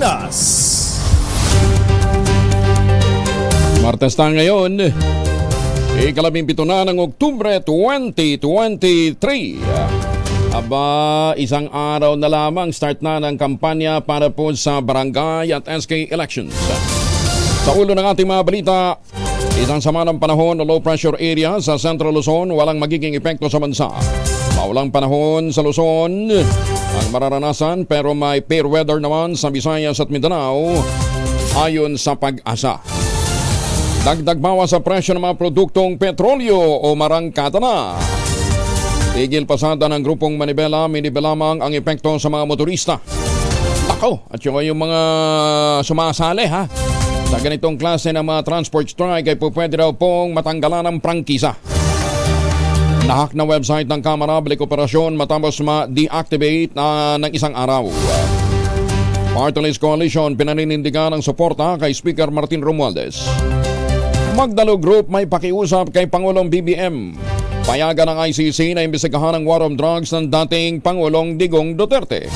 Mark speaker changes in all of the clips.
Speaker 1: Pilipinas.
Speaker 2: Martes na ngayon, ika-17 na ng Oktubre 2023. Aba, isang araw na lamang start na ng kampanya para po sa barangay at SK elections. Sa ulo ng ating mga balita, isang sama ng panahon o low pressure area sa Central Luzon walang magiging epekto sa bansa. Maulang panahon sa Luzon ang mararanasan pero may fair weather naman sa Visayas at Mindanao ayon sa Pag-asa. Dagdag bawas sa presyo ng mga produktong petrolyo o marangkada na. Tigil pasada ng grupong Manibela, minibelamang ang epekto sa mga motorista. Ako, at yung mga sumasali ha. Sa ganitong klase ng mga transport strike ay pwede raw pong matanggalan ng prangkisa. Nahak na website ng Kamara balik operasyon matapos ma-deactivate ng isang araw. Party List Coalition pinaninindigan ng suporta kay Speaker Martin Romualdez. Magdalo Group may pakiusap kay Pangulong BBM. Payagan ng ICC na imbestigahan ang war on drugs ng dating Pangulong Digong Duterte.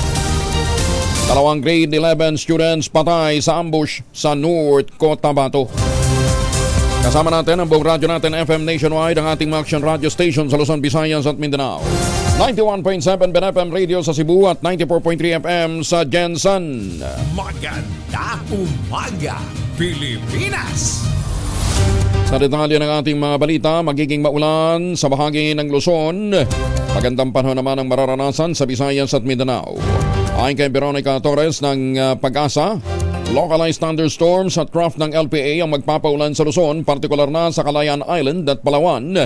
Speaker 2: Dalawang grade 11 students patay sa ambush sa North Cotabato. Kasama natin ang buong radyo natin FM nationwide, ang ating action radio station sa Luzon, Visayas at Mindanao. 91.7 BNFM Radio sa Cebu at 94.3 FM sa Jensen.
Speaker 1: Maganda umaga, Pilipinas!
Speaker 2: Sa detalye ng ating mga balita, magiging maulan sa bahagi ng Luzon. Magandang panahon naman ang mararanasan sa Visayas at Mindanao. Ayon kay Veronica Torres ng Pag-asa, localized thunderstorms at trough ng LPA ang magpapaulan sa Luzon, partikular na sa Calayan Island at Palawan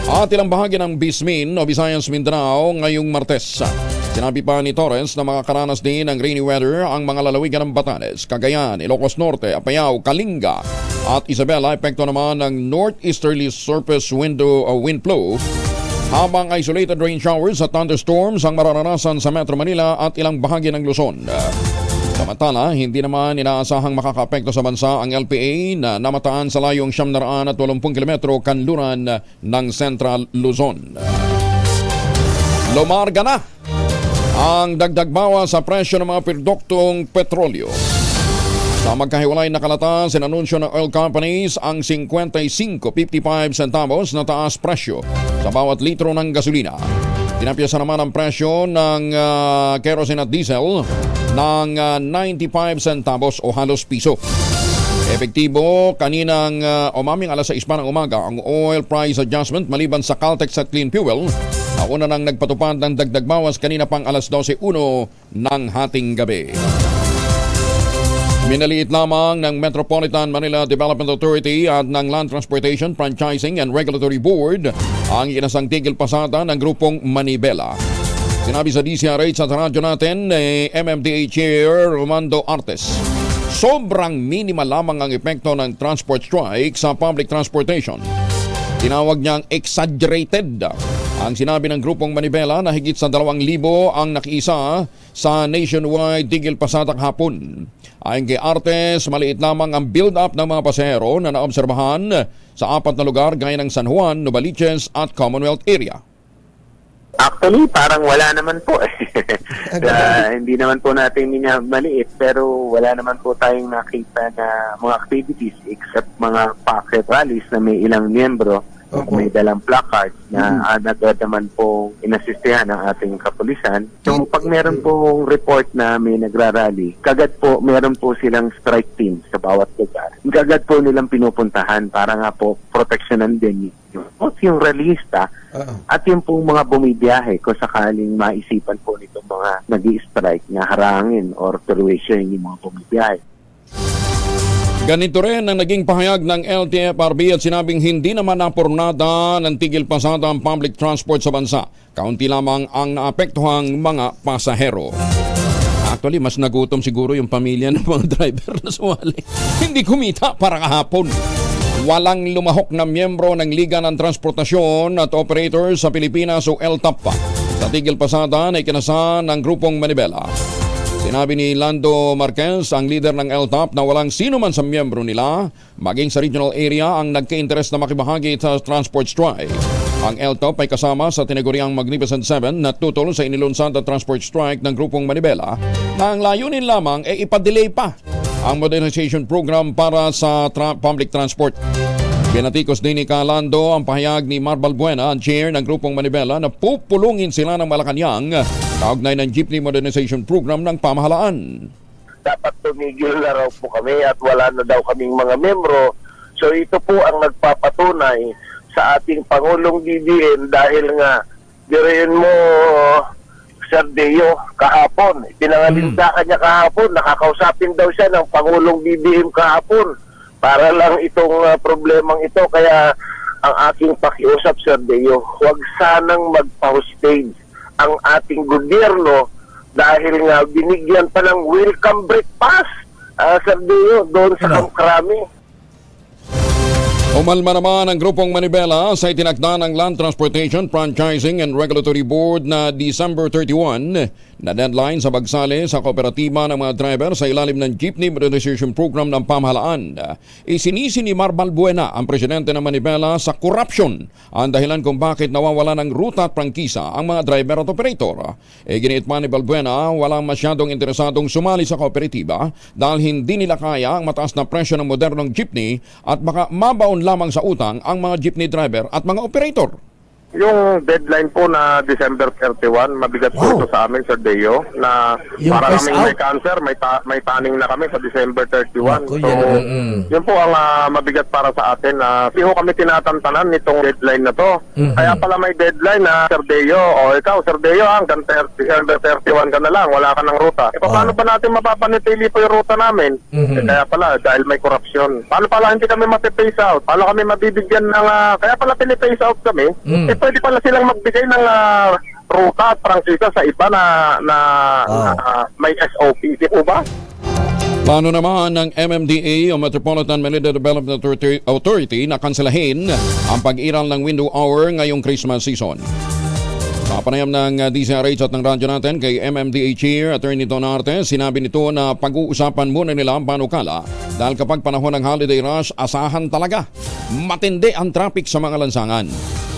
Speaker 2: at ilang bahagi ng Bismin o Visayas Mindanao ngayong Martes. Sinabi pa ni Torres na makakaranas din ng rainy weather ang mga lalawigan ng Batanes, Cagayan, Ilocos Norte, Apayao, Kalinga at Isabela. Epekto naman ng northeasterly surface wind flow, habang isolated rain showers at thunderstorms ang mararanasan sa Metro Manila at ilang bahagi ng Luzon. Samantala, hindi naman inaasahang makakaapekto sa bansa ang LPA na namataan sa layong 780 kilometro kanluran ng Central Luzon. Lumarga na ang dagdag bawas sa presyo ng mga produktong petrolyo. Sa magkahiwalay na kalata, sinanunsyo ng oil companies ang 55 centavos na taas presyo sa bawat litro ng gasolina. Pinapiyasa naman ang presyo ng kerosene at diesel ng 95 centavos o halos piso. Epektibo kaninang umaming alas 6 pa ng umaga ang oil price adjustment maliban sa Caltex at Clean Fuel. Nauna nang nagpatupad ng dagdag bawas kanina pang alas 12:01 ng hating gabi. Minaliit lamang ng Metropolitan Manila Development Authority at ng Land Transportation, Franchising and Regulatory Board ang inasang tigil pasada ng grupong Manibela. Sinabi sa DCRH at radyo natin MMDA Chair Romando Artes, sobrang minimal lamang ang epekto ng transport strike sa public transportation. Tinawag niyang exaggerated ang sinabi ng grupong Manibela na higit sa 2,000 ang nakiisa sa nationwide tigil pasadang hapon. Ayon kay Artes, maliit lamang ang build-up ng mga pasahero na naobserbahan sa 4 na lugar gaya ng San Juan, Novaliches at Commonwealth area.
Speaker 3: Actually, parang wala naman po. Hindi naman po natin maliit, pero wala naman po tayong nakita na mga activities except mga pocket rallies na may ilang miyembro. May dalang placards na agad naman po inasistihan ng ating kapulisan. So pag meron pong report na may nagrarally, kagad po meron po silang strike team sa bawat lugar. Kagad po nilang pinupuntahan para nga po proteksyonan din yung rallyista at yung pong mga bumibiyahe kung sakaling maisipan po nitong mga nag-i-strike na harangin or turuwisyon yung mga bumibiyahe.
Speaker 2: Ganito rin ang naging pahayag ng LTFRB at sinabing hindi naman napurnada ng tigil pasada ang public transport sa bansa. Kaunti lamang ang naapektuhang mga pasahero. Actually, mas nagutom siguro yung pamilya ng mga driver na sumali. Hindi kumita para kahapon. Walang lumahok na miyembro ng Liga ng Transportasyon at Operators sa Pilipinas o LTAP sa tigil pasada na ikinasahan ng grupong Manibela. Sinabi ni Lando Marquez, ang leader ng LTAP, na walang sino man sa miyembro nila, maging sa regional area, ang nagka-interest na makibahagi sa transport strike. Ang LTOP ay kasama sa tinaguriang Magnificent Seven na tutol sa inilunsad na transport strike ng Grupong Manibela na ang layunin lamang ay ipadelay pa ang modernization program para sa public transport. Pinatikos din ni Calando ang pahayag ni Marbal Buena, ang chair ng Grupong Manibela, na pupulungin sila ng Malacanang kaugnay ng jeepney modernization program ng pamahalaan.
Speaker 4: Dapat tumigil na raw po kami at wala na daw kaming mga membro. So ito po ang nagpapatunay sa ating Pangulong BBM dahil nga direin mo Sir Deo kahapon. Pinangalindakan niya kahapon. Nakakausapin daw siya ng Pangulong BBM kahapon para lang itong problemang ito. Kaya ang aking pakiusap, Sir Deo, huwag sanang magpa-hostage ang ating gobyerno dahil nga binigyan pa ng welcome break pass, Sir Deo, doon sa Kamkrami.
Speaker 2: Umalma naman ang Grupong Manibela sa itinakda ng Land Transportation, Franchising and Regulatory Board na December 31 na deadline sa pagsali sa kooperatiba ng mga driver sa ilalim ng Jeepney Modernization Program ng pamahalaan. Isinisi ni Marbal Buena, ang presidente ng Manibela, sa corruption ang dahilan kung bakit nawawala ng ruta at prangkisa ang mga driver at operator. Giniit pa ni Balbuena, walang masyadong interesadong sumali sa kooperatiba dahil hindi nila kaya ang mataas na presyo ng modernong jeepney at baka mabaon lamang sa utang ang mga jeepney driver at mga operator.
Speaker 4: Yung deadline po na December 31, mabigat po ito sa amin, Sir Deo, na
Speaker 5: Yung
Speaker 4: para
Speaker 5: press
Speaker 4: kaming
Speaker 5: out?
Speaker 4: may cancer, may taning na kami sa December 31.
Speaker 5: Naku,
Speaker 4: So,
Speaker 5: yan.
Speaker 4: yun po ang mabigat para sa atin. Hindi ho kami tinatantanan nitong deadline na to. Kaya pala may deadline na, Sir Deo, o ikaw, Sir Deo, hanggang 31 ka na lang, wala ka ng ruta. Paano pa natin mapapanitili po yung ruta namin? Kaya pala, dahil may korupsyon. Paano pala hindi kami mati-face out? Paano kami mabibigyan ng... kaya pala pini-face out kami? Pwede pala silang magbigay ng ruta at prangkisa sa iba na may SOP. Di po ba?
Speaker 2: Plano naman ng MMDA o Metropolitan Manila Development Authority na kanselahin ang pag-iral ng window hour ngayong Christmas season. Sa panayam ng DCRH at ng radyo natin kay MMDA Chair Attorney Don Arte, sinabi nito na pag-uusapan muna nila ang panukala dahil kapag panahon ng holiday rush, asahan talaga matindi ang traffic sa mga lansangan.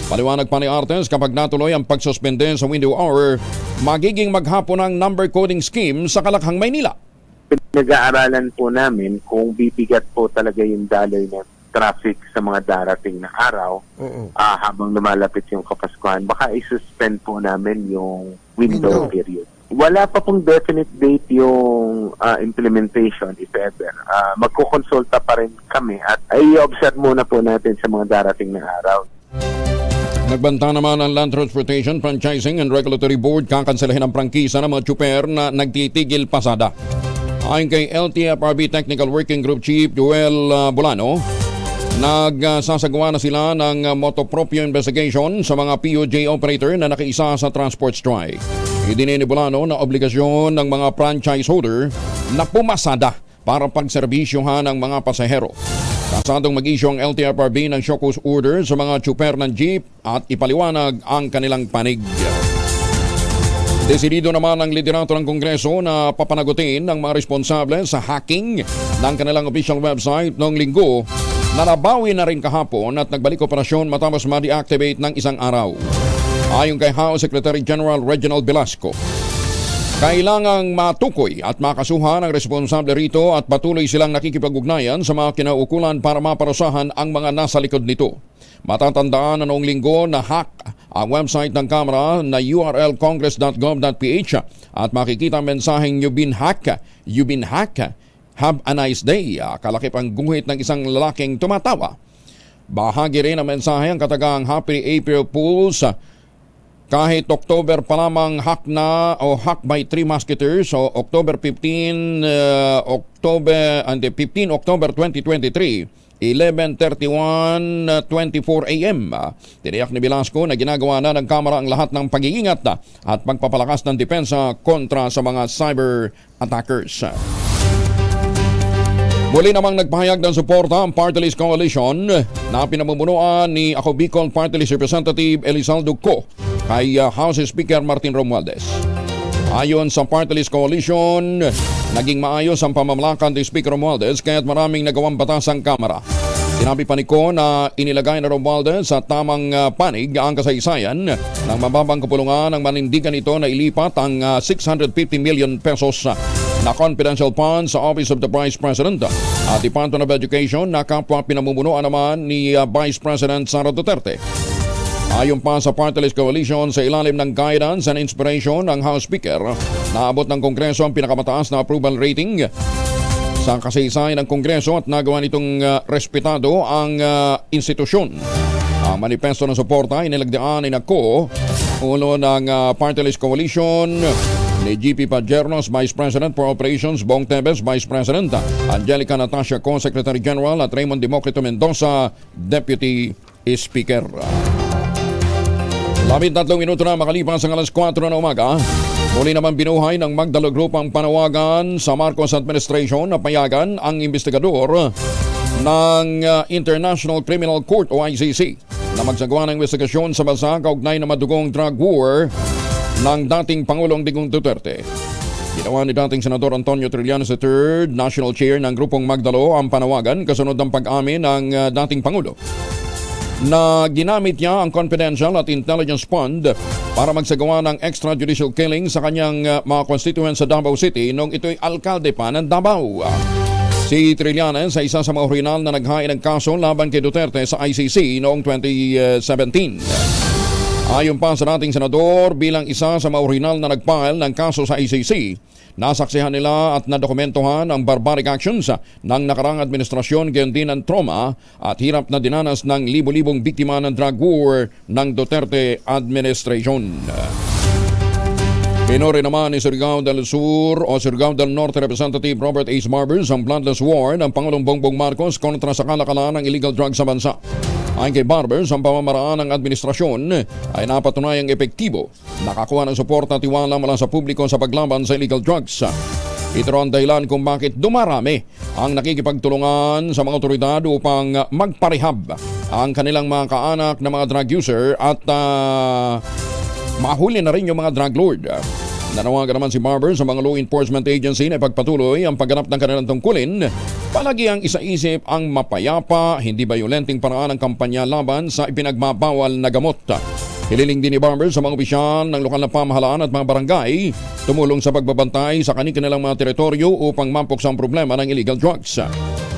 Speaker 2: Paliwanag pa ni Artes, kapag natuloy ang pagsuspende sa window hour, magiging maghapon ang number coding scheme sa Kalakhang, Maynila.
Speaker 3: Pinag-aaralan po namin kung bibigat po talaga yung daloy ng traffic sa mga darating na araw habang lumalapit yung Kapaskuhan. Baka isuspend po namin yung window period. Wala pa pong definite date yung implementation, if ever. Magkukonsulta pa rin kami at i-observe muna po natin sa mga darating na araw.
Speaker 2: Nagbanta naman ang Land Transportation, Franchising and Regulatory Board kakanselahin ang prangkisa ng mga tsuper na nagtitigil pasada. Ayon kay LTFRB Technical Working Group Chief Joel Bulano, nagsasagawa na sila ng motopropyo investigation sa mga POJ operator na nakiisa sa transport strike. Idinin ni Bulano na obligasyon ng mga franchise holder na pumasada para pagserbisyohan ng mga pasahero. Kasadong mag-issue ang LTFRB ng show cause order sa mga tsuper ng jeep at ipaliwanag ang kanilang panig. Desidido naman ang liderato ng Kongreso na papanagutin ng mga responsable sa hacking ng kanilang official website noong Linggo na nabawi na rin kahapon at nagbalik operasyon matapos ma-deactivate ng isang araw. Ayon kay House Secretary General Reginald Velasco, kailangang matukoy at makasuhan ang responsable rito at patuloy silang nakikipag-ugnayan sa mga kinaukulan para maparusahan ang mga nasa likod nito. Matatandaan na noong Linggo na hack ang website ng Kamara na URL congress.gov.ph at makikita ang mensaheng you've been hacked, have a nice day. Kalakip ang guhit ng isang lalaking tumatawa. Bahagi rin ang mensahe ang katagang Happy April Fools. Kahit October pa lamang hack by Three Musketeers, so October 15 October 2023, 11:31:24 AM. Tiniyak ni Velasco na ginagawa na ng Kamara ang lahat ng pag-iingat at pagpapalakas ng depensa kontra sa mga cyber attackers. Muli namang nagpahayag ng suporta ang Party List Coalition na pinamumunuan ni Ako Bicol Party List Representative Elizaldo Co kay House Speaker Martin Romualdez. Ayon sa Party List Coalition, naging maayos ang pamamalakan ni Speaker Romualdez kaya't maraming nagawang batas ang Kamara. Sinabi pa ni Ko na inilagay na Romualdez sa tamang panig ang kasaysayan ng mababang kapulungan ng manindigan ito na ilipat ang 650 million pesos na confidential funds sa Office of the Vice President at Department of Education na kapwa pinamumunuan naman ni Vice President Sara Duterte. Ayon pa sa Party List Coalition, sa ilalim ng guidance and inspiration ng House Speaker, naabot ng Kongreso ang pinakamataas na approval rating sa kasaysayan ng Kongreso at nagawa nitong respetado ang institusyon. Ang manifesto ng suporta ay nilagdaan ni Ko, ulo ng Party List Coalition, ni GP Pajernos, Vice President for Operations, Bong Tebes, Vice President, Angelica Natasha Co, Secretary General, at Raymond Democrito Mendoza, Deputy Speaker. 13 minuto na makalipas ang alas 4 na umaga. Muli naman binuhay ng Magdalo Group ang panawagan sa Marcos Administration na payagan ang investigador ng International Criminal Court o ICC na magsagawa ng investigasyon sa bansa kaugnay na madugong drug war ng dating Pangulong Digong Duterte. Ginawa ni dating Senador Antonio Trillanes III, National Chair ng Grupong Magdalo, ang panawagan kasunod ng pag-amin ng dating Pangulo na ginamit niya ang confidential at intelligence fund para magsagawa ng extrajudicial killing sa kanyang mga constituents sa Davao City noong ito'y alkalde pa ng Davao. Si Trillanes ay isa sa mga orihinal na naghain ng kaso laban kay Duterte sa ICC noong 2017. Ayon pa sa dating senador, bilang isa sa mga orihinal na nagfile ng kaso sa ICC, nasaksihan nila at nadokumentohan ang barbaric actions ng nakarang administrasyon, gayon din ang trauma at hirap na dinanas ng libo-libong biktima ng drug war ng Duterte administration. Pinuri naman ni Surigao del Sur o Surigao del Norte Representative Robert H. Barbers ang bloodless war ng Pangulong Bongbong Marcos kontra sa kalakalan ng illegal drugs sa bansa. Ayon kay Barbers, ang pamamaraan ng administrasyon ay napatunayang epektibo. Nakakuha ng suporta at tiwala mula sa publiko sa paglaban sa illegal drugs. Ito ang dahilan kung bakit dumarami ang nakikipagtulungan sa mga otoridad upang magparehab ang kanilang mga kaanak na mga drug user at mahuli na rin yung mga drug lord. Nanawagan naman si Barber sa mga law enforcement agency na ipagpatuloy ang pagganap ng kanilang tungkulin. Palagi ang isaisip ang mapayapa, hindi bayolenteng paraan ng kampanya laban sa ipinagbabawal na gamot. Hililing din ni Barber sa mga opisyal ng lokal na pamahalaan at mga barangay tumulong sa pagbabantay sa kanilang mga teritoryo upang mampuksa ang problema ng illegal drugs.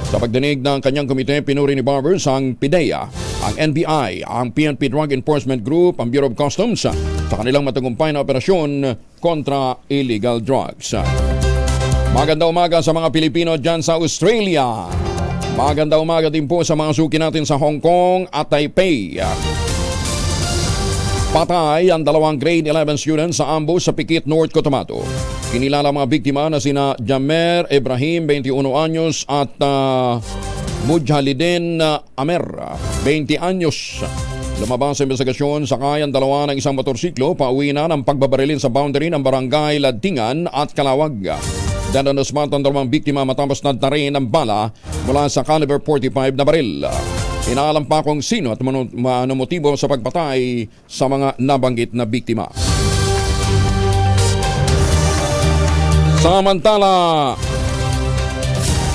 Speaker 2: Sa pagdinig ng kanyang komite, pinuri ni Barbers ang PIDEA, ang NBI, ang PNP Drug Enforcement Group, ang Bureau of Customs sa kanilang matagumpay na operasyon kontra illegal drugs. Magandang umaga sa mga Pilipino dyan sa Australia. Magandang umaga din po sa mga suki natin sa Hong Kong at Taipei. Patay ang 2 grade 11 students sa ambush sa Pikit, North Cotabato. Kinilala mga biktima na sina Jamer Ibrahim, 21 anyos at Mujhalidin Amer, 20 anyos. Lumabas sa investigasyon, sakay ang dalawa ng isang motorsiklo pauwi na ng pagbabarilin sa boundary ng barangay Ladtingan at Kalawag. Dahil nasmat ang 2 biktima matapos nadtarin ng bala mula sa caliber 45 na baril. Inaalam pa kung sino at ano motibo sa pagpatay sa mga nabanggit na biktima. Samantala,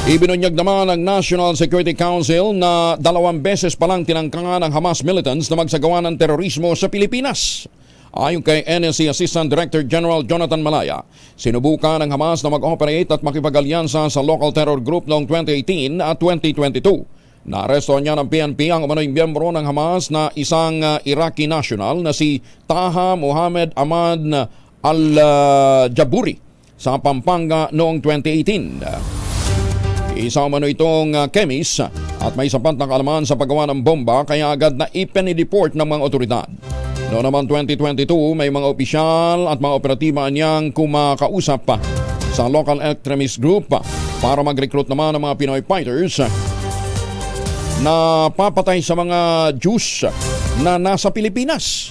Speaker 2: ibinunyag naman ng National Security Council na 2 beses pa lang tinangka ng Hamas militants na magsagawa ng terorismo sa Pilipinas. Ayon kay NSC Assistant Director General Jonathan Malaya, sinubukan ng Hamas na mag-operate at makipag-alyansa sa local terror group noong 2018 at 2022. Naaresto niya ng PNP ang umano'y miyembro ng Hamas na isang Iraqi national na si Taha Mohammed Ahmad al-Jaburi sa Pampanga noong 2018. Isa umano itong kemis at may sapat na kaalaman sa paggawa ng bomba kaya agad na ipinideport ng mga otoridad. Noong naman 2022, may mga opisyal at mga operatiba niyang kumakausap pa sa local extremist group para mag-recruit naman ng mga Pinoy fighters na papatay sa mga Jews na nasa Pilipinas.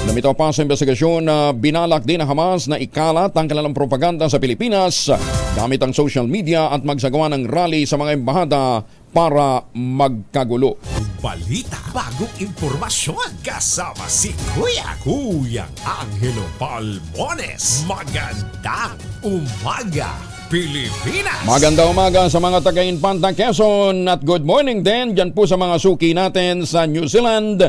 Speaker 2: Namitaw pa sa investigasyon na binalak din ng Hamas na ikalat ang kanilang propaganda sa Pilipinas gamit ang social media at magsagawa ng rally sa mga embahada para magkagulo.
Speaker 1: Balita, bagong impormasyon, kasama si Kuyang Angelo Palmones. Magandang umaga, Pilipinas.
Speaker 2: Magandang umaga sa mga taga-Infanta, Quezon at good morning din dyan po sa mga suki natin sa New Zealand.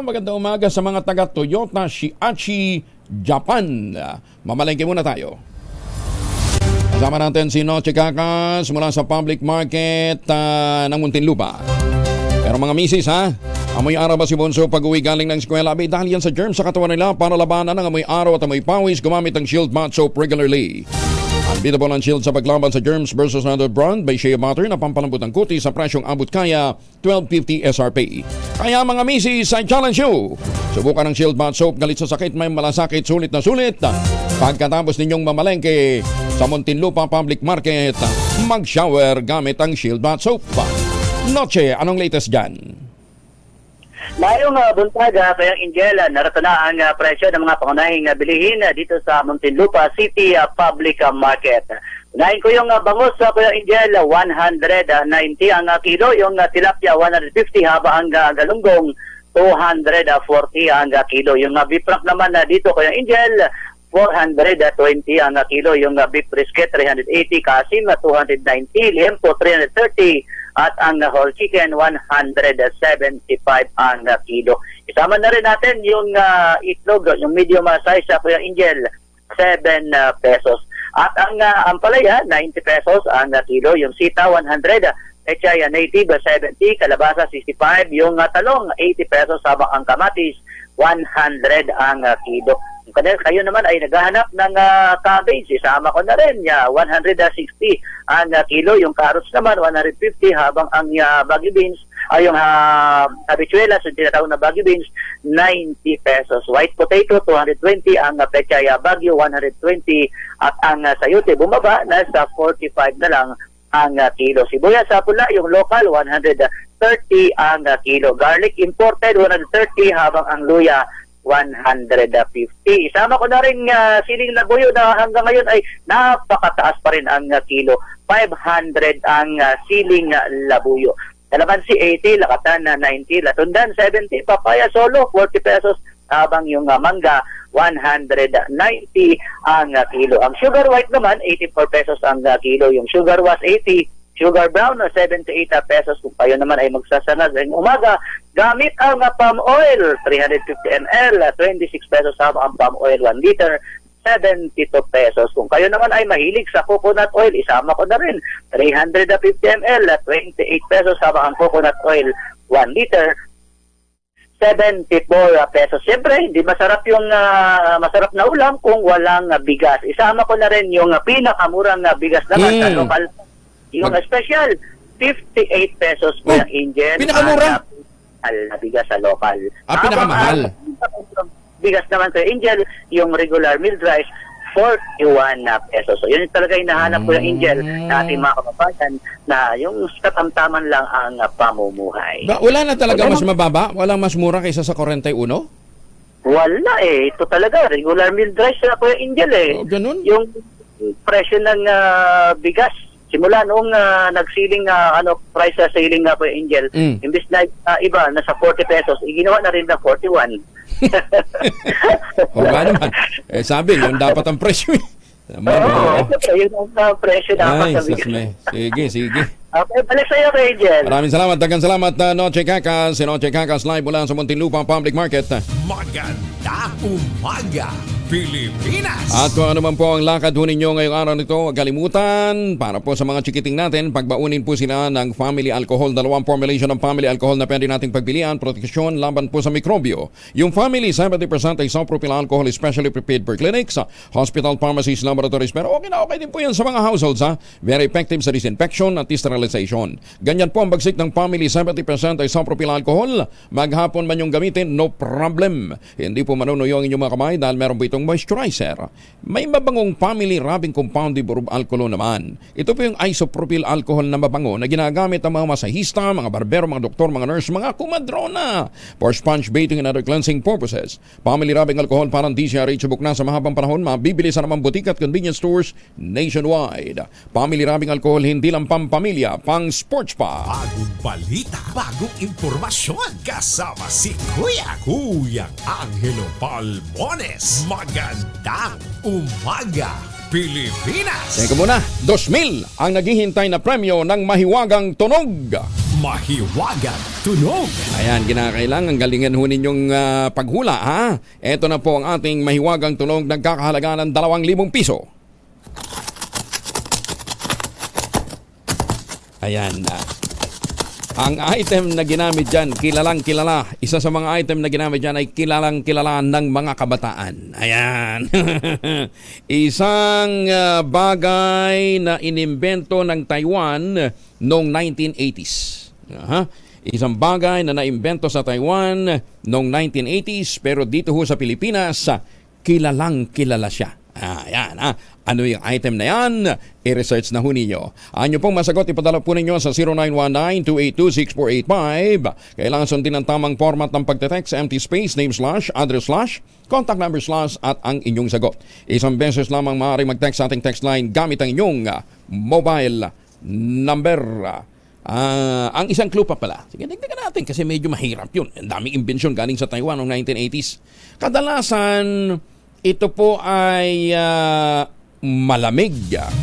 Speaker 2: Magandang umaga sa mga taga-Toyota Shiachi, Japan. Mamalengke muna tayo. Kasama natin si Noche Cacas mula sa public market ng Muntinlupa. Pero mga misis amoy araw ba si Bonso pag-uwi galing ng eskwela? Abay dahil yan sa germs sa katawan nila para labanan ang amoy araw at amoy pawis, gumamit ng Shield Bath Soap regularly. Unbeatable ang Shield sa paglaban sa germs versus another brand by Shea Butter na pampalambot ng kuti sa presyong abot kaya $12.50 SRP. Kaya mga misis, I challenge you. Subukan ng Shield Bath Soap, galit sa sakit, may malasakit, sulit na sulit. Pagkatapos ninyong mamalengke sa Muntinlupa Public Market, mag-shower gamit ang Shield Bath Soap. Noche, anong latest dyan?
Speaker 5: Mayong buntag, kaya Angela, narito na ang presyo ng mga pangunahing bilihin dito sa Muntinlupa City Public Market. Unahin ko yung bangus, Kuya Angel, 190 ang kilo, yung tilapia 150 habang ang galunggong 240 ang kilo. Yung beef frank naman dito, Kuya Angel, 420 ang kilo, yung beef brisket 380, kasim 290, liempo 330, at ang whole chicken 175 ang kilo. Isama na rin natin yung itlog, yung medium size sa Kuya Angel, 7 pesos. At ang ampalaya, 90 pesos ang kilo. Yung sita, 100. Pechay native, 70. Kalabasa, 65. Yung talong, 80 pesos. Habang ang kamatis, 100 ang kilo. Kayo naman ay naghahanap ng cabbage. Isama ko na rin, 160 ang kilo. Yung carrots naman, 150. Habang ang baggy beans, ay yung habichuelas, yung tinatawag na baggy beans, 90 pesos. White potato, 220. Ang pechay bagyo, 120. At ang sayote, bumaba, nasa 45 na lang ang kilo. Sibuyas sa pula, yung local, 130 ang kilo. Garlic imported, 130. Habang ang luya, 150. Isama ko na rin siling labuyo na hanggang ngayon ay napakataas pa rin ang kilo. 500 ang siling labuyo. Kalamansi 80, lakatan 90, latundan 70, papaya solo 40 pesos, habang yung mangga 190 ang kilo. Ang sugar white naman 84 pesos ang kilo. Yung sugar was 80, sugar brown 78 pesos. Kung kayo naman ay magsasana ng umaga gamit ang palm oil 350 ml, 26 pesos. Habang ang palm oil 1 liter 72 pesos. Kung kayo naman ay mahilig sa coconut oil, isama ko na rin 350 ml, 28 pesos. Habang ang coconut oil 1 liter 74 pesos. Siyempre, hindi masarap yung masarap na ulam kung walang bigas. Isama ko na rin yung pinakamurang bigas naman sa local. Yung special, 58 pesos po yung Angel.
Speaker 2: Pinakamura?
Speaker 5: Na bigas sa local.
Speaker 2: Pinakamahal.
Speaker 5: Bigas naman sa Angel, yung regular milled rice, 41 pesos. So, yun talaga yung nahanap ko yung Angel na ating mga kababayan na yung katamtaman lang ang pamumuhay.
Speaker 2: Wala na talaga mas mababa? Walang mas mura kaysa sa 41?
Speaker 5: Wala Ito talaga. Regular milled rice na po yung Angel
Speaker 2: Ganun?
Speaker 5: Yung presyo ng bigas. Simula noong nagsiling price sa ceiling na po yung Angel, imbis na iba, nasa 40 pesos, iginawa na rin ng 41.
Speaker 2: O nga naman. Sabi, yun dapat ang presyo.
Speaker 5: Yun ang presyo dapat sa bigas.
Speaker 2: Sige.
Speaker 5: Okay, balik sa'yo, Angel.
Speaker 2: Maraming salamat. Dagang salamat, Noche Cacas. Si Noche Cacas live mula sa Muntinlupa Public Market.
Speaker 1: Magandang umaga, Pilipinas.
Speaker 2: At kung ano man po ang lakad ho ninyo ngayong araw nito, huwag kalimutan, para po sa mga chikiting natin, pagbaunin po sila ng family alcohol. Dalawang formulation ng family alcohol na pwede nating pagpilian, proteksyon, laban po sa mikrobyo. Yung family, 70% isopropyl alcohol, especially prepared for clinics, hospital, pharmacies, laboratories. Pero okay din po yan sa mga households. Very effective sa disinfection at sterilization. Ganyan po ang bagsik ng family, 70% isopropyl alcohol. Maghapon man yung gamitin, no problem. Hindi po manunuyo ang inyong mga kamay dahil meron po itong moisturizer. May mabangong family rubbing compound diborub alcohol naman. Ito po yung isopropyl alcohol na mabango na ginagamit ng mga masahista, mga barbero, mga doktor, mga nurse, mga kumadrona for sponge bathing and other cleansing purposes. Family rubbing alcohol parang DCRH subok na sa mahabang panahon, mabibili sa namang butik at convenience stores nationwide. Family rubbing alcohol hindi lang pampamilya, pang sports pa.
Speaker 1: Bagong balita, bagong impormasyon. Kasama si Kuyang Angelo Palmones. Magandang umaga, Pilipinas.
Speaker 2: Teka muna, 2,000 ang naghihintay na premyo ng Mahiwagang Tunog.
Speaker 1: Mahiwagang tunog.
Speaker 2: Ayan, kinakailangan galingan ho ninyong paghula, ha? Ito na po ang ating Mahiwagang Tunog, nagkakahalaga ng 2,000 piso. Ayan. Ang item na ginamit dyan, kilalang kilala. Isa sa mga item na ginamit dyan ay kilalang kilala ng mga kabataan. Ayan. Isang bagay na inimbento ng Taiwan noong 1980s. Isang bagay na naimbento sa Taiwan noong 1980s, pero dito ho sa Pilipinas, kilalang kilala siya. Ayan, ano yung item na yan? I-research na ho ninyo. Ang pong masagot, ipadala po ninyo sa 0919-282-6485. Kailangan sundin ang tamang format ng pagte-text, empty space, name slash, address slash, contact number slash, at ang inyong sagot. Isang beses lamang maaari mag-text sa ating text line gamit ang inyong mobile number. Ang isang clue pa pala. Sige, dagdagan natin kasi medyo mahirap yun. Ang daming imbensyon galing sa Taiwan noong 1980s. Kadalasan, ito po ay malamig.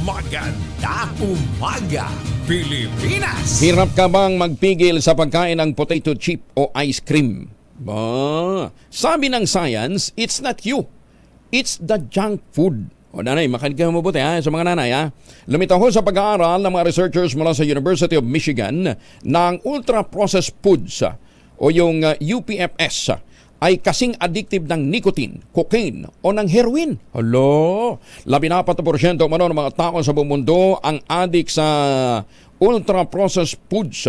Speaker 1: Magandang umaga, Pilipinas.
Speaker 2: Hirap ka bang magpigil sa pagkain ng potato chip o ice cream? Sabi ng science, it's not you. It's the junk food. O nanay, makinig kayo mabuti sa mga nanay. Lumitaw sa pag-aaral ng mga researchers mula sa University of Michigan ng ultra-processed foods o yung UPFS ay kasing addictive ng nicotine, cocaine o ng heroin. 14% umano ng mga tao sa buong mundo ang addict sa ultra-processed foods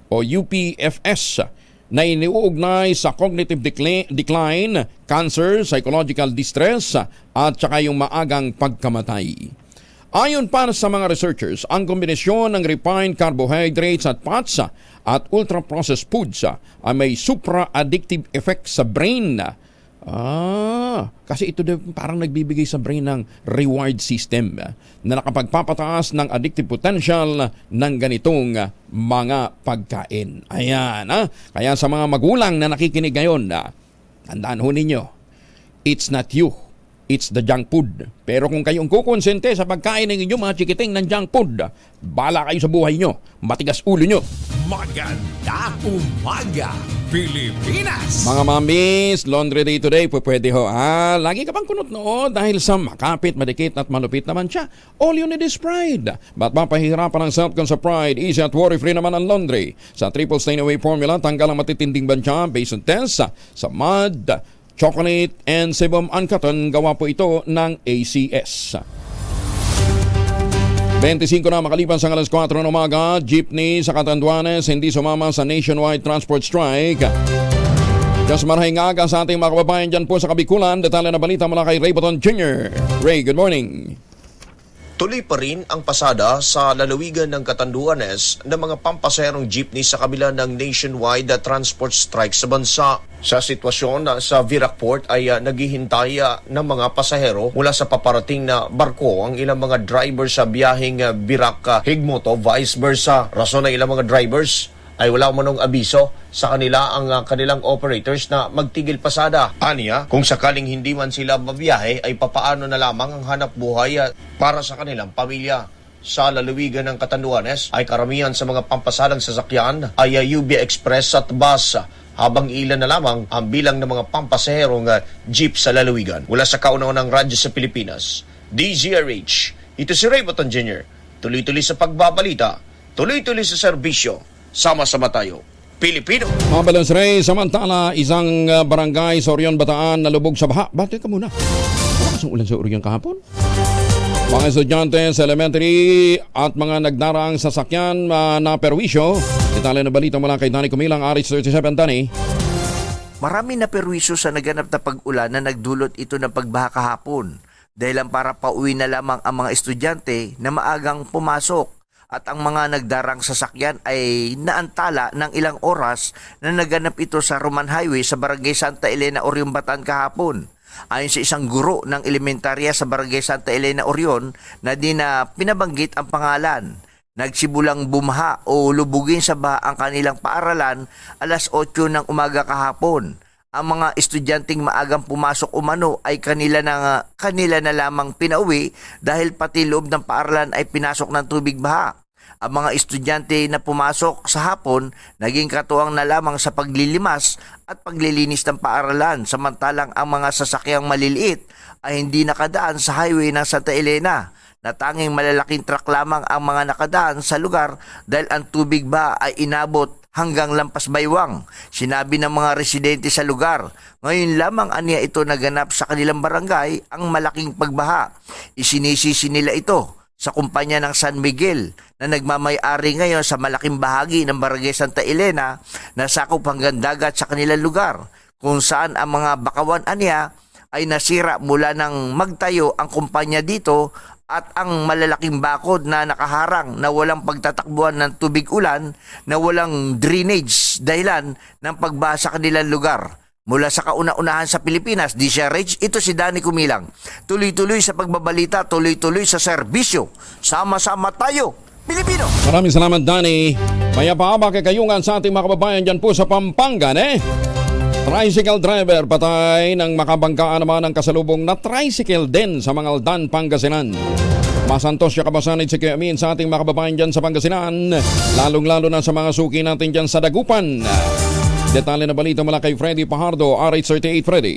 Speaker 2: o UPFS na iniuugnay sa cognitive decline, cancer, psychological distress at saka yung maagang pagkamatay. Ayon pa sa mga researchers, ang kombinasyon ng refined carbohydrates at fats at ultra-processed foods ay may supra-addictive effect sa brain. Kasi ito parang nagbibigay sa brain ng reward system na nakapagpapataas ng addictive potential ng ganitong mga pagkain. Ayan, Kaya sa mga magulang na nakikinig ngayon, tandaan ho ninyo, it's not you. It's the junk food. Pero kung kayong kukonsente sa pagkain ng inyong mga chikiting ng junk food, bala kayo sa buhay nyo. Matigas ulo nyo.
Speaker 1: Magandang umaga, Pilipinas.
Speaker 2: Mga mamis, laundry day today, pwede ho. Lagi ka bang kunot noo dahil sa makapit, madikit at malupit naman siya? All you need is pride. Ba't mapahihirapan ang self-con sa pride? Easy at worry-free naman ang laundry. Sa triple stain away formula, tanggal ang matitinding bansya based on test sa mud, chocolate and sebum and cotton, gawa po ito ng ACS. 25 na makalipas ang alas 4 ng umaga, jeepney sa Catanduanes hindi sumama sa nationwide transport strike. Just marahing aga sa ating mga kababayan dyan po sa Kabikulan. Detalye na balita mula kay Ray Baton Jr. Ray, good morning.
Speaker 6: Tuloy pa rin ang pasada sa lalawigan ng Catanduanes ng mga pampaserong jeepney sa kabila ng nationwide transport strike sa bansa. Sa sitwasyon sa Virac Port ay naghihintay ng mga pasahero mula sa paparating na barko ang ilang mga drivers sa biyaheng Virac-Higmoto, vice versa. Rason ng ilang mga drivers ay wala manong abiso sa kanila ang kanilang operators na magtigil pasada. Aniya, kung sakaling hindi man sila mabiyahe ay papaano na lamang ang hanap buhay para sa kanilang pamilya. Sa lalawigan ng Catanduanes ay karamihan sa mga pampasadang sasakyan ay UB Express at bus, habang ilan na lamang ang bilang ng mga pampasaherong jeep sa lalawigan. Mula sa kauna-unang radyo sa Pilipinas, DZRH, ito si Ray Baton Jr. Tuloy-tuloy sa pagbabalita, tuloy-tuloy sa serbisyo. Sama-sama tayo, Pilipino.
Speaker 2: Mga Balance Ray, samantala isang barangay sa Orion, Bataan na lubog sa baha. Bakit ka muna? Malakas ang ulan sa Orion kahapon? Mga estudyante sa elementary at mga nagdarang sasakyan na perwisyo. Detalye na balita mula kay Danny Kumilang, Aris 37. Danny.
Speaker 7: Marami na perwisyo sa naganap na pag-ulan na nagdulot ito ng pagbaha kahapon. Dahilan para pauwi na lamang ang mga estudyante na maagang pumasok. At ang mga nagdarang sasakyan ay naantala ng ilang oras na naganap ito sa Roman Highway sa Barangay Santa Elena, Orion, Bataan kahapon. Ayon sa isang guro ng elementarya sa Barangay Santa Elena, Orion na di na pinabanggit ang pangalan, nagsibulang bumaha o lubugin sa baha ang kanilang paaralan alas 8 ng umaga kahapon. ang mga estudyanteng maagang pumasok umano ay kanila na lamang pinauwi dahil pati loob ng paaralan ay pinasok ng tubig baha. Ang mga estudyante na pumasok sa hapon naging katuwang na lamang sa paglilimas at paglilinis ng paaralan, samantalang ang mga sasakyang maliliit ay hindi nakadaan sa highway ng Santa Elena na tanging malalaking truck lamang ang mga nakadaan sa lugar dahil ang tubig ba ay inabot hanggang lampas baywang. Sinabi ng mga residente sa lugar, ngayon lamang aniya ito naganap sa kanilang barangay ang malaking pagbaha. Isinisisi nila ito sa kumpanya ng San Miguel na nagmamay-ari ngayon sa malaking bahagi ng Barangay Santa Elena na sakop hanggang dagat sa kanilang lugar, kung saan ang mga bakawan aniya ay nasira mula nang magtayo ang kumpanya dito at ang malalaking bakod na nakaharang na walang pagtatakbuhan ng tubig ulan, na walang drainage dahilan ng pagbaha sa kanilang lugar. Mula sa kauna-unahan sa Pilipinas, DCRH, ito si Danny Kumilang. Tuloy-tuloy sa pagbabalita, tuloy-tuloy sa serbisyo. Sama-sama tayo, Pilipino!
Speaker 2: Maraming salamat, Danny. May paaba kakayungan sa ating mga kababayan dyan po sa Pampanga, Tricycle driver patay ng makabanggaan naman ng kasalubong na tricycle din sa Mangaldan, Pangasinan. Masantos siya kabasanid si Kiamin sa ating mga kababayan dyan sa Pangasinan, lalong-lalo na sa mga suki natin dyan sa Dagupan. Detalye na balita mula kay Freddy Pajardo, RH38 Freddy.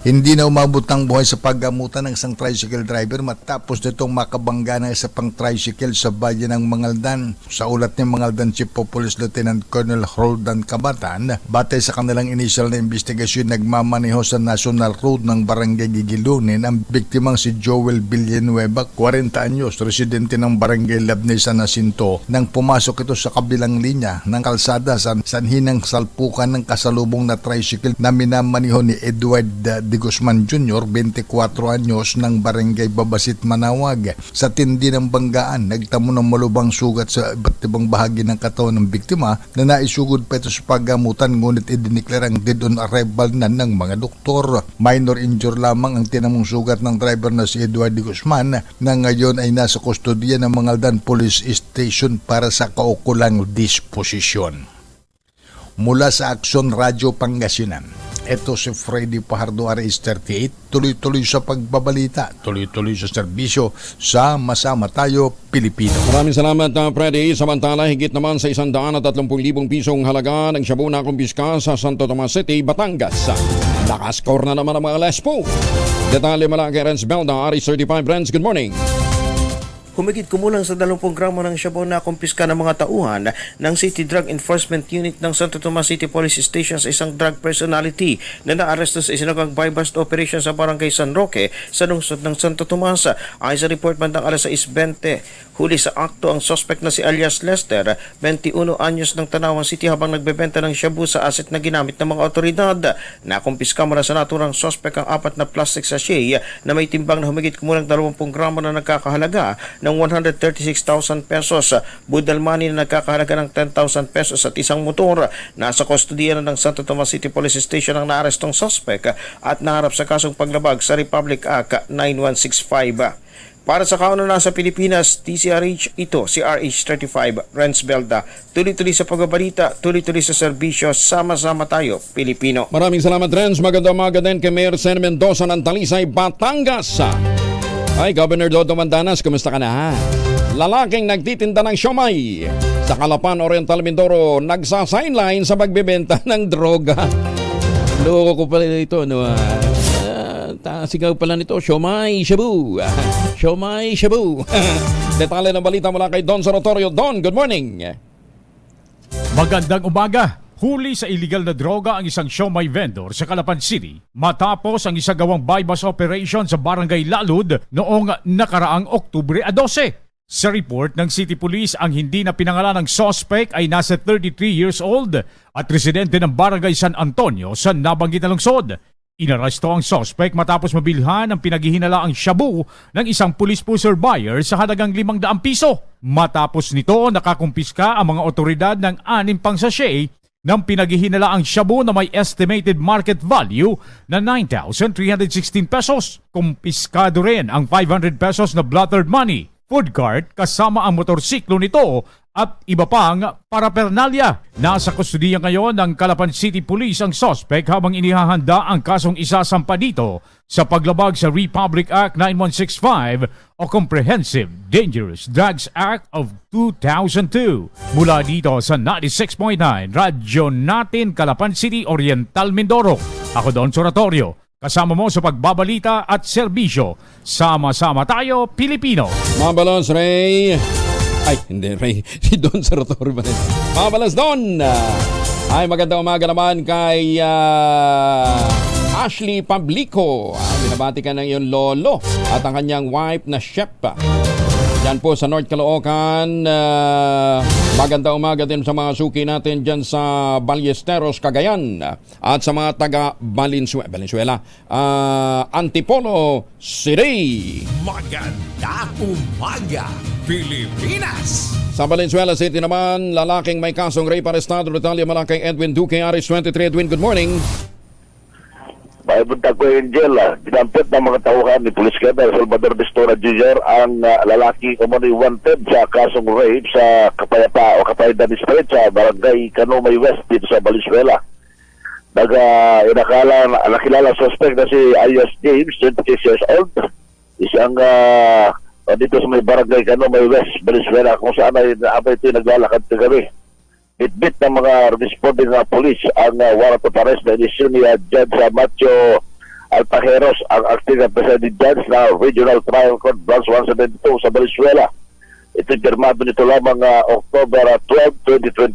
Speaker 8: Hindi na umabot ang buhay sa paggamutan ng isang tricycle driver matapos nitong makabangga ng isa pang tricycle sa bayan ng Mangaldan. Sa ulat ni Mangaldan Chief of Police Lieutenant Colonel Roldan Cabatan, batay sa kanilang initial na investigasyon, nagmamaneho sa National Road ng Barangay Gigilunin ang biktimang si Joel Villanueva, 40 anyos, residente ng Barangay Labney, San Jacinto, nang pumasok ito sa kabilang linya ng kalsada sa sanhinang salpukan ng kasalubong na tricycle na minamaneho ni Edward de Guzman Jr., 24 anyos, ng Barangay Babasit, Manawag. Sa tindi ng banggaan, nagtamo ng malubang sugat sa iba't ibang bahagi ng katawan ng biktima na naisugod pa ito sa paggamutan, ngunit idiniklarang dead on arrival na ng mga doktor. Minor injury lamang ang tinamong sugat ng driver na si Edward de Guzman na ngayon ay nasa kustodiya ng Mangaldan Police Station para sa kaukulang disposisyon. Mula sa Aksyon Radio Pangasinan, ito si Freddy Pajardo, RH38, tuloy-tuloy sa pagbabalita, tuloy-tuloy sa serbisyo, sama-sama tayo, Pilipino.
Speaker 2: Maraming salamat, Freddy. Samantala, higit naman sa 130,000 pisong halaga ng shabu na kumpiska sa Santo Tomas City, Batangas. Nakascore na naman ang mga lespo. Detalye mula kay Renz Belda, RH35 Renz, good morning.
Speaker 9: Humigit kumulang sa 20 gramo ng shabu na kumpiska ng mga tauhan ng City Drug Enforcement Unit ng Santo Tomas City Police Station sa isang drug personality na naaresto sa isinagang buy-bust operation sa Barangay San Roque sa lungsod ng Santo Tomas. Ayon sa report, bandang alas 6:20, huli sa akto ang suspect na si alias Lester, 21 anyos, ng Tanawan City habang nagbebenta ng shabu sa asset na ginamit ng mga otoridad. Nakumpiska mula sa naturang suspect ang 4 na plastic sachet na may timbang na humigit kumulang 20 gramo na nagkakahalaga ng 136,000 pesos, budal money na nagkakahalaga ng 10,000 pesos at isang motor. Nasa kustodiya na ng Santo Tomas City Police Station ang naarestong suspect at naharap sa kasong paglabag sa Republic Act 9165. Para sa kauna sa Pilipinas, TCRH, ito si RH35 Renz Belda. Tuloy-tuloy sa pagbabalita, tuloy-tuloy sa serbisyo, sama-sama tayo, Pilipino.
Speaker 2: Maraming salamat, Renz. Magandang umaga din kay Mayor Sen Mendoza ng Talisay, Batangas. Ay, Governor Lodo Mandanas, kumusta ka na? Lalaking nagtitinda ng siomay sa Calapan, Oriental, Mindoro, nagsa-sideline sa pagbebenta ng droga. Loko ko pala ito, no? Sigaw pala nito, siomay, shabu. Siomay, shabu. Detalye ng balita mula kay Don Sorotorio. Don, good morning.
Speaker 10: Magandang umaga. Huli sa illegal na droga ang isang siomay vendor sa Calapan City matapos ang isagawang buy-bust operation sa Barangay Lalud noong nakaraang Oktubre 12. Sa report ng City Police, ang hindi na pinangalan ng suspect ay nasa 33 years old at residente ng Barangay San Antonio sa nabanggit na lungsod. Inaresto ang suspect matapos mabilhan ang pinaghihinalaang shabu ng isang police pusher buyer sa halagang 500 piso. Matapos nito, nakakumpiska ang mga otoridad ng 6 pang sachet ng pinaghihinalaang shabu na may estimated market value na 9,316 pesos. Kumpiskado rin ang 500 pesos na blottered money, food cart kasama ang motorsiklo nito at iba pang parapernalya. Nasa kustudiya ngayon ng Calapan City Police ang suspect habang inihahanda ang kasong isasampa dito sa paglabag sa Republic Act 9165 o Comprehensive Dangerous Drugs Act of 2002. Mula dito sa 96.9 Radyo Natin Calapan City Oriental Mindoro. Ako Don Soratorio. Kasama mo sa pagbabalita at serbisyo. Sama-sama tayo, Pilipino.
Speaker 2: Mabalos, Ray. Ay, hindi, Ray. Si Don Saratorio ba rin? Mabalas, Don! Ay, magandang umaga naman kay Ashley Pablico. Binabati ka ng iyong lolo at ang kanyang wife na chef. Yan po sa North Caloocan. Magandang umaga din sa mga suki natin dyan sa Ballesteros, Cagayan. At sa mga taga Valenzuela. Antipolo City.
Speaker 1: Magandang umaga, Pilipinas!
Speaker 2: Sa Valenzuela City naman, lalaking may kasong rape arestado Natalia Malakay Edwin Duque, Aris 23. Edwin, good morning.
Speaker 4: Buntag ko Angela, dinampit ng mga tauhan ni Police Captain Salvador Bistora Jr. ang lalaki umano'y wanted sa kasong rape sa Kapayapa o Kapayadan Street sa Barangay Canumay West dito sa Valenzuela. Nakilala suspect na si Ayos James, 26 years old. Isang dito sa may Barangay Canumay West, Valenzuela, kung saan ay ito naglalakad kagabi. Bitbit ng mga responding na polis ang warrant of arrest na inisyu ni Judge Macho Altajeros, ang acting presiding judge na Regional Trial Court Branch 172 sa Valenzuela. Ito'y pirmado nito lamang October 12,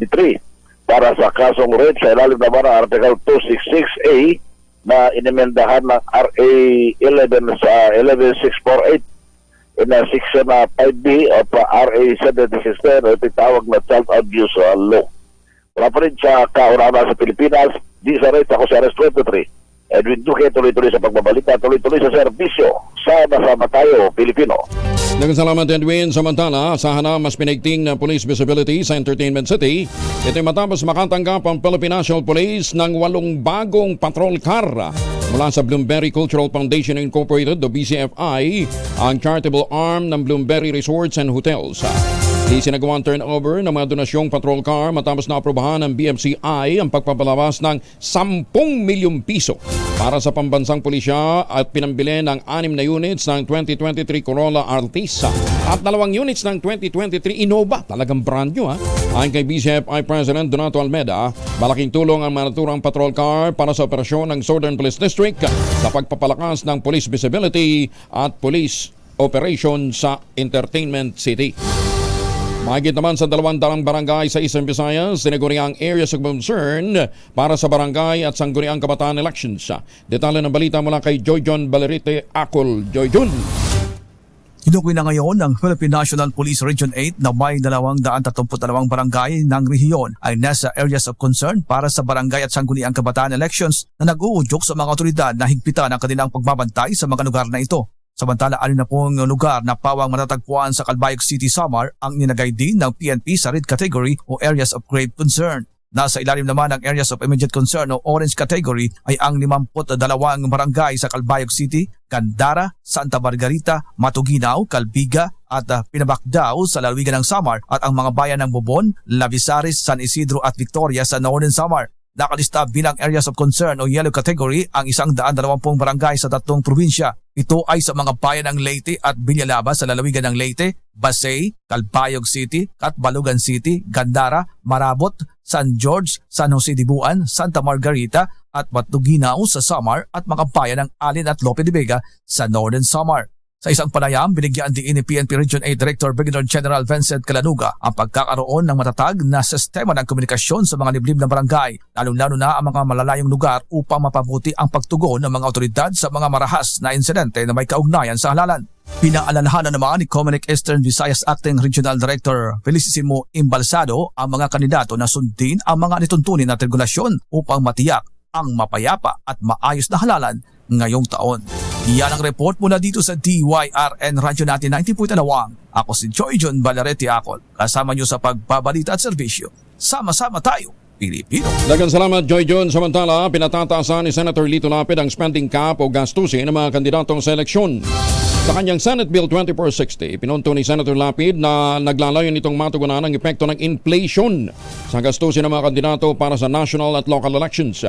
Speaker 4: 2023 para sa kasong rape sa ilalim naman ng Article 266A na inimendahan ng RA 11648 in Section 5B of RA 7610 o itawag na Child Abuse Law. Wala pa rin sa kauna-una sa Pilipinas, di sa rate ako sa Arrest 23. Edwin Duque, tuloy-tuloy sa pagbabalita, tuloy-tuloy sa serbisyo. Sama-sama tayo, Pilipino.
Speaker 2: Nagkasalamat, Edwin. Samantala, asahan na mas pinigting na police visibility sa Entertainment City. Ito'y matapos makatanggap ang Philippine National Police ng 8 bagong patrol car mula sa Bloomberry Cultural Foundation Incorporated o BCFI, ang charitable arm ng Bloomberry Resorts and Hotels. Isinagawang turnover ng mga donasyong patrol car matapos na aprobahan ng BFCI ang pagpapalabas ng 10 milyong piso para sa pambansang pulisya at pinambili ng 6 na units ng 2023 Corolla Artisa at 2 units ng 2023 Innova. Talagang brand new, ha? Ayon kay BCFI President Donato Almeda, malaking tulong ang naturang patrol car para sa operasyon ng Southern Police District sa pagpapalakas ng police visibility at police operation sa Entertainment City. Mahigit naman sa 200 barangay sa Eastern Visayas, tinaguriang areas of concern para sa barangay at sangguniang kabataan elections. Detalye ng balita mula kay Joyjon Balerite Acol. Joyjon.
Speaker 11: Hinukoy na ngayon ng Philippine National Police Region 8 na may 232 barangay ng rehiyon ay nasa areas of concern para sa barangay at sangguniang kabataan elections na nag-uudyok sa mga otoridad na higpitan ang kanilang pagbabantay sa mga lugar na ito. Samantala, alin na pong lugar na pawang matatagpuan sa Calbayog City, Samar ang ninagay din ng PNP sa red category o areas of grave concern. Nasa ilalim naman ng areas of immediate concern o orange category ay ang 52 barangay sa Calbayog City, Gandara, Santa Margarita, Matuginaw, Calbiga at Pinabacdao sa lalawigan ng Samar at ang mga bayan ng Bobon, Lavisaris, San Isidro at Victoria sa Northern Samar. Nakalista bilang areas of concern o yellow category ang 120 barangay sa 3 probinsya. Ito ay sa mga bayan ng Leyte at Villalaba sa lalawigan ng Leyte, Basay, Calbayog City, Catbalogan City, Gandara, Marabot, San George, San Jose de Buan, Santa Margarita at Matuginaw sa Samar at mga bayan ng Alin at Lope de Vega sa Northern Samar. Sa isang panayam, binigyan din ni PNP Region 8 Director Brigadier General Vincent Calanuga ang pagkakaroon ng matatag na sistema ng komunikasyon sa mga liblib na barangay, lalong-lalo na ang mga malalayong lugar upang mapabuti ang pagtugon ng mga otoridad sa mga marahas na insidente na may kaugnayan sa halalan. Pinaalalahanan naman ni Comelec Eastern Visayas Acting Regional Director Felicissimo Imbalsado ang mga kandidato na sundin ang mga nituntunin na regulasyon upang matiyak ang mapayapa at maayos na halalan ngayong taon. Yan ang report mula dito sa DYRN Radyo Natin 90.1. Ako si Joyjon Balerete Acol. Kasama nyo sa pagbabalita at serbisyo. Sama-sama tayo, Pilipino.
Speaker 2: Daghang salamat, Joyjon. Samantala, pinatataasan ni Senator Lito Lapid ang spending cap o gastusin ng mga kandidatong sa eleksyon. Sa kanyang Senate Bill 2460, pinunto ni Senator Lapid na naglalayon itong matugunan ang epekto ng inflation sa gastusin ng mga kandidato para sa national at local elections.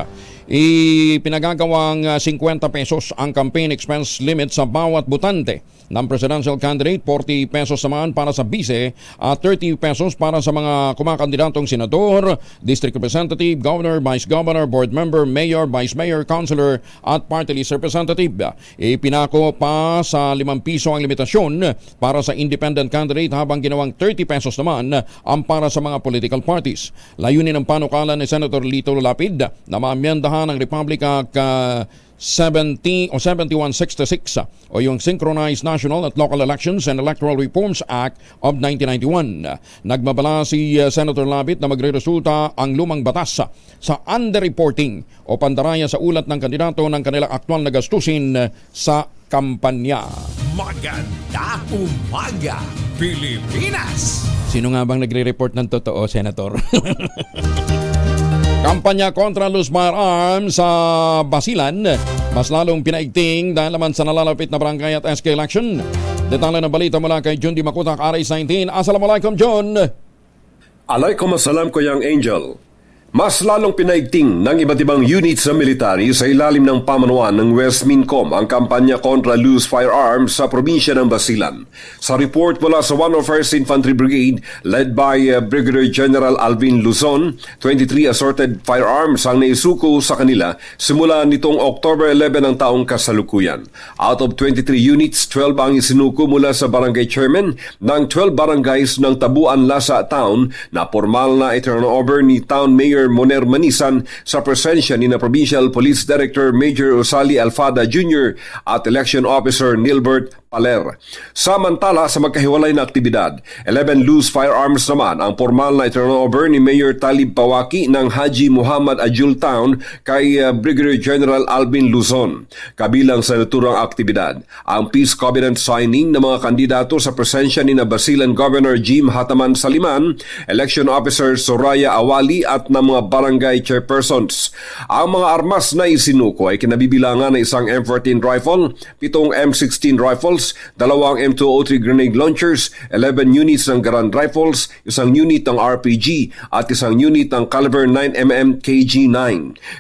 Speaker 2: Ipinagagawang 50 pesos ang campaign expense limit sa bawat botante ng presidential candidate, 40 pesos naman para sa vice at 30 pesos para sa mga kumakandidatong senador, district representative, governor, vice governor, board member, mayor, vice mayor, councilor at party list representative. Ipinako pa sa 5 piso ang limitasyon para sa independent candidate habang ginawang 30 pesos naman ang para sa mga political parties. Layunin ng panukala ni Senator Lito Lapid na maamyendahan ang Republic Act 7166 o yung Synchronized National at Local Elections and Electoral Reforms Act of 1991. Nagbabala si Senator Lapid na magreresulta ang lumang batas sa underreporting o pandaraya sa ulat ng kandidato ng kanilang aktwal na gastusin sa kampanya.
Speaker 1: Maganda umaga, Pilipinas!
Speaker 2: Sino nga bang nagre-report ng totoo, Senator? Kampanya kontra loose firearms sa Basilan, mas lalong pinaigting dahil naman sa nalalapit na barangay at SK election. Detalye ng balita mula kay John Di Makutak, RS19. Assalamualaikum, John.
Speaker 12: Alaikum assalam, Kuyang Angel. Mas lalong pinaigting ng iba't ibang units ng military sa ilalim ng pamanuan ng West Mincom ang kampanya kontra loose firearms sa probinsya ng Basilan. Sa report mula sa 101st Infantry Brigade led by Brigadier General Alvin Luzon, 23 assorted firearms ang naisuko sa kanila simula nitong October 11 ng taong kasalukuyan. Out of 23 units, 12 ang isinuko mula sa barangay chairman ng 12 barangays ng Tabuan, Lasa Town na formal na i-turnover ni Town Mayor Moner Manisan sa presensya ni na Provincial Police Director Major Osali Alfada Jr. at Election Officer Nilbert Paler. Samantala sa magkahiwalay na aktibidad, 11 loose firearms naman ang formal na turnover ni Mayor Talib Pawaki ng Haji Muhammad Ajul Town kay Brigadier General Alvin Luzon. Kabilang sa naturang aktibidad, ang peace covenant signing ng mga kandidato sa presensya ni na Basilan Governor Jim Hataman Saliman, Election Officer Soraya Awali at ng mga barangay chairpersons. Ang mga armas na isinuko ay kinabibilangan ng isang M14 rifle, 7 M16 rifles, 2 M203 grenade launchers, 11 units ng Garand rifles, 1 unit ng RPG at 1 unit ng caliber 9mm KG-9.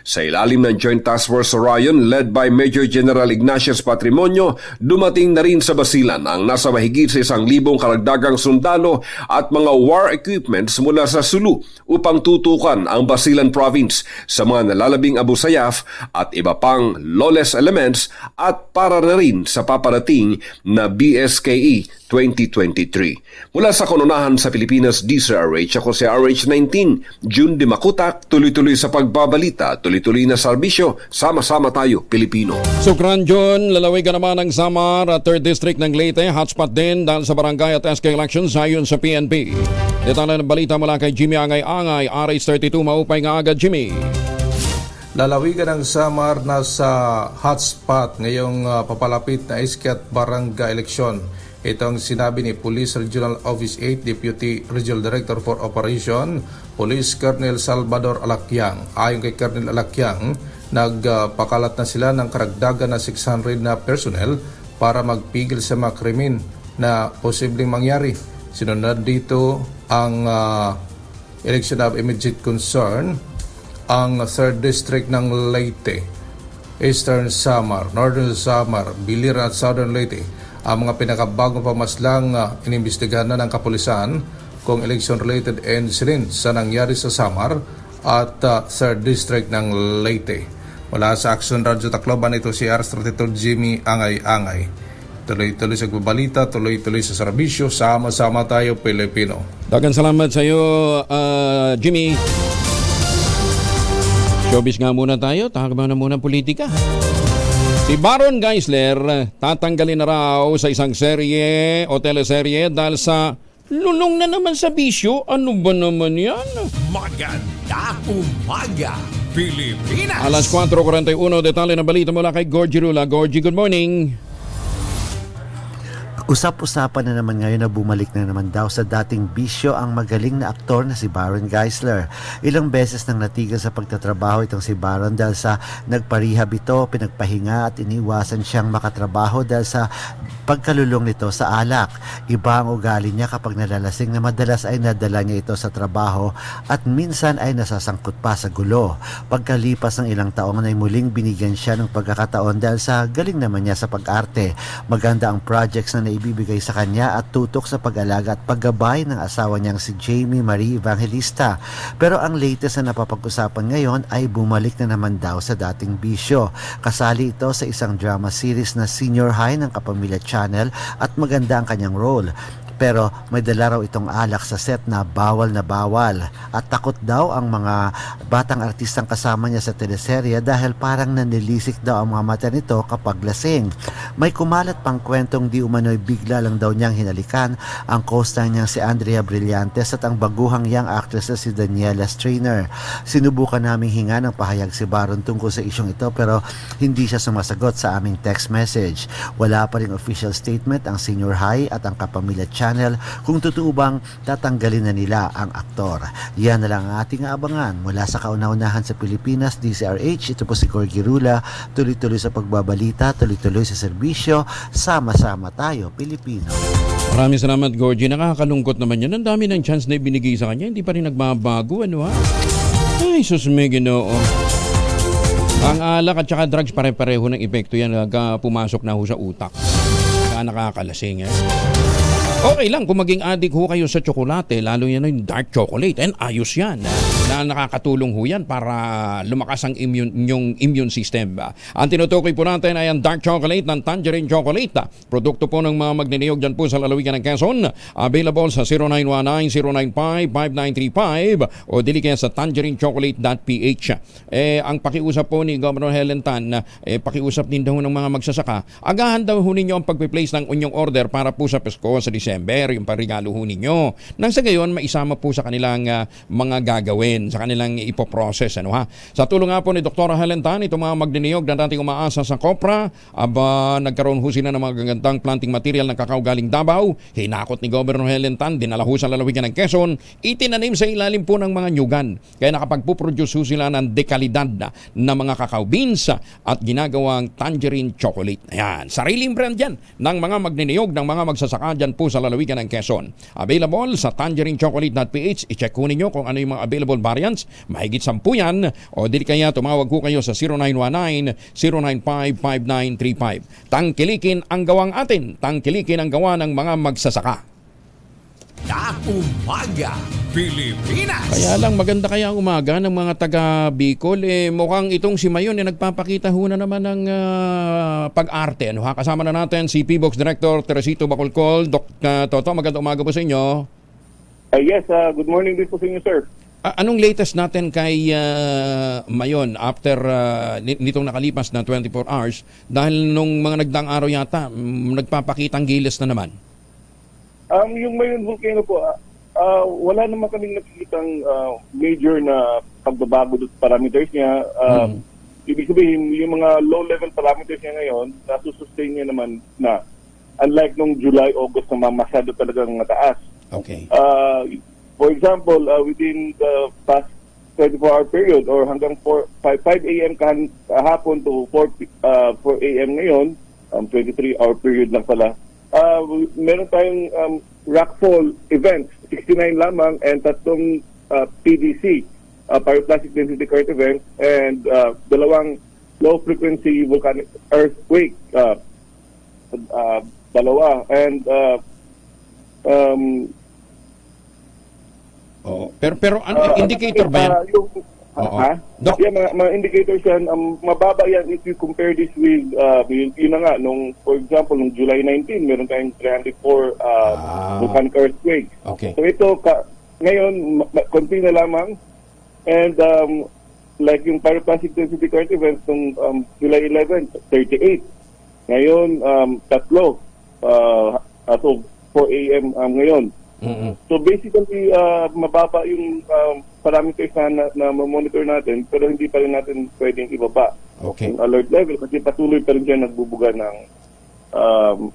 Speaker 12: Sa ilalim ng Joint Task Force Orion led by Major General Ignatius Patrimonio, dumating na rin sa Basilan ang nasa mahigit sa 1,000 karagdagang sundalo at mga war equipments mula sa Sulu upang tutukan ang Basilan Province sa mga nalalabing Abu Sayyaf at iba pang lawless elements at para na rin sa paparating na BSKE 2023. Mula sa kanunahan sa Pilipinas, DCRH, ako si RH19, June Di Makutak, tuloy-tuloy sa pagbabalita, tuloy-tuloy na serbisyo, sama-sama tayo, Pilipino.
Speaker 2: Sukran, John. Lalawigan naman ng Samar at 3rd District ng Leyte, hotspot din dahil sa barangay at SK elections ayon sa PNP. Detalye ng balita mula kay Jimmy Angay-Angay, RH32, maupay nga agad, Jimmy.
Speaker 13: Lalawigan ng Samar na sa hotspot ngayong papalapit na SK at barangay eleksyon. Ito ang sinabi ni Police Regional Office 8 Deputy Regional Director for Operation, Police Colonel Salvador Alakyang. Ayon kay Colonel Alakyang, nagpakalat na sila ng karagdagan na 600 na personnel para magpigil sa mga krimen na posibleng mangyari. Sinunod dito ang election of immediate concern, ang 3rd District ng Leyte, Eastern Samar, Northern Samar, Biliran at Southern Leyte. Ang mga pinakabagong pamaslang inimbestigahan na ng kapulisan kung election-related incidents sa nangyari sa Samar at 3rd District ng Leyte. Mula sa Action Radio Tacloban, ito si R32 Jimmy Angay-Angay. Tuloy-tuloy sa gbabalita, tuloy-tuloy sa serbisyo, sama-sama tayo, Pilipino.
Speaker 2: Dagan salamat sa iyo, Jimmy. Showbiz nga muna tayo, takbo na muna politika. Si Baron Geisler tatanggalin na raw sa isang serye o teleserye dahil sa lulong na naman sa bisyo. Ano ba naman yan?
Speaker 1: Maganda umaga, Pilipinas!
Speaker 2: Alas 4:41, detalye ng balita mula kay Gorgie Rula. Gorgie, good morning.
Speaker 14: Usap-usapan na naman ngayon na bumalik na naman daw sa dating bisyo ang magaling na aktor na si Baron Geisler. Ilang beses nang natigil sa pagtatrabaho itong si Baron dahil sa nagparehab ito, pinagpahinga at iniwasan siyang makatrabaho dahil sa pagkalulong nito sa alak. Iba ang ugali niya kapag nalalasing na madalas ay nadala niya ito sa trabaho at minsan ay nasasangkot pa sa gulo. Pagkalipas ng ilang taon ay muling binigyan siya ng pagkakataon dahil sa galing naman niya sa pag-arte. Maganda ang projects na ibibigay sa kanya at tutok sa pag-alaga at paggabay ng asawa niyang si Jamie Marie Evangelista. Pero ang latest na napapag-usapan ngayon ay bumalik na naman daw sa dating bisyo. Kasali ito sa isang drama series na Senior High ng Kapamilya Channel at maganda ang kanyang role. Pero may dala raw itong alak sa set na bawal at takot daw ang mga batang artistang kasama niya sa teleserye dahil parang nanilisik daw ang mga mata nito kapag lasing. May kumalat pang kwentong di umano'y bigla lang daw niyang hinalikan ang co-star niyang si Andrea Brillantes at ang baguhang young actress na si Daniela Strainer. Sinubukan naming hinga ng pahayag si Baron tungkol sa isyong ito pero hindi siya sumasagot sa aming text message. Wala pa ring official statement ang Senior High at ang Kapamilya Channel kung totoo bang tatanggalin na nila ang aktor. Yan na lang ang ating abangan mula sa kauna-unahan sa Pilipinas, DZRH. Ito po si Corky Rula, tuloy-tuloy sa pagbabalita, tuloy-tuloy sa serbisyo, sama-sama tayo Pilipino.
Speaker 2: Maraming salamat, Gorgie. Nakakalungkot naman yan. Ang dami ng chance na ibinigay sa kanya, hindi pa rin nagbabago, ano ha? Ay, sus may Ginoo. Ang alak at saka drugs pare-pareho ng epekto yan pumasok na ho sa utak. Kaya nakakalasing Okay lang kung maging addict ho kayo sa tsokolate, lalo yan yung dark chocolate. And ayos yan. Na nakakatulong ho yan para lumakas ang immune system. Ang tinutukoy po natin ay ang dark chocolate ng Tangerine Chocolate. Produkto po ng mga magniniyog dyan po sa lalawigan ng Quezon. Available sa 0919-095-5935 o dili kaya sa tangerinechocolate.ph. Ang pakiusap po ni Governor Helen Tan, pakiusap din daw ng mga magsasaka. Agahan daw ho ninyo ang pagpiplace ng inyong order para po sa Pasko sa December, yung parigalo ho ninyo. Nang sa gayon, maisama po sa kanilang mga gagawin, sa kanilang ipoprocess. Ano ha? Sa tulong nga po ni Dr. Helen Tan, itong mga magniniyog na dating umaasa sa Copra, nagkaroon ho sila ng mga gagandang planting material ng kakao galing Davao. Hinakot ni Governor Helen Tan, dinala ho sa lalawigan ng Quezon, itinanim sa ilalim po ng mga nyugan. Kaya nakapagpuproduce ho sila ng dekalidad na mga kakao beans at ginagawang tangerine chocolate. Ayan, sariling brand yan ng mga magniniyog ng mga magsasaka dyan po sa lalawigan ng Quezon. Available sa tangerinechocolate.ph. I-check ko ninyo kung ano yung mga available variants. Mahigit 10 yan. O dili kaya tumawag ko kayo sa 0919-095-5935. Tangkilikin ang gawang atin. Tangkilikin ang gawa ng mga magsasaka.
Speaker 1: Umaga, Pilipinas.
Speaker 2: Kaya lang maganda kaya ang umaga ng mga taga Bicol. Mukhang itong si Mayon nagpapakita ho na naman ng pag-arte. Ano ha? Kasama na natin si PBOX Director Teresito Bacolcol. Toto, magandang umaga po sa inyo.
Speaker 15: Yes, good morning din po sa inyo, sir.
Speaker 2: Anong latest natin kay Mayon after nitong nakalipas na 24 hours? Dahil nung mga nagdaang araw yata, nagpapakitang gilas na naman.
Speaker 15: Yung Mayon Volcano po, wala naman kaming nakikitang major na pagbabago sa parameters niya. Ibig sabihin, yung mga low-level parameters niya ngayon, nasusustain niya naman na unlike nung July, August na masyado talagang mataas.
Speaker 2: Okay.
Speaker 15: For example, within the past 24-hour period or hanggang 5 a.m. kahapon to 4 a.m. ngayon, 23-hour period lang pala, meron tayong rockfall events, 69 lamang, and 3 PDC, pyroclastic density current events, and 2 low-frequency volcanic earthquake, 2, and
Speaker 2: pero ano indicator ba yan?
Speaker 15: Mga indicators yan, mababa yan if you compare this with, yun na nga, for example, nung July 19, meron tayong 304 volcanic earthquakes.
Speaker 2: Okay.
Speaker 15: So ito, ngayon, konti na lamang, and like yung pyroclastic density current events nung July 11, 38. Ngayon, 3, as of 4 a.m. Ngayon.
Speaker 2: Mm-hmm.
Speaker 15: So basically, mababa yung parameters na monitor natin, pero hindi pa rin natin pwedeng ibaba
Speaker 2: yung
Speaker 15: alert level kasi patuloy pa rin dyan nagbubuga ng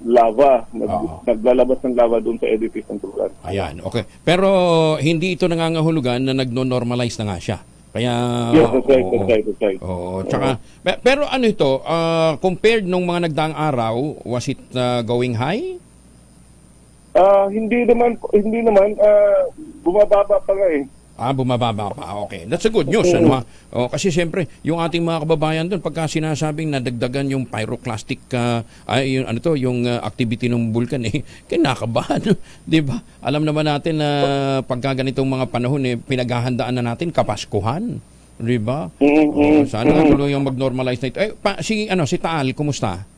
Speaker 15: lava, naglalabas ng lava doon sa edifice ng tulugan.
Speaker 2: Ayan, okay. Pero hindi ito nangangahulugan na nagno-normalize na nga siya. Kaya
Speaker 15: Yes, that's right.
Speaker 2: Tsaka pero ano ito, compared nung mga nagdaang araw, was it going high?
Speaker 15: Hindi naman bumababa pa nga eh.
Speaker 2: Bumababa pa. Okay. That's a good news. Ano, ha? Kasi siyempre, yung ating mga kababayan doon, pagka sinasabing nadagdagan yung pyroclastic, yung activity ng bulkan, kinakabahan. Di ba? Alam naman natin na pagka ganitong mga panahon, pinaghahandaan na natin kapaskuhan. Di ba? Sana tuloy yung mag-normalize na ito. Si Taal, kumusta?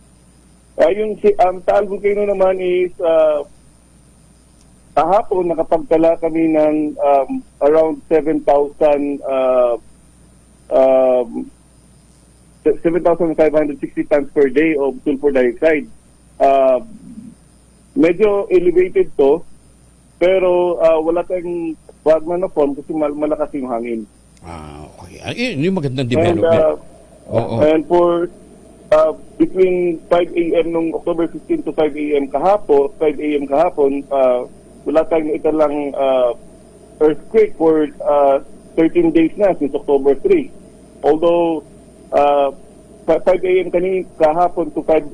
Speaker 15: Taal Volcano naman is kahapon nakapagtala kami ng around 7,560 tons per day of sulfur dioxide. Medyo elevated to, pero wala tayong bagman na form kasi malakas yung hangin.
Speaker 2: Okay. Yung magandang development.
Speaker 15: And for between 5 a.m. nung October 15 to 5 a.m. kahapon, wala tayong italang earthquake for 13 days na since October 3. Although 5 a.m. kahapon to 4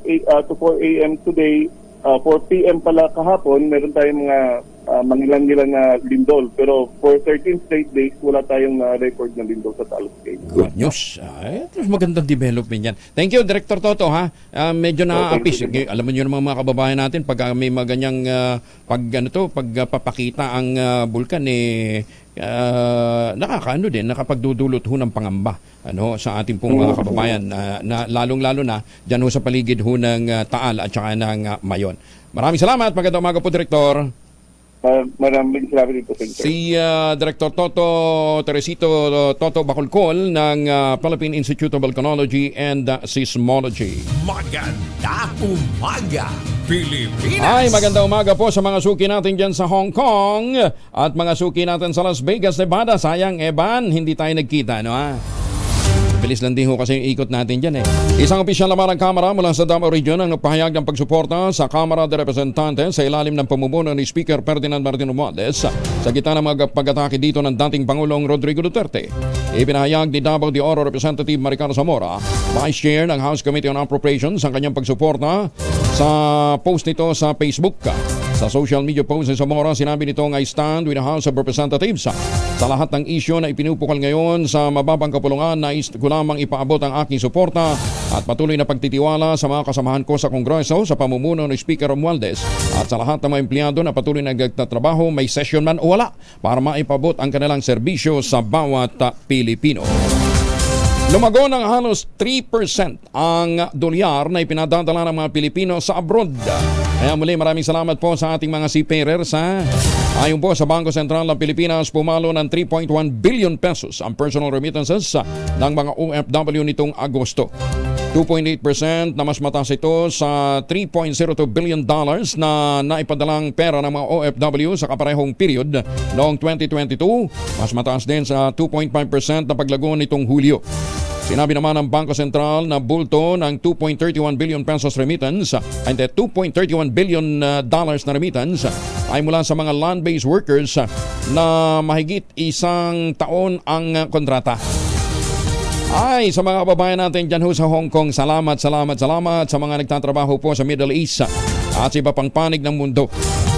Speaker 15: a.m. today, 4 p.m. pala kahapon, meron tayong mga mangilan-ngilan na lindol. Pero for 13 straight days, wala tayong record na lindol sa Taal Volcano.
Speaker 2: Good news. Magandang development yan. Thank you, Director Toto. Medyo na-apis. Alam niyo naman mga kababayan natin, pag may mga ganyang pagpapakita ang bulkan, nakapagdudulot ho ng pangamba sa ating pong mga kababayan, na lalong-lalo na dyan ho sa paligid ho ng Taal at saka ng Mayon. Maraming salamat. Magandang umaga po, Director.
Speaker 15: Maraming salamat dito.
Speaker 2: Si Director Teresito Toto Bacolcol ng Philippine Institute of Volcanology and Seismology.
Speaker 1: Maganda umaga, Pilipinas!
Speaker 2: Ay, maganda umaga po sa mga suki natin dyan sa Hong Kong at mga suki natin sa Las Vegas, Nevada. Sayang, Evan, hindi tayo nagkita, Bilis lang din ho kasi yung ikot natin dyan Isang opisyal naman ng Kamara mula sa Davao Region ang nagpahayag ng pagsuporta sa Kamara de Representantes sa ilalim ng pamumuno ni Speaker Ferdinand Martin Romualdez sa gitna ng mga pag-atake dito ng dating Pangulong Rodrigo Duterte. Ipinahayag ni Davao de Oro Representative Maricar Zamora, Vice Chair ng House Committee on Appropriations, ang kanyang pagsuporta sa post nito sa Facebook. Sa social media post ni Zamora, sinabi nito I stand with the House of Representatives. Sa lahat ng isyu na ipinupukal ngayon sa mababang kapulungan, nais ko lamang ipaabot ang aking suporta at patuloy na pagtitiwala sa mga kasamahan ko sa Kongreso sa pamumuno ni Speaker Romualdez at sa lahat ng mga empleyado na patuloy na nagtatrabaho, may session man o wala, para maipabot ang kanilang serbisyo sa bawat Pilipino. Lumago ng halos 3% ang dolyar na ipinadadala ng mga Pilipino sa abroad. Kaya muli maraming salamat po sa ating mga seafarers. Ayon po sa Bangko Sentral ng Pilipinas, pumalo ng 3.1 billion pesos ang personal remittances ng mga OFW nitong Agosto. 2.8% na mas mataas ito sa $3.02 billion na naipadalang pera ng mga OFW sa kaparehong period noong 2022. Mas mataas din sa 2.5% na paglago nitong Hulyo. Sinabi naman ng Bangko Sentral na bulto ng 2.31 billion pesos remittance and 2.31 billion dollars na remittance ay mula sa mga land-based workers na mahigit isang taon ang kontrata. Ay, sa mga kababayan natin dyan ho sa Hong Kong, salamat sa mga nagtatrabaho po sa Middle East at sa iba pang panig ng mundo.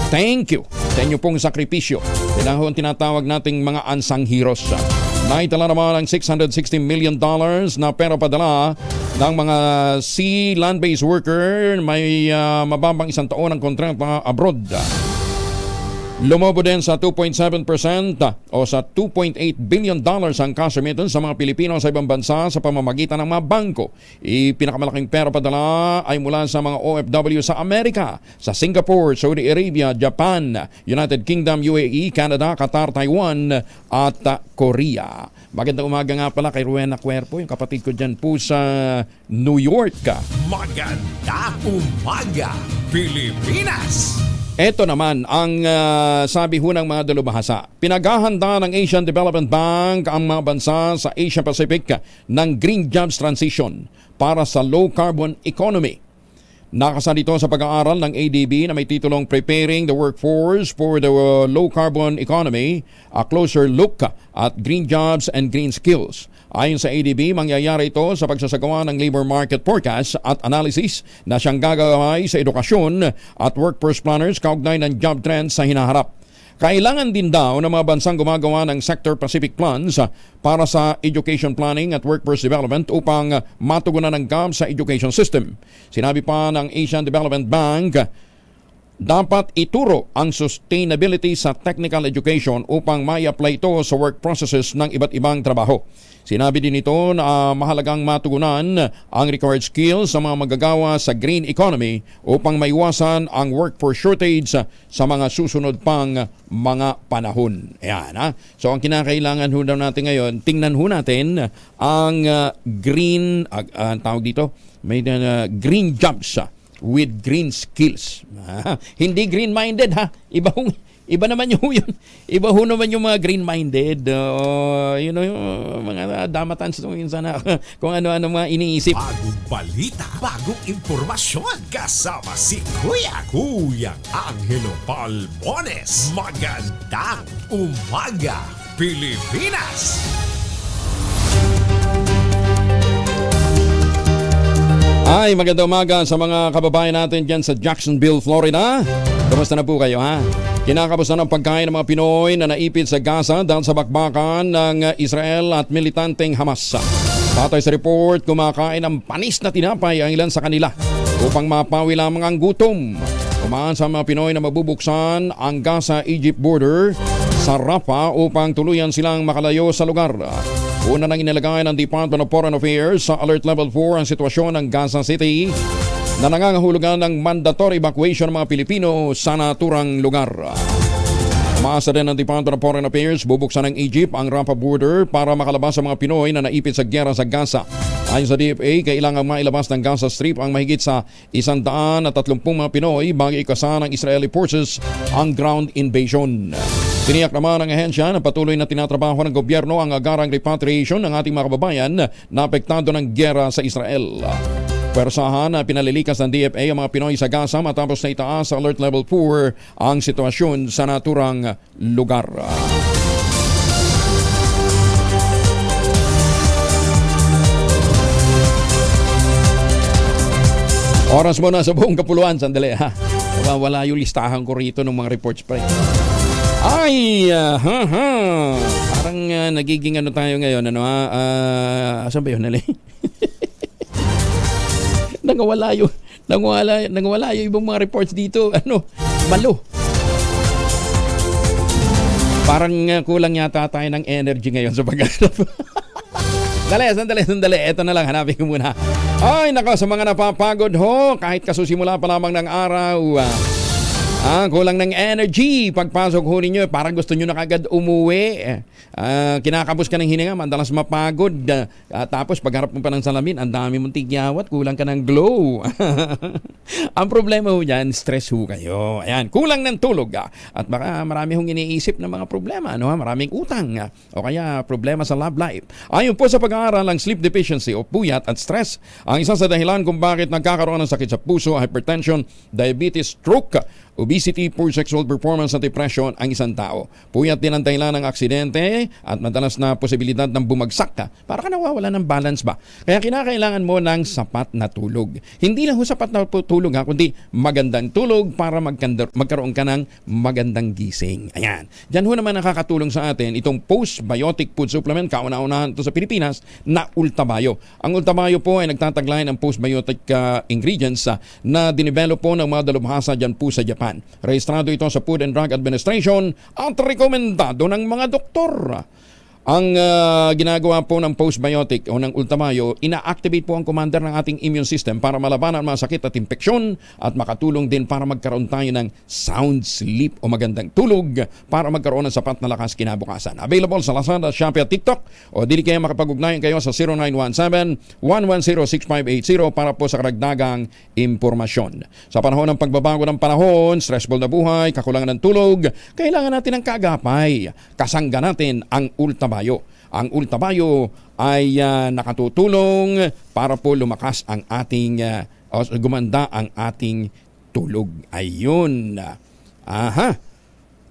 Speaker 2: Thank you sa inyo pong sakripisyo. Yan ho ang tinatawag nating mga unsung heroes. Naitala naman ang $660 million na pera padala ng mga sea land-based worker may mababang isang taon ng kontrata abroad. Lumobo din sa 2.7% o sa $2.8 billion ang cash remittance sa mga Pilipino sa ibang bansa sa pamamagitan ng mga bangko. Pinakamalaking pera padala ay mula sa mga OFW sa Amerika, sa Singapore, Saudi Arabia, Japan, United Kingdom, UAE, Canada, Qatar, Taiwan at Korea. Magandang umaga nga pala kay Rowena Cuerpo, yung kapatid ko dyan po sa New York.
Speaker 1: Maganda umaga, Pilipinas!
Speaker 2: Ito naman ang sabi ho ng mga dalubhasa. Pinaghahanda ng Asian Development Bank ang mga bansa sa Asia Pacific ng Green Jobs Transition para sa low carbon economy. Nakasali ito sa pag-aaral ng ADB na may titulong Preparing the Workforce for the Low Carbon Economy, a Closer Look at Green Jobs and Green Skills. Ayon sa ADB, mangyayari ito sa pagsasagawa ng labor market forecast at analysis na siyang gagawin sa edukasyon at workforce planners kaugnay ng job trends sa hinaharap. Kailangan din daw ng mga bansang gumagawa ng sector-specific plans para sa education planning at workforce development upang matugunan ng gap sa education system. Sinabi pa ng Asian Development Bank, dapat ituro ang sustainability sa technical education upang mai-apply ito sa work processes ng iba't ibang trabaho. Sinabi din ito na mahalagang matugunan ang required skills sa mga magagawa sa green economy upang maiwasan ang workforce shortage sa mga susunod pang mga panahon. Ayan, ha? So ang kinakailangan ho daw natin ngayon, tingnan ho natin ang green, tawag dito, may green jobs with green skills. Hindi green-minded, ha? Iba naman yung mga green-minded. Yung mga damatans yung sana kung ano-ano mga iniisip.
Speaker 1: Bagong balita, bagong impormasyon. Kasama si Kuya Angelo Palmones. Magandang umaga, Pilipinas!
Speaker 2: Ay, magandang umaga sa mga kababayan natin dyan sa Jacksonville, Florida. Kamusta na po kayo, ha? Kinakamusta ng pagkain ng mga Pinoy na naipit sa Gaza dahil sa bakbakan ng Israel at militanteng Hamas. Patay sa report, kumakain ng panis na tinapay ang ilan sa kanila upang mapawi lamang ang gutom. Umaan sa mga Pinoy na mabubuksan ang Gaza-Egypt border sa Rafah upang tuluyan silang makalayo sa lugar. Una nang inilagay ng Department of Foreign Affairs sa Alert Level 4 ang sitwasyon ng Gaza City na nangangahulugan ng mandatory evacuation ng mga Pilipino sa naturang lugar. Umaasa din ng Department of Foreign Affairs, bubuksan ng Egypt ang Rafah border para makalabas sa mga Pinoy na naipit sa gyera sa Gaza. Ayon sa DFA, kailangang mailabas ng Gaza Strip ang mahigit sa 130 mga Pinoy bago ikasa ng Israeli forces ang ground invasion. Tiniyak naman ng ahensya na patuloy na tinatrabaho ng gobyerno ang agarang repatriation ng ating mga kababayan na apektado ng gyera sa Israel. Pwersahan na pinalilikas ng DFA ang mga Pinoy sa Gaza matapos na itaas sa Alert Level 4 ang sitwasyon sa naturang lugar. Oras mo na sa buong kapuluan. Sandali, ha? Wala yung listahan ko rito ng mga reports pa. Ay, parang nagiging ano tayo ngayon, ano ha? Asan ba yun, Nali? Nangawala yung ibang mga reports dito. Malo. Parang kulang yata tayo ng energy ngayon sa pag-arap. Sandali. Ito na lang, hanapin ko muna. Ay, nako, sa mga napapagod ho, kahit kasusimula pa lamang ng araw, kulang ng energy. Pagpasok ho ninyo, parang gusto nyo na kagad umuwi. Kinakapos ka ng hininga, madalas mapagod. Tapos pagharap mo pa ng salamin, ang dami mong tigyawat, kulang ka ng glow. Ang problema ho dyan, stress ho kayo. Ayan, kulang ng tulog. At baka marami hong iniisip ng mga problema. Maraming utang. O kaya problema sa love life. Ayon po sa pag-aaral ng sleep deficiency o puyat at stress, ang isa sa dahilan kung bakit nagkakaroon ng sakit sa puso, hypertension, diabetes, stroke, obesity, poor sexual performance at depression ang isang tao. Puyat din ang dahilan ng aksidente at madalas na posibilidad ng bumagsak ka. Para ka nawawala ng balance ba? Kaya kinakailangan mo ng sapat na tulog. Hindi lang sapat na tulog kundi magandang tulog para magkaroon ka ng magandang gising. Ayan. Diyan ho naman nakakatulong sa atin itong postbiotic food supplement, kauna-unahan ito sa Pilipinas, na Ultabayo. Ang Ultabayo po ay nagtataglay ng postbiotic ingredients na dinevelop po ng mga dalubhasa dyan po sa Japan. Rehistrado ito sa Food and Drug Administration at rekomendado ng mga doktor. Ang ginagawa po ng postbiotic o ng Ultamayo, ina-activate po ang commander ng ating immune system para malabanan ang mga sakit at infeksyon at makatulong din para magkaroon tayo ng sound sleep o magandang tulog para magkaroon ng sapat na lakas kinabukasan. Available sa Lazada, Shopee at TikTok o dili kayo makapag-ugnayan kayo sa 0917-110-6580 para po sa karagdagang impormasyon. Sa panahon ng pagbabago ng panahon, stressful na buhay, kakulangan ng tulog, kailangan natin ng kagapay. Kasangga natin ang Ultamayo. Ang Ultamayo ay nakatutulong para po lumakas ang ating o gumanda ang ating tulog. Ayun. Aha.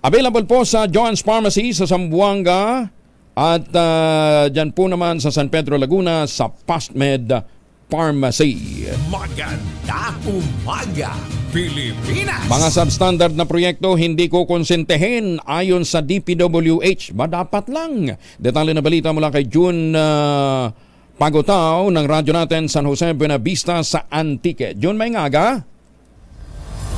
Speaker 2: Available po sa John's Pharmacy sa Zamboanga at dyan po naman sa San Pedro, Laguna sa Pastmed Pharmacy.
Speaker 1: Magandang umaga, Pilipinas!
Speaker 2: Mga substandard na proyekto hindi ko konsentehin ayon sa DPWH. Ba dapat lang? Detalye na balita mula kay June Pagotao ng radyo natin San Jose Buenavista sa Antique. June, may ngaga?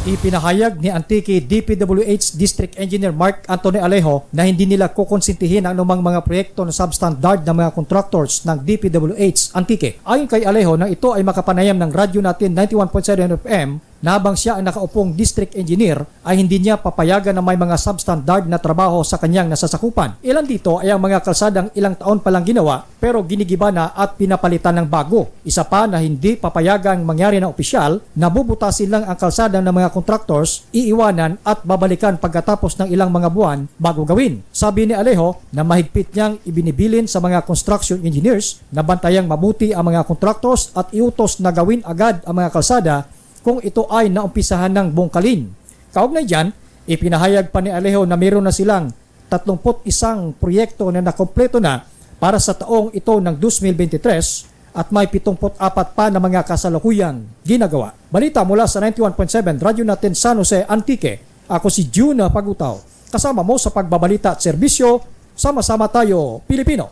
Speaker 16: Ipinahayag ni Antique DPWH District Engineer Mark Anthony Alejo na hindi nila kukonsintihin ang anumang mga proyekto na substandard ng mga contractors ng DPWH Antique. Ayon kay Alejo na ito ay makapanayam ng radyo natin 91.7 FM na habang siya ang nakaupong district engineer ay hindi niya papayagan na may mga substandard na trabaho sa kanyang nasasakupan. Ilan dito ay ang mga kalsadang ilang taon palang ginawa pero ginigiba na at pinapalitan ng bago. Isa pa na hindi papayagang mangyari ng opisyal na bubutasin lang ang kalsadang ng mga contractors, iiwanan at babalikan pagkatapos ng ilang mga buwan bago gawin. Sabi ni Alejo na mahigpit niyang ibinibilin sa mga construction engineers na bantayang mabuti ang mga contractors at iutos na gawin agad ang mga kalsada kung ito ay naumpisahan ng bungkalin. Kaugnay dyan, ipinahayag pa ni Alejo na meron na silang 31 proyekto na nakompleto na para sa taong ito ng 2023 at may 74 pa na mga kasalukuyang ginagawa. Balita mula sa 91.7 Radyo natin San Jose Antique. Ako si June Pagutaw. Kasama mo sa pagbabalita at serbisyo. Sama-sama tayo, Pilipino.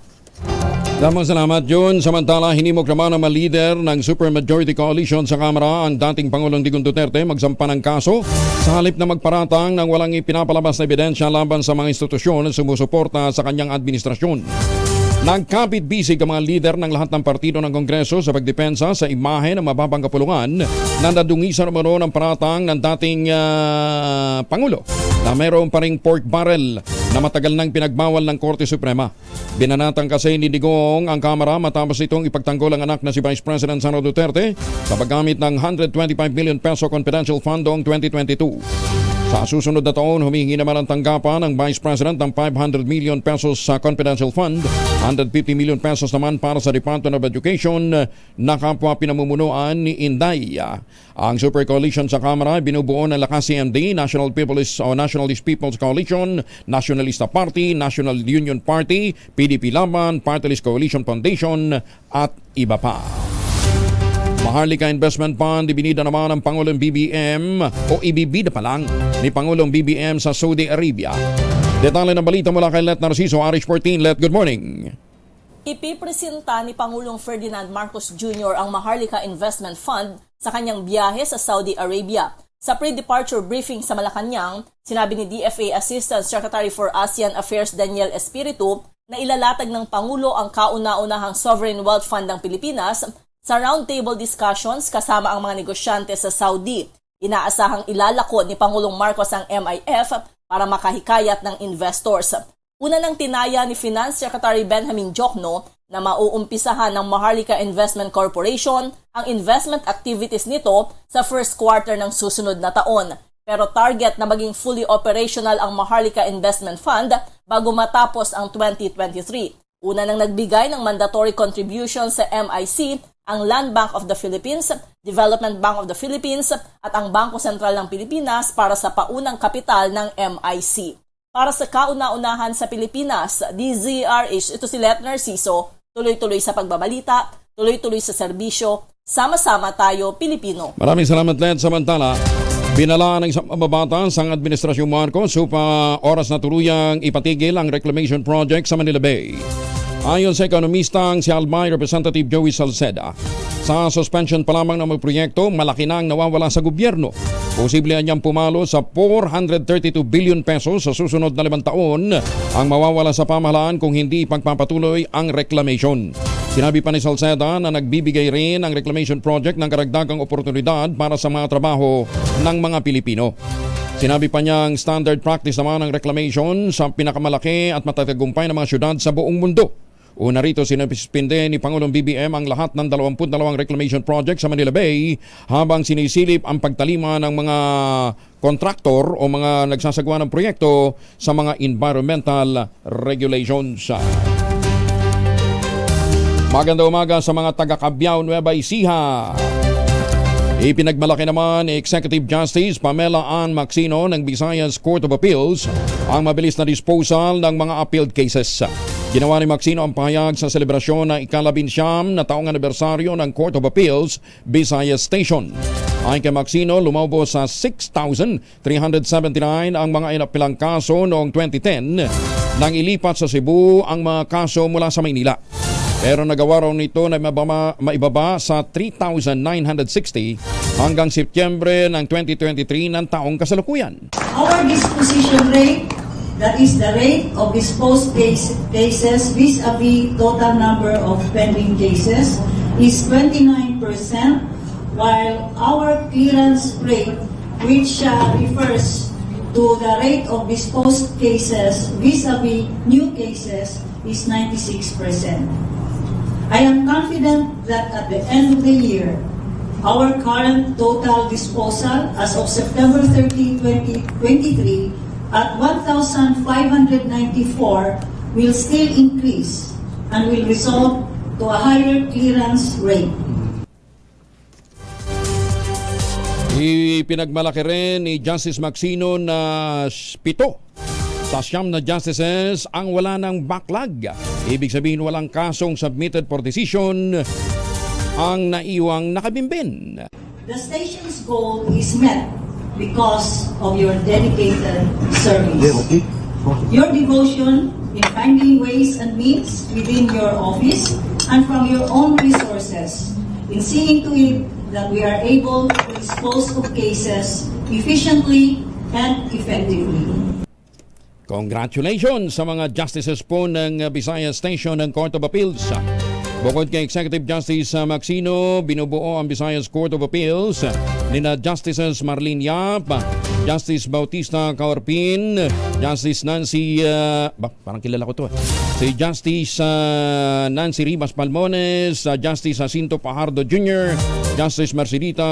Speaker 2: Damang salamat, John. Samantala, hinimok naman ang mga leader ng Supermajority Coalition sa Kamara ang dating Pangulong Digong Duterte magsampa ng kaso sa halip na magparatang ng walang ipinapalabas na ebidensya laban sa mga institusyon na sumusuporta sa kanyang administrasyon. Nagkapit-bisig ang mga leader ng lahat ng partido ng Kongreso sa pagdepensa sa imahe ng mababang kapulungan na nadungisan naman ng paratang ng dating Pangulo na mayroon pa ring pork barrel na matagal nang pinagbawal ng Korte Suprema. Binanatang kasi ni Digong ang Kamara matapos itong ipagtanggol ang anak na si Vice President Sara Duterte sa paggamit ng 125 million peso confidential fund noong 2022. Sa susunod na taon, humingi naman ang tanggapan ng Vice President ng 500 million pesos sa confidential fund, 150 million pesos naman para sa Department of Education na kapwa pinamumunuan ni Inday. Ang Super Coalition sa Kamara binubuo ng Lakas CMD, Nationalist People's Coalition, Nationalista Party, National Union Party, PDP Laban, Party List Coalition Foundation at iba pa. Maharlika Investment Fund, ibinida naman ng Pangulong BBM o ibibida pa lang ni Pangulong BBM sa Saudi Arabia. Detalye ng balita mula kay Let Narciso, Irish 14. Let, good morning.
Speaker 17: Ipipresenta ni Pangulong Ferdinand Marcos Jr. ang Maharlika Investment Fund sa kanyang biyahe sa Saudi Arabia. Sa pre-departure briefing sa Malacanang, sinabi ni DFA Assistant Secretary for ASEAN Affairs Daniel Espiritu na ilalatag ng Pangulo ang kauna-unahang Sovereign Wealth Fund ng Pilipinas sa roundtable discussions kasama ang mga negosyante sa Saudi. Inaasahang ilalako ni Pangulong Marcos ang MIF para makahikayat ng investors. Una nang tinaya ni Finance Secretary Benjamin Jokno na mauumpisahan ng Maharlika Investment Corporation ang investment activities nito sa first quarter ng susunod na taon. Pero target na maging fully operational ang Maharlika Investment Fund bago matapos ang 2023. Una nang nagbigay ng mandatory contribution sa MIC ang Land Bank of the Philippines, Development Bank of the Philippines at ang Bangko Sentral ng Pilipinas para sa paunang kapital ng MIC. Para sa kauna-unahan sa Pilipinas, DZRH, ito si Let Narciso, tuloy-tuloy sa pagbabalita, tuloy-tuloy sa serbisyo, sama-sama tayo, Pilipino.
Speaker 2: Maraming salamat, Let. Samantala, binala ng isang mababatas ang Administrasyong Marcos upa oras na tuluyang ipatigil ang reclamation project sa Manila Bay. Ayon sa ekonomistang si Albay Representative Joey Salceda, sa suspension pa lamang ng mga proyekto, malaki na ang nawawala sa gobyerno. Posible niyang pumalo sa 432 billion pesos sa susunod na 5 taon ang mawawala sa pamahalaan kung hindi pagpapatuloy ang reclamation. Sinabi pa ni Salceda na nagbibigay rin ang reclamation project ng karagdagang oportunidad para sa mga trabaho ng mga Pilipino. Sinabi pa niyang standard practice naman ang reclamation sa pinakamalaki at matatagumpay na mga syudad sa buong mundo. Una rito, sinapispinde ni Pangulong BBM ang lahat ng 22 reclamation project sa Manila Bay habang sinisilip ang pagtalima ng mga kontraktor o mga nagsasagawa ng proyekto sa mga environmental regulations. Magandang umaga sa mga taga Cabiao, Nueva Ecija. Ipinagmalaki naman ni Executive Justice Pamela Ann Maxino ng Visayas Court of Appeals ang mabilis na disposal ng mga appealed cases. Ginawa ni Maxino ang pahayag sa selebrasyon ng ika-19 na taong anibersaryo ng Court of Appeals Visayas Station. Ayon kay Maxino, lumabo sa 6,379 ang mga inapilang kaso noong 2010 nang ilipat sa Cebu ang mga kaso mula sa Maynila. Pero nagawa raw nito na maibaba sa 3,960 hanggang Setyembre ng 2023 ng taong kasalukuyan.
Speaker 18: Our disposition rate, that is the rate of disposed cases vis-a-vis total number of pending cases, is 29%, while our clearance rate, which refers to the rate of disposed cases vis-a-vis new cases, is 96%. I am confident that at the end of the year, our current total disposal as of September 30, 2023 at 1,594 will still increase and will result to a higher clearance rate.
Speaker 2: Ipinagmalaki rin ni Justice Maxino na 7 sa 9 na justices ang wala ng backlog. Ibig sabihin walang kasong submitted for decision ang naiwang nakabimbin.
Speaker 18: The station's goal is met because of your dedicated service. Your devotion in finding ways and means within your office and from your own resources in seeing to it that we are able to dispose of cases efficiently and effectively.
Speaker 2: Congratulations sa mga justices po ng Visayas Station ng Court of Appeals. Bukod kay Executive Justice Maxino, binubuo ang Visayas Court of Appeals nina Justices Marlene Yap, Justice Bautista Caorpin, Justice Nancy, parang kilala ko to. Si Justice Nancy Ribas Palmones, Justice Jacinto Pajardo Jr., Justice Mercedita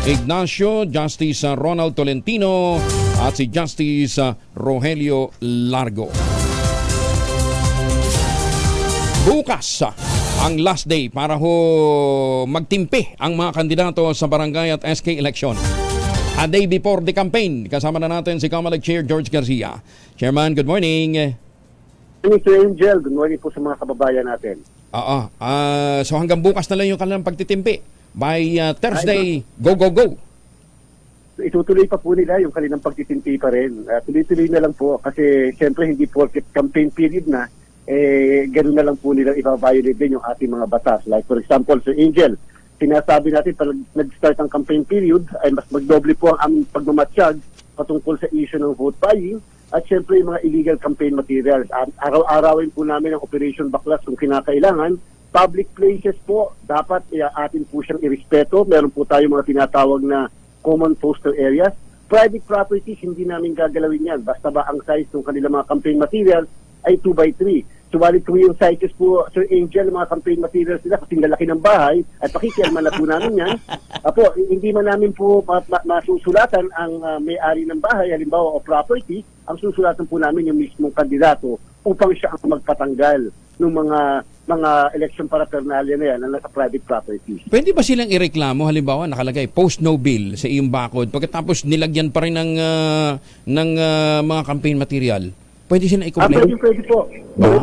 Speaker 2: Ignacio, Justice Ronald Tolentino, at si Justice Rogelio Largo. Bukas ang last day para magtimpi ang mga kandidato sa barangay at SK election. A day before the campaign, kasama na natin si Comelec Chair George Garcia. Chairman, good morning.
Speaker 19: Mr. Angel, good morning po sa mga kababayan natin.
Speaker 2: So hanggang bukas na lang yung kanilang pagtitimpi. By Thursday, go, go, go.
Speaker 19: Itutuloy pa po nila yung kanilang pagtitimpi pa rin. Tuloy-tuloy na lang po kasi siyempre hindi po campaign period na, ganun na lang po nilang i-violate din yung ating mga batas. Like for example, Sir Angel, sinasabi natin pag nag-start ang campaign period ay mas magdoble po ang aming pagmamatsyag patungkol sa issue ng vote buying at siyempre yung mga illegal campaign materials. Araw-arawin po namin ang Operation Baklas kung kinakailangan. Public places po, dapat atin po siyang irespeto. Meron po tayo mga tinatawag na common postal areas. Private properties, hindi namin gagalawin yan. Basta ba ang size ng kanilang mga campaign materials ay 2x3. Subalit kung yung sizes po, Sir Angel, mga campaign materials nila, kasing lalaki ng bahay, at pakikialman na po namin yan, hindi man namin po masusulatan ang may-ari ng bahay, halimbawa o property, ang susulatan po namin yung mismong kandidato upang siya ang magpatanggal ng mga election paraphernalia na yan na nasa private property.
Speaker 2: Pwede ba silang ireklamo, halimbawa nakalagay post no bill sa iyong bakod, pagkatapos nilagyan pa rin ng mga campaign material? Pwede silang i-complain?
Speaker 19: Pwede po.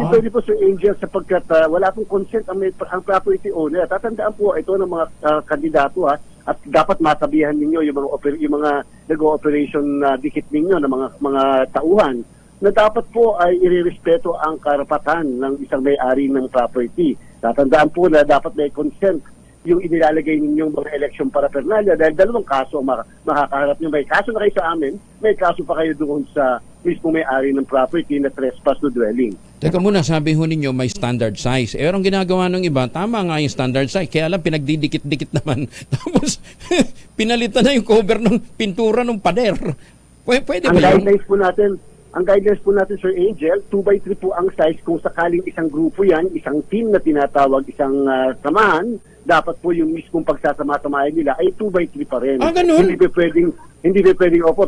Speaker 19: Pwede po, Sir Angel, sapagkat wala pong consent ang property owner. Tatandaan po ito ng mga kandidato at dapat matabihan ninyo yung mga nag-ooperation na dikit ninyo ng mga tauhan na dapat po ay irerespeto ang karapatan ng isang may-ari ng property. Tatandaan po na dapat may consent yung inilalagay ninyong mga election paraphernalia dahil dalawang kaso ang makakaharap nyo. May kaso na kayo sa amin, may kaso pa kayo doon sa mismo may-ari ng property na trespass to dwelling.
Speaker 2: Teka muna, sabi ho ninyo may standard size. Ang ginagawa ng iba, tama nga yung standard size. Kaya lang pinagdidikit-dikit naman. Tapos pinalitan na yung cover ng pintura ng pader. Pwede ba yun?
Speaker 19: Ang guidelines po natin, Sir Angel, 2x3 po ang size kung sakaling isang grupo yan, isang team na tinatawag, isang samahan, dapat po yung mismong pagsasama-samahin nila ay 2x3 pa rin.
Speaker 2: Ganun?
Speaker 19: Hindi ba pwedeng,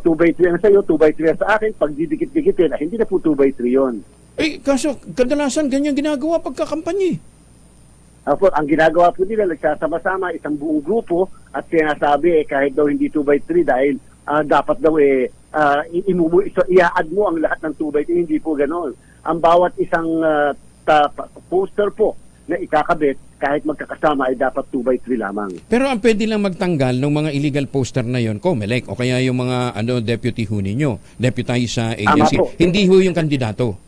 Speaker 19: 2x3 ang sa'yo, 2x3 ang sa akin, pag didikit-dikitin, hindi na po 2x3 yun.
Speaker 2: Kaso kadalasan ganyan ginagawa pagkakampanya.
Speaker 19: Ang ginagawa po nila, nagsasama-sama isang buong grupo at sinasabi kahit daw hindi 2x3 dahil dapat daw i-add mo ang lahat ng 2x3. Hindi po ganoon. Ang bawat isang poster po na ikakabit kahit magkakasama ay dapat 2x3 lamang.
Speaker 2: Pero ang pwede lang magtanggal ng mga illegal poster na yon, COMELEC o kaya yung mga deputy ho ninyo, deputized sa agency. Hindi ho yung kandidato.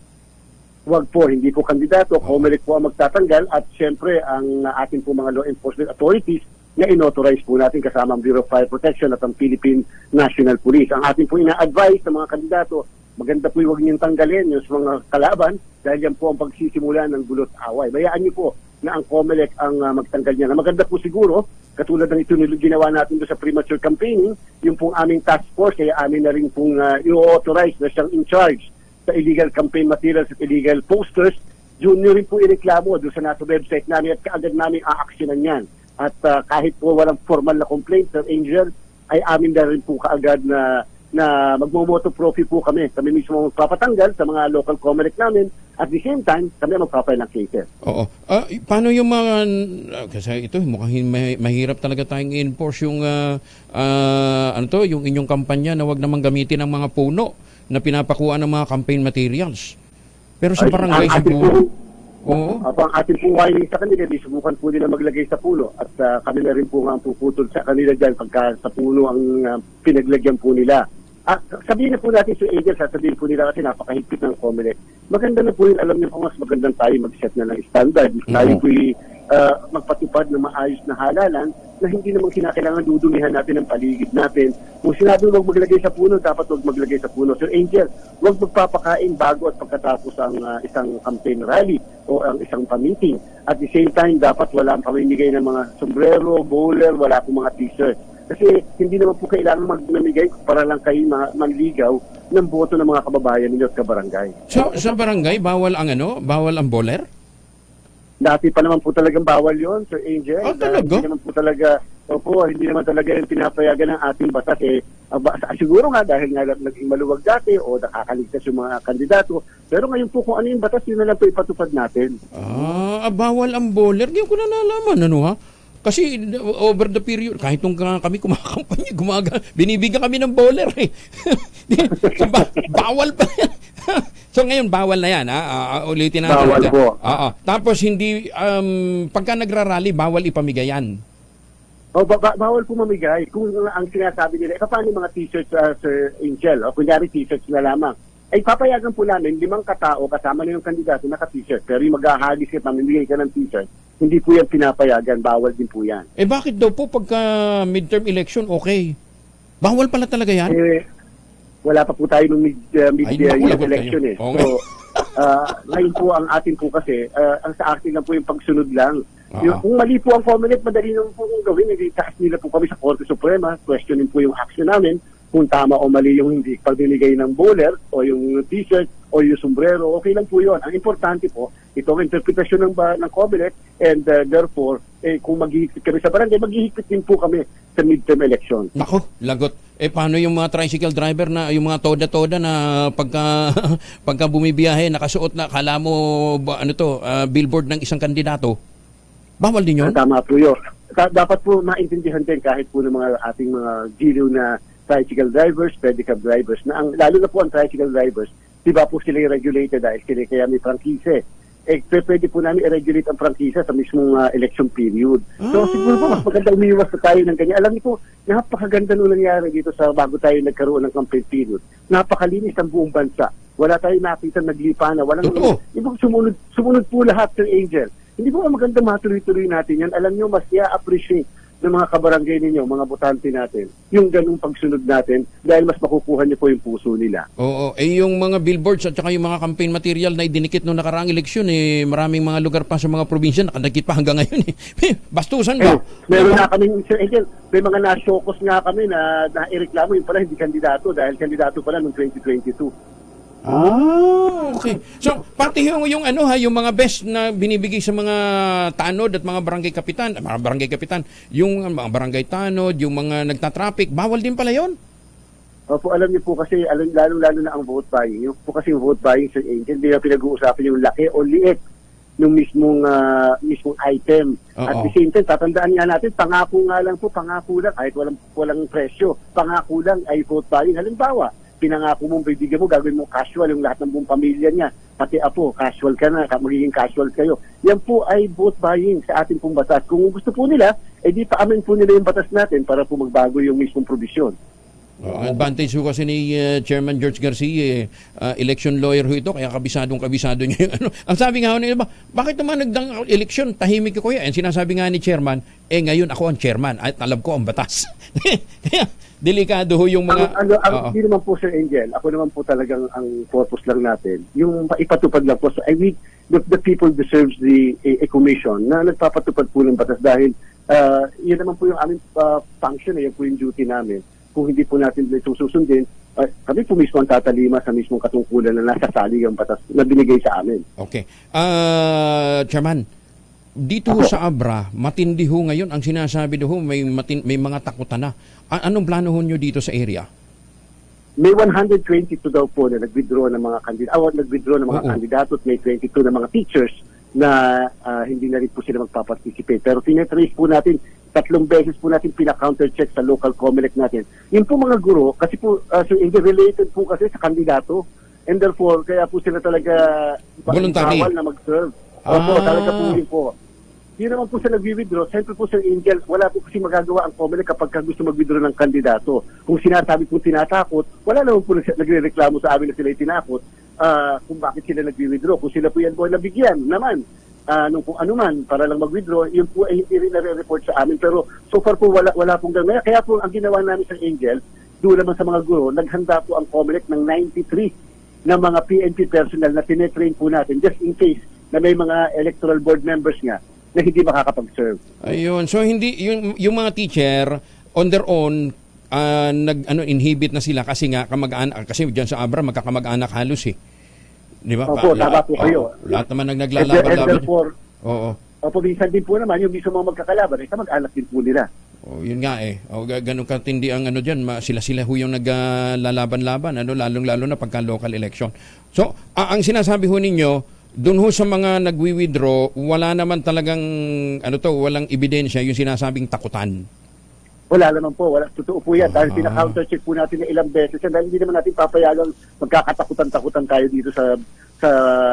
Speaker 19: Wag po, hindi po kandidato. COMELEC po ang magtatanggal at syempre ang ating po mga law enforcement authorities na inauthorize po natin kasama ang Bureau of Fire Protection at ang Philippine National Police. Ang ating po ina-advise sa mga kandidato, maganda po huwag niyong tanggalin yung mga kalaban dahil yan po ang pagsisimula ng gulot away. Bayaan niyo po na ang COMELEC ang magtanggal niya. Na maganda po siguro, katulad ng ito ginawa natin doon sa premature campaigning, yung pong aming task force, kaya amin na rin pong i-authorize na siyang in charge sa illegal campaign materials at illegal posters. Yun nyo rin po ireklamo doon sa nasa website namin at kaagad namin aaksyonan yan. At kahit po walang formal na complaint, Sir Angel, ay amin na rin po kaagad na magmomoto profi po kami. Kami mismo magpapatanggal sa mga local COMELEC namin at the same time, kami magpapay ng cases.
Speaker 2: Oo. Paano yung mga, kasi ito mukhang mahirap talaga tayong i-enforce yung, yung inyong kampanya na wag namang gamitin ng mga puno na pinapakuha ng mga campaign materials. Pero sa barangay siguro,
Speaker 19: ang ating po wiring sa kanila, di subukan po nila maglagay sa puno at kami na rin po nga ang puputol sa kanila dyan pagka sa puno ang pinaglagyan po nila. Sabihin na po natin sa agents, sasabihin po nila kasi napakahigpit ng COMELEC. Maganda na po yun, alam niyo po mas magandang tayo mag-set na ng standard. Tayo po magpatupad ng maayos na halalan na hindi naman kinakailangan dudumihan natin ang paligid natin. Kung sinabi huwag maglagay sa puno, dapat huwag maglagay sa puno. Sir Angel, huwag magpapakain bago at pagkatapos ang isang campaign rally o ang isang pa-meeting. At the same time, dapat wala ang pamimigay ng mga sombrero, bowler, wala pong mga t-shirt. Kasi hindi naman po kailangan mamigay para lang kayo manligaw ng boto ng mga kababayan ninyo at kabarangay.
Speaker 2: So, sa barangay, bawal ang bawal ang bowler?
Speaker 19: Dati pa naman po talagang bawal yon, Sir Angel.
Speaker 2: Talaga?
Speaker 19: Hindi naman talaga yung pinapayagan ng ating batas. Siguro nga dahil nga naging maluwag dati o nakakaligtas yung mga kandidato. Pero ngayon po kung ano yung batas, yun na lang po ipatupad natin.
Speaker 2: Bawal ang bowler? Hindi ko na nalaman, ha? Kasi over the period, kahit nung kami kumakampanya, binibigyan kami ng bowler so, bawal pa yan. So ngayon, bawal na yan. Ulitin natin.
Speaker 19: Bawal po.
Speaker 2: Tapos hindi, pagka nagrarally, bawal ipamigay yan.
Speaker 19: Bawal po mamigay. Kung ang sinasabi nila, paano yung mga t-shirts, Sir Angel? Kunyari t-shirts na lamang. Ay papayagan po namin 5 katao kasama na yung kandidato naka-t-shirt. Pero yung maghahagis ka, mamimigay ka ng t-shirt, hindi po yan pinapayagan. Bawal din po yan.
Speaker 2: Bakit daw po pagka midterm election, okay? Bawal pala talaga yan?
Speaker 19: Wala pa po tayo ng mid-year election .
Speaker 2: Okay.
Speaker 19: So, ngayon po ang atin po kasi, ang sa akin lang po yung pagsunod lang. Kung mali po ang COMELEC, madali naman po kung gawin. Hindi taas nila po kami sa Korte Suprema. Questionin po yung action namin. Kung tama o mali yung hindi pagbinigay ng bowler o yung t-shirt o yung sombrero, okay lang po yun. Ang importante po, ito ang interpretasyon ng COMELEC and therefore, kung maghihigpit kami sa barangay, maghihigpit din po kami sa midterm election.
Speaker 2: Nako, lagot. Paano yung mga tricycle driver na, yung mga toda-toda na pagka bumibiyahe, nakasuot na, kala mo, billboard ng isang kandidato? Bawal din yun?
Speaker 19: Tama po yun. Dapat po maintindihan din kahit po ng mga ating mga giliw na tricycle drivers, pedicab drivers, na lalo na po ang tricycle drivers, di ba po sila regulated dahil sila kaya may prangkise. Pwede po namin i-regulate ang prangkisa sa mismong election period. So siguro po mas maganda umiwas na tayo ng ganyan. Alam niyo po, napakaganda nung nangyari dito sa bago tayo nagkaroon ng campaign period. Napakalinis ang buong bansa. Wala tayong nakita naglipa na. Ibang sumunod po lahat, Sir Angel. Hindi po maganda matuloy-tuloy natin yan. Alam niyo, mas i-appreciate ng mga kabarangay ninyo, mga botante natin, yung ganung pagsunod natin dahil mas makukuha niyo po yung puso nila.
Speaker 2: Oo. Yung mga billboards at saka yung mga campaign material na idinikit noong nakaraang eleksyon, maraming mga lugar pa sa mga probinsya nakadikit pa hanggang ngayon. Bastusan ba?
Speaker 19: Meron na kaming, Sir Angel, may mga nasyokos nga kami na ireklamo yung pala hindi kandidato dahil kandidato pala noong 2022.
Speaker 2: Okay. So, pati yung mga best na binibigay sa mga tanod at mga barangay kapitan, yung mga barangay tanod, yung mga nagtatraffic, bawal din pala yon?
Speaker 19: Opo, alam niyo po kasi, lalo na ang vote buying. Yung po kasi yung vote buying, Sir Angel, hindi na pinag-uusapan yung laki o liit ng mismong item. At the same time, tatandaan nga natin, pangako lang, kahit walang presyo, pangako lang ay vote buying. Halimbawa, pinangako mong bibigyan mo, gagawin mo casual yung lahat ng buong pamilya niya, pati apo, casual ka na, magiging casual kayo. Yan po ay vote buying sa ating pong batas. Kung gusto po nila, di pa-amen po nila yung batas natin para po magbago yung mismong probisyon.
Speaker 2: Ang advantage ko kasi ni Chairman George Garcia, election lawyer ho ito, kaya kabisado niya yung ano. Ang sabi nga ho nila, bakit naman nagdang election, tahimik ko yan. Sinasabi nga ni Chairman, ngayon ako ang Chairman at alam ko ang batas. Kaya delikado ho yung mga...
Speaker 19: Hindi naman po, Sir Angel, ako naman po talagang ang purpose lang natin, yung ipatupad lang po. So, the people deserves a commission na nagpapatupad po ng batas dahil yun naman po yung aming function, yan po yung duty namin. Kung hindi po natin ito susundin, kami po mismo ang tatalima sa mismong katungkulan na nasa salig ang batas na binigay sa amin.
Speaker 2: Okay. Chairman, dito sa Abra, matindi ho ngayon ang sinasabi ho, may mga takutan na. Anong plano ho nyo dito sa area?
Speaker 19: May 122 daw po na nag-withdraw ng mga kandidato at may 22 na mga teachers na hindi na rin po sila magpaparticipate. Pero tinetrace po natin, 3 beses po natin pina-counter-check sa local COMELEC natin. Yung po mga guro, kasi po, related po kasi sa kandidato, and therefore, kaya po sila talaga bawal na mag-serve. Opo, talaga po yun po. Hindi naman po sila nag-withdraw. Siyempre po, Sir Angel, wala po kasi magagawa ang COMELEC kapag gusto mag-withdraw ng kandidato. Kung sinasabi po tinatakot, wala naman po nagre-reklamo sa amin na sila tinakot kung bakit sila nag-withdraw. Kung sila po yan po nabigyan naman kung ano man para lang mag-withdraw, yun po ay hindi rin nare-report sa amin. Pero so far po wala pong gano'n. Kaya po ang ginawa namin sa Angel, doon naman sa mga guro, naghanda po ang COMELEC ng 93 na mga PNP personnel na tinetrain po natin just in case na may mga electoral board members nga na hindi makakapag-serve. Ayun.
Speaker 2: So hindi yung mga teacher on their own inhibit na sila kasi nga kamag-anak, kasi diyan sa Abra magkakamag-anak halos eh. Di ba?
Speaker 19: Opo, tama po kayo.
Speaker 2: Lahat naman naglalaban-laban. Oo.
Speaker 19: Opo, minsan din po naman, yung mismo mga magkakalaban, kamag-anak din po nila.
Speaker 2: Yun nga eh. Ganun katindi ang dyan. Sila ho yung naglalaban-laban, lalong-lalo na pagka local election. So, ang sinasabi ho ninyo, doon ho sa mga nagwi-withdraw, wala naman talagang, walang ebidensya yung sinasabing takutan.
Speaker 19: Wala naman po, totoo po yan. Dahil pina-counter-check po natin na ilang beses. Dahil hindi naman natin papayagang magkakatakutan-takutan tayo dito sa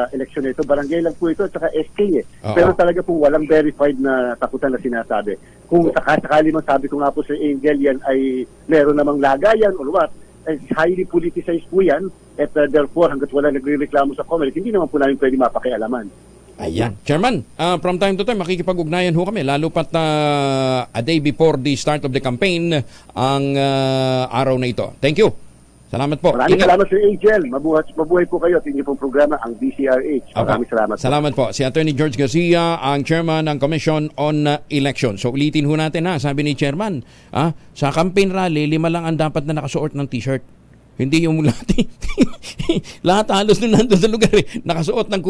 Speaker 19: eleksyon na ito. Barangay lang po ito at saka SK eh. Pero talaga po walang verified na takutan na sinasabi. Kung sakali man sabi ko nga po sa Angel, yan ay meron namang lagayan or what, highly politicized po yan. At therefore, hanggat wala nagre-reklamo sa COMELEC, hindi naman po namin pwede mapakialaman.
Speaker 2: Ayan. Chairman, from time to time, makikipag-ugnayan ho kami, lalo pat a day before the start of the campaign, ang araw na ito. Thank you. Salamat po.
Speaker 19: Maraming salamat Sir Angel. Mabuhay po kayo at inyong pong programa, ang DCRH. Maraming salamat.
Speaker 2: Salamat po. Si Attorney George Garcia, ang chairman ng Commission on Election. So ulitin ho natin sabi ni Chairman, sa campaign rally, 5 lang ang dapat na nakasuot ng t-shirt. Hindi yung lahat halos nandun sa lugar nakasuot ng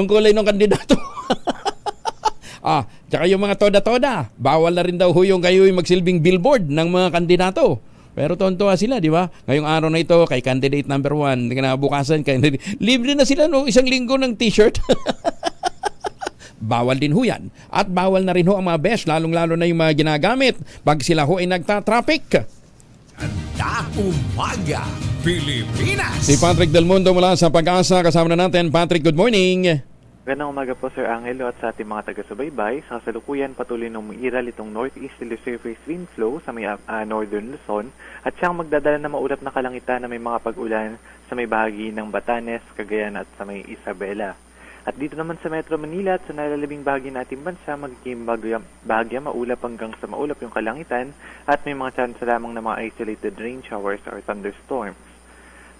Speaker 2: kulay ng kandidato. Tsaka yung mga toda-toda, bawal na rin daw ho yung kayo yung magsilbing billboard ng mga kandidato. Pero tontuwa sila, di ba? Ngayong araw na ito, kay candidate number 1, kinabukasan, libre na sila isang linggo ng t-shirt. Bawal din ho yan. At bawal na rin ho ang mga besh, lalong-lalo na yung mga ginagamit pag sila ho ay nagta-traffic.
Speaker 1: Umaga, Pilipinas.
Speaker 2: Si Patrick Del Mundo mula sa Pag-asa. Kasama na natin. Patrick, good morning.
Speaker 20: Magandang umaga po Sir Angelo at sa ating mga taga-subaybay. Sa kasalukuyan patuloy ng umiiral itong northeasterly surface wind flow sa may northern Luzon at siyang magdadala na maulap na kalangitan na may mga pag-ulan sa may bahagi ng Batanes, Cagayan at sa may Isabela. At dito naman sa Metro Manila at sa nalalabing bahagi ng ating bansa, magiging bahagya maulap hanggang sa maulap yung kalangitan at may mga chance lamang na mga isolated rain showers or thunderstorms.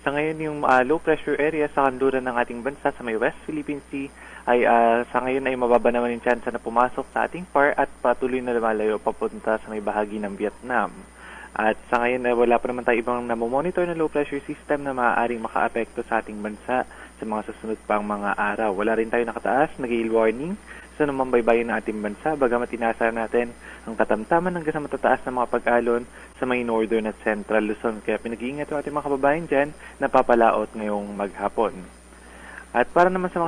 Speaker 20: Sa ngayon, yung low pressure area sa kanluran ng ating bansa sa may West Philippine Sea ay sa ngayon ay mababa naman yung chance na pumasok sa ating PAR at patuloy na lumalayo papunta sa may bahagi ng Vietnam. At sa ngayon, wala pa naman tayo ibang namomonitor na low pressure system na maaaring makaapekto sa ating bansa sa mga susunod pang mga araw. Wala rin tayo nakataas na gale warning sa numambaybayin ng ating bansa, bagamat inaasahan natin ang katamtaman hanggang sa matataas na mga pag-alon sa may northern at central Luzon. Kaya pinag-iingat yung ating mga kababayan dyan na papalaot ngayong maghapon. At para naman sa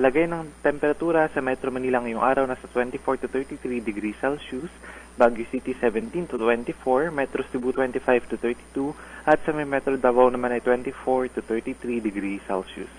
Speaker 20: lagay ng temperatura sa Metro Manila ngayong araw, nasa 24 to 33 degrees Celsius, Baguio City 17 to 24, Metro Cebu 25 to 32, at sa may Metro Davao naman ay 24 to 33 degrees Celsius.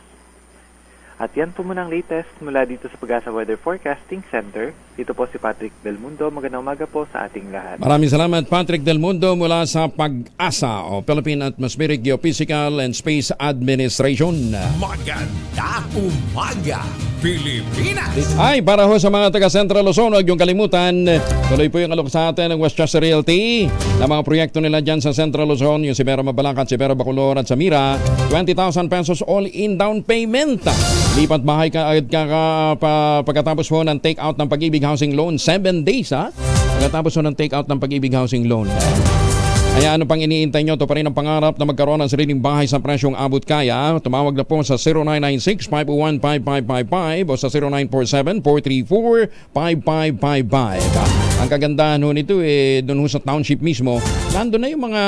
Speaker 20: At yan po muna ang latest mula dito sa Pag-asa Weather Forecasting Center. Ito po si Patrick Del Mundo. Magandang umaga po sa ating lahat.
Speaker 2: Maraming salamat, Patrick Del Mundo mula sa Pag-asa o Philippine Atmospheric Geophysical and Space Administration.
Speaker 1: Magandang umaga, Pilipinas!
Speaker 2: Ay, para ho sa mga taga Central Luzon, huwag yung kalimutan, tuloy po yung alok sa atin ng Westchester Realty na mga proyekto nila dyan sa Central Luzon, yung Sibera Mabalacat, Sibera Bacolor at Samira, 20,000 pesos all-in down payment. Lipat bahay ka agad pagkatapos po ng take-out ng Pag-ibig Housing Loan. 7 days ha? Pagkatapos po ng take-out ng Pag-ibig Housing Loan. Kaya ano pang iniintay nyo? Ito pa rin ang pangarap na magkaroon ng sariling bahay sa presyong abot kaya. Tumawag na po sa 0996-501-5555 o sa 0947-434-5555. Ang kagandahan ho nito doon ho sa township mismo, nandun na yung mga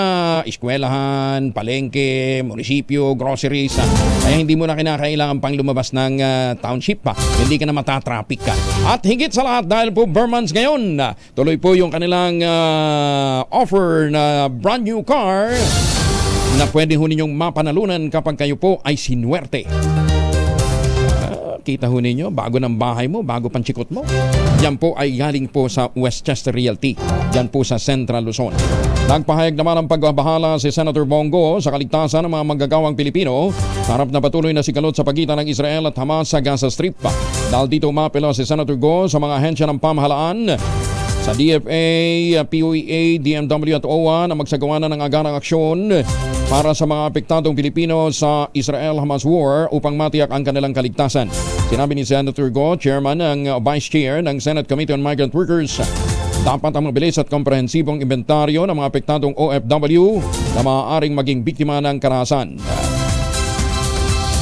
Speaker 2: eskwelahan, palengke, munisipyo, groceries. Kaya hindi mo na kinakailangan pang lumabas ng township pa. Hindi ka na matatraffic ka. At higit sa lahat dahil po Vermans ngayon, tuloy po yung kanilang offer na brand new car na pwede ho ninyong mapanalunan kapag kayo po ay sinuwerte. Kita ho ninyo, bago ng bahay mo, bago pang chikot mo. Yan po ay galing po sa Westchester Realty. Yan po sa Central Luzon. Nagpahayag naman ang pagbabahala si Senator Bongo sa kaligtasan ng mga manggagawang Pilipino. Harap na patuloy na sigalot sa pagitan ng Israel at Hamas sa Gaza Strip. Dahil dito umapelo si Senator Go sa mga ahensya ng pamahalaan sa DFA, POEA, DMW at OWA na magsagawa na ng agarang aksyon para sa mga apektadong Pilipino sa Israel-Hamas war upang matiyak ang kanilang kaligtasan. Sinabi ni Senator Go, Chairman ng Vice Chair ng Senate Committee on Migrant Workers, dapat ang mabilis at komprehensibong inventaryo ng mga apektadong OFW na maaaring maging biktima ng karahasan.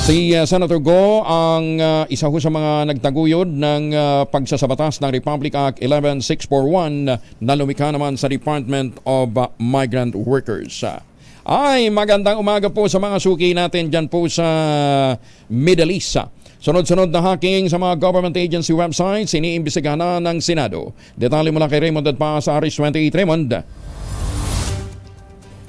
Speaker 2: Si Senator Go ang isa ho sa mga nagtaguyod ng pagsasabatas ng Republic Act 11641 na lumikha naman sa Department of Migrant Workers. Ay, magandang umaga po sa mga suki natin dyan po sa Middle East. Sunod-sunod na hacking sa mga government agency websites, iniimbestigahan na ng Senado. Detalye mula kay Raymond Dadpa sa Aris 28. Raymond.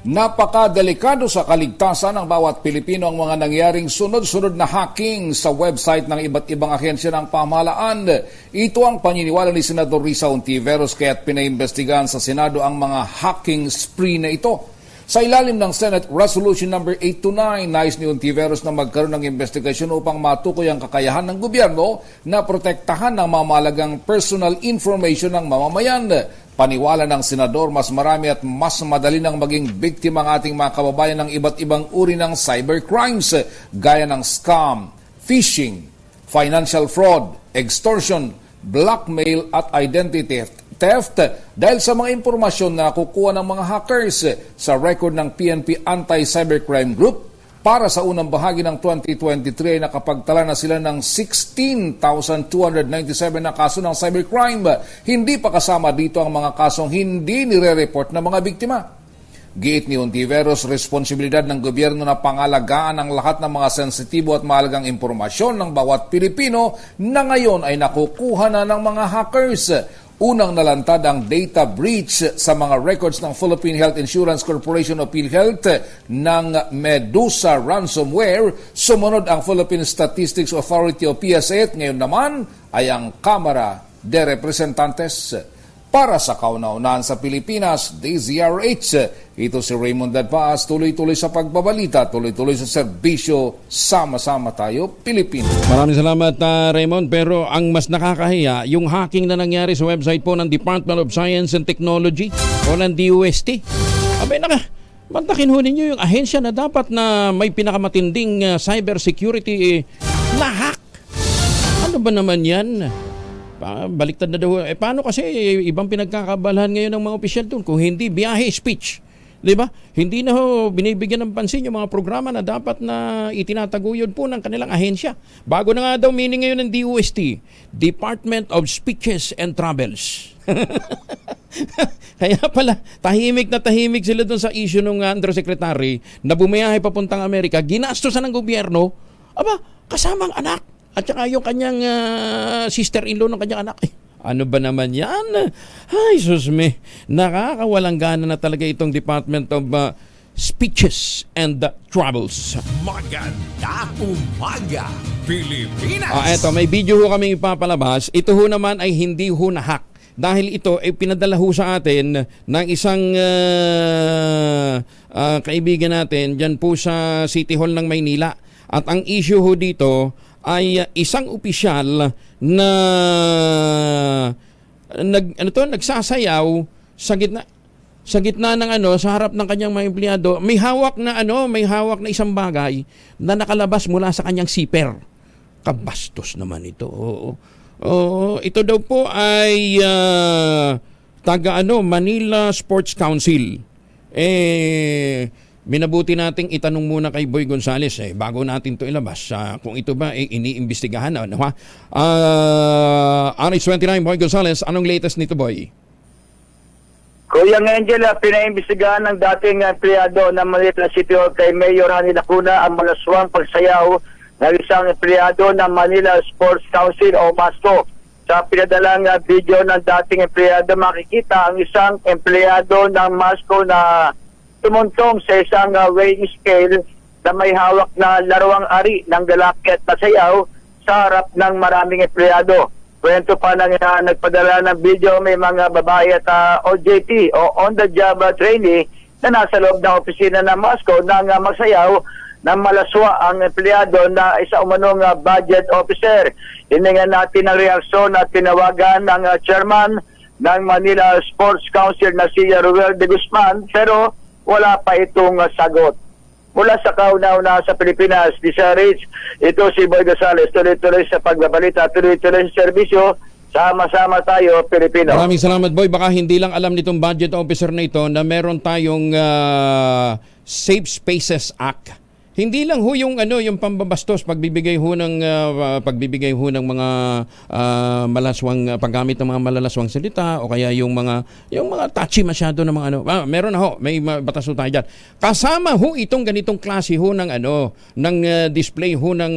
Speaker 21: Napakadelikado sa kaligtasan ng bawat Pilipino ang mga nangyaring sunod-sunod na hacking sa website ng iba't ibang ahensya ng pamahalaan. Ito ang paniniwala ni Senador Risa Ontiveros kaya't pinaimbestigahan sa Senado ang mga hacking spree na ito. Sa ilalim ng Senate Resolution No. 829, nais ni Ontiveros na magkaroon ng investigasyon upang matukoy ang kakayahan ng gobyerno na protektahan ng mamalagang personal information ng mamamayan. Paniwala ng senador, mas marami at mas madali nang maging biktima ang ating mga kababayan ng iba't ibang uri ng cybercrimes gaya ng scam, phishing, financial fraud, extortion, blackmail at identity theft dahil sa mga impormasyon na nakukuha ng mga hackers sa record ng PNP Anti-Cybercrime Group. Para sa unang bahagi ng 2023 ay nakapagtala na sila ng 16,297 na kaso ng cybercrime. Hindi pa kasama dito ang mga kasong hindi nire-report ng mga biktima. Giit ni Ontiveros, responsibilidad ng gobyerno na pangalagaan ang lahat ng mga sensitibo at mahalagang impormasyon ng bawat Pilipino na ngayon ay nakukuha na ng mga hackers. Unang nalantad ang data breach sa mga records ng Philippine Health Insurance Corporation o PhilHealth ng Medusa ransomware. Sumunod ang Philippine Statistics Authority o PSA at ngayon naman ay ang Kamara de Representantes. Para sa kauna-unahan sa Pilipinas, DZRH. Ito si Raymond Dadpaas, tuloy-tuloy sa pagbabalita, tuloy-tuloy sa serbisyo, sama-sama tayo, Pilipinas.
Speaker 2: Maraming salamat Raymond, pero ang mas nakakahiya, yung hacking na nangyari sa website po ng Department of Science and Technology o ng DOST. Abay mantakin ho ninyo yung ahensya na dapat na may pinakamatinding cybersecurity na-hack. Ano ba naman yan? Baliktad na daw. Paano kasi ibang pinagkakabalahan ngayon ng mga opisyal doon? Kung hindi biyahe, speech. Diba? Hindi na ho binibigyan ng pansin yung mga programa na dapat na itinataguyod po ng kanilang ahensya. Bago na nga daw meaning ngayon ng DOST, Department of Speeches and Travels. Kaya pala, tahimik sila doon sa issue ng undersecretary na bumiyahe papuntang Amerika, ginastosan ng gobyerno. Aba, kasamang anak. At saka yung kanyang sister-in-law ng kanyang anak. Ano ba naman yan? Ay, susme. Nakakawalang gana na talaga itong Department of Speeches and Travels.
Speaker 1: Maganda umaga, Pilipinas!
Speaker 2: Eto, may video ho kami ipapalabas. Ito ho naman ay hindi ho na-hack. Dahil ito ay pinadala ho sa atin ng isang kaibigan natin dyan po sa City Hall ng Maynila. At ang issue ho dito ay isang opisyal na nagsasayaw sa gitna ng sa harap ng kanyang mga empleyado. May hawak na isang bagay na nakalabas mula sa kanyang siper. Kabastos naman ito. Ito daw po ay Manila Sports Council. Minabuti nating itanong muna kay Boy Gonzales bago natin to ilabas kung ito ba iniimbestigahan na ha. RH29 Boy Gonzales, anong latest nito, Boy?
Speaker 5: Kuya Angel, pinaimbestigahan ng dating empleyado ng Manila City Hall kay Mayor Hani Lacuna ang malaswang pagsayaw ng isang empleyado ng Manila Sports Council o MASCO. Sa pinadalang video ng dating empleyado, makikita ang isang empleyado ng MASCO na tumuntong sa isang weighing scale na may hawak na laruang ari ng lalaki at pasayaw sa harap ng maraming empleyado. Kwento pa ng nagpadala ng video, may mga babae at OJT o on-the-job trainee na nasa loob ng opisina ng MASCO nang magsayaw ng malaswa ang empleyado na isa umanong budget officer. Hiningan natin ang reaksyon at tinawagan ng chairman ng Manila Sports Council na si Ruel de Guzman, pero wala pa itong sagot. Mula sa kauna-una sa Pilipinas, di sa Rich, ito si Boy Gonzales, tuloy-tuloy sa pagbabalita, tuloy-tuloy sa serbisyo, sama-sama tayo, Pilipino.
Speaker 2: Maraming salamat, Boy. Baka hindi lang alam nitong budget officer na ito na meron tayong Safe Spaces Act. Hindi lang ho yung pambabastos, pagbibigay ho ng mga malaswang paggamit ng mga malalaswang salita o kaya yung mga touchy masyado ng mga meron na ho, may batas ho tayo diyan. Kasama ho itong ganitong klase ho ng display ho ng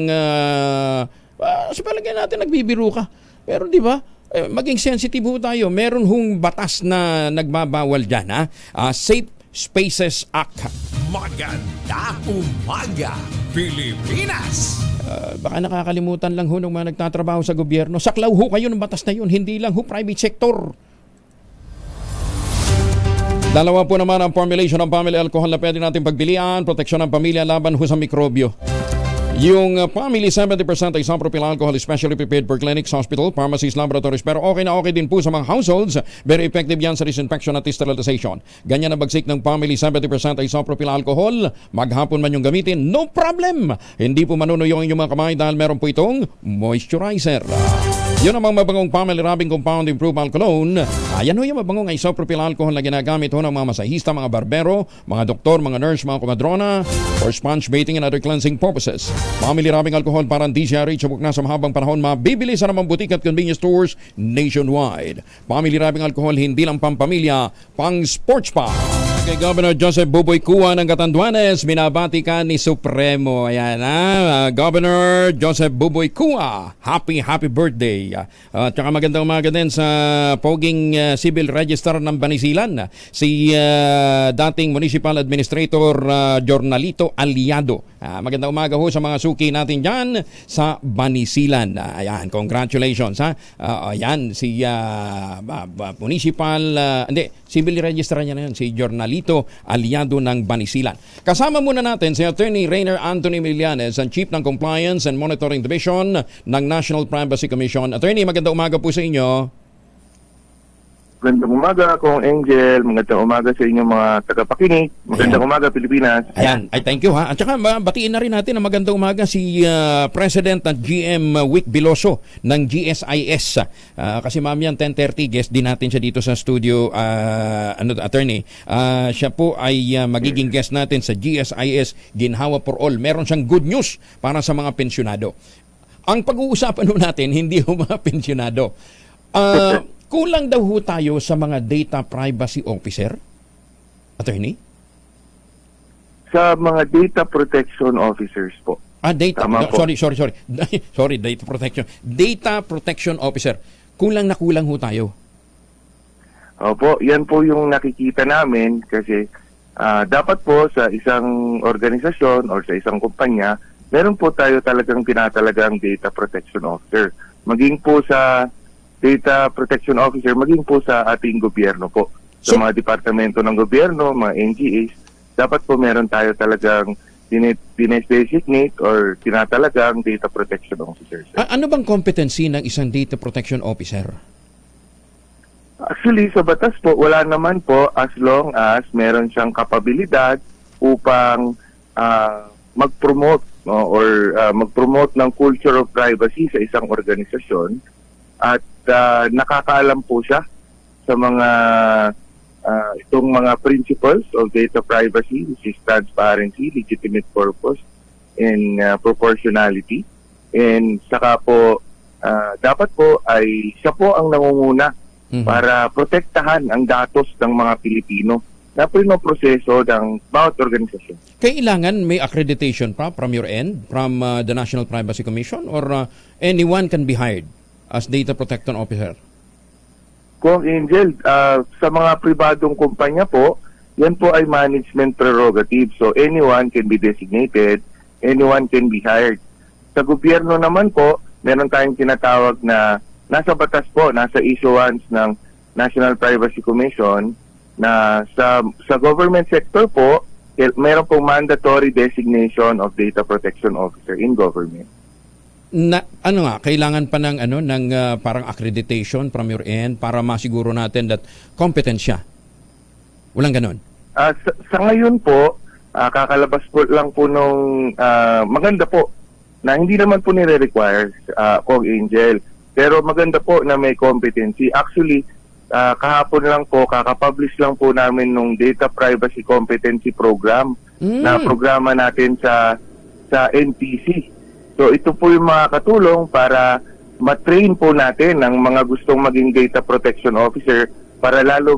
Speaker 2: sa palagay natin nagbibiro ka. Pero di ba? Maging sensitive ho tayo. Meron hong batas na nagbabawal diyan, ha? Safe Spaces Act.
Speaker 1: Maganda umaga, Pilipinas!
Speaker 2: Baka nakakalimutan lang ho ng mga nagtatrabaho sa gobyerno. Saklaw ho kayo ng batas na yun, hindi lang ho private sector. Dalawa po naman ang formulation ng family alcohol na pwede natin pagbilian, proteksyon ng pamilya laban ho sa mikrobyo. Yung family 70% ay isopropyl alcohol, especially prepared for clinics, hospital, pharmacies, laboratories. Pero okay na okay din po sa mga households. Very effective yan sa disinfection at sterilization. Ganyan ang bagsik ng family 70% ay isopropyl alcohol. Maghapon man yung gamitin, no problem. Hindi po manunuyo ang inyong mga kamay dahil meron po itong moisturizer. Yun namang mabangong family rubbing compound improved alcohol. Ayan ho yung mabangong isopropyl alcohol na ginagamit ho ng mga masahista, mga barbero, mga doktor, mga nurse, mga komadrona for sponge bathing and other cleansing purposes. Family rubbing alcohol parang DCRH sabok na sa mahabang panahon, mabibili sa namang butik at convenience stores nationwide. Family rubbing alcohol hindi lang pampamilya, pang sports pa. Kay Governor Joseph Buboy Cua ng Catanduanes, binabati ka ni Supremo. Ayan Governor Joseph Buboy Cua, happy birthday. At saka magandang umaga din sa poging civil register ng Banisilan, si dating Municipal Administrator Jornalito Aliado. Magandang umaga ho sa mga suki natin dyan sa Banisilan. Ayan, congratulations ha. Ayan, si Municipal, civil register niya na yun, si Jornalito Aliado ng Banisilan. Kasama muna natin si Attorney Rainer Anthony Millanes, ang Chief ng Compliance and Monitoring Division ng National Privacy Commission. Attorney, magandang umaga po sa inyo.
Speaker 3: Magandang umaga, Kong Angel. Magandang umaga sa inyong mga tagapakinig. Magandang umaga, Pilipinas.
Speaker 2: Ayan, ay thank you ha. At saka batiin na rin natin na magandang umaga si President at GM Wick Biloso ng GSIS. Kasi mamaya 10:30 guest din natin siya dito sa studio, attorney. Siya po ay magiging guest natin sa GSIS Ginhawa for All. Meron siyang good news para sa mga pensyonado. Ang pag-uusapan natin hindi ho mga pensyonado. Kulang daw ho tayo sa mga data privacy officer, attorney?
Speaker 3: Sa mga data protection officers po.
Speaker 2: Data.
Speaker 3: Tama po.
Speaker 2: Sorry. Sorry, data protection. Data protection officer. Kulang na kulang ho tayo.
Speaker 3: Opo, yan po yung nakikita namin kasi dapat po sa isang organisasyon or sa isang kumpanya, meron po tayo talagang tinatalagang data protection officer. Maging po sa data protection officer, maging po sa ating gobyerno po. Sa mga departamento ng gobyerno, mga NGAs, dapat po meron tayo talagang dinesignate or tinatalagang data protection officer.
Speaker 2: Ano bang competency ng isang data protection officer?
Speaker 3: Actually, sa batas po, wala naman po as long as meron siyang kapabilidad upang mag-promote mag-promote ng culture of privacy sa isang organisasyon at nakakaalam po siya sa mga itong mga principles of data privacy, which is transparency, legitimate purpose, and proportionality. And saka po, dapat po ay siya po ang nangunguna para protektahan ang datos ng mga Pilipino na pinoproseso ng bawat organisasyon.
Speaker 2: Kailangan may accreditation pa from your end, from the National Privacy Commission, or anyone can be hired as data protection officer?
Speaker 3: Kung Angel, sa mga pribadong kumpanya po, yan po ay management prerogative. So anyone can be designated, anyone can be hired. Sa gobyerno naman po, meron tayong tinatawag na nasa batas po, nasa issuance ng National Privacy Commission na sa government sector po, meron pong mandatory designation of data protection officer in government.
Speaker 2: Kailangan pa ng parang accreditation from your end para masiguro natin that competent siya. Walang ganon.
Speaker 3: Sa ngayon po, kakalabas po lang po nung maganda po na hindi naman po nire-require Kong Angel. Pero maganda po na may competency. Actually, kahapon lang po, kakapublish lang po namin nung Data Privacy Competency Program na programa natin sa NPC. So ito po yung mga katulong para matrain po natin ang mga gustong maging data protection officer para lalo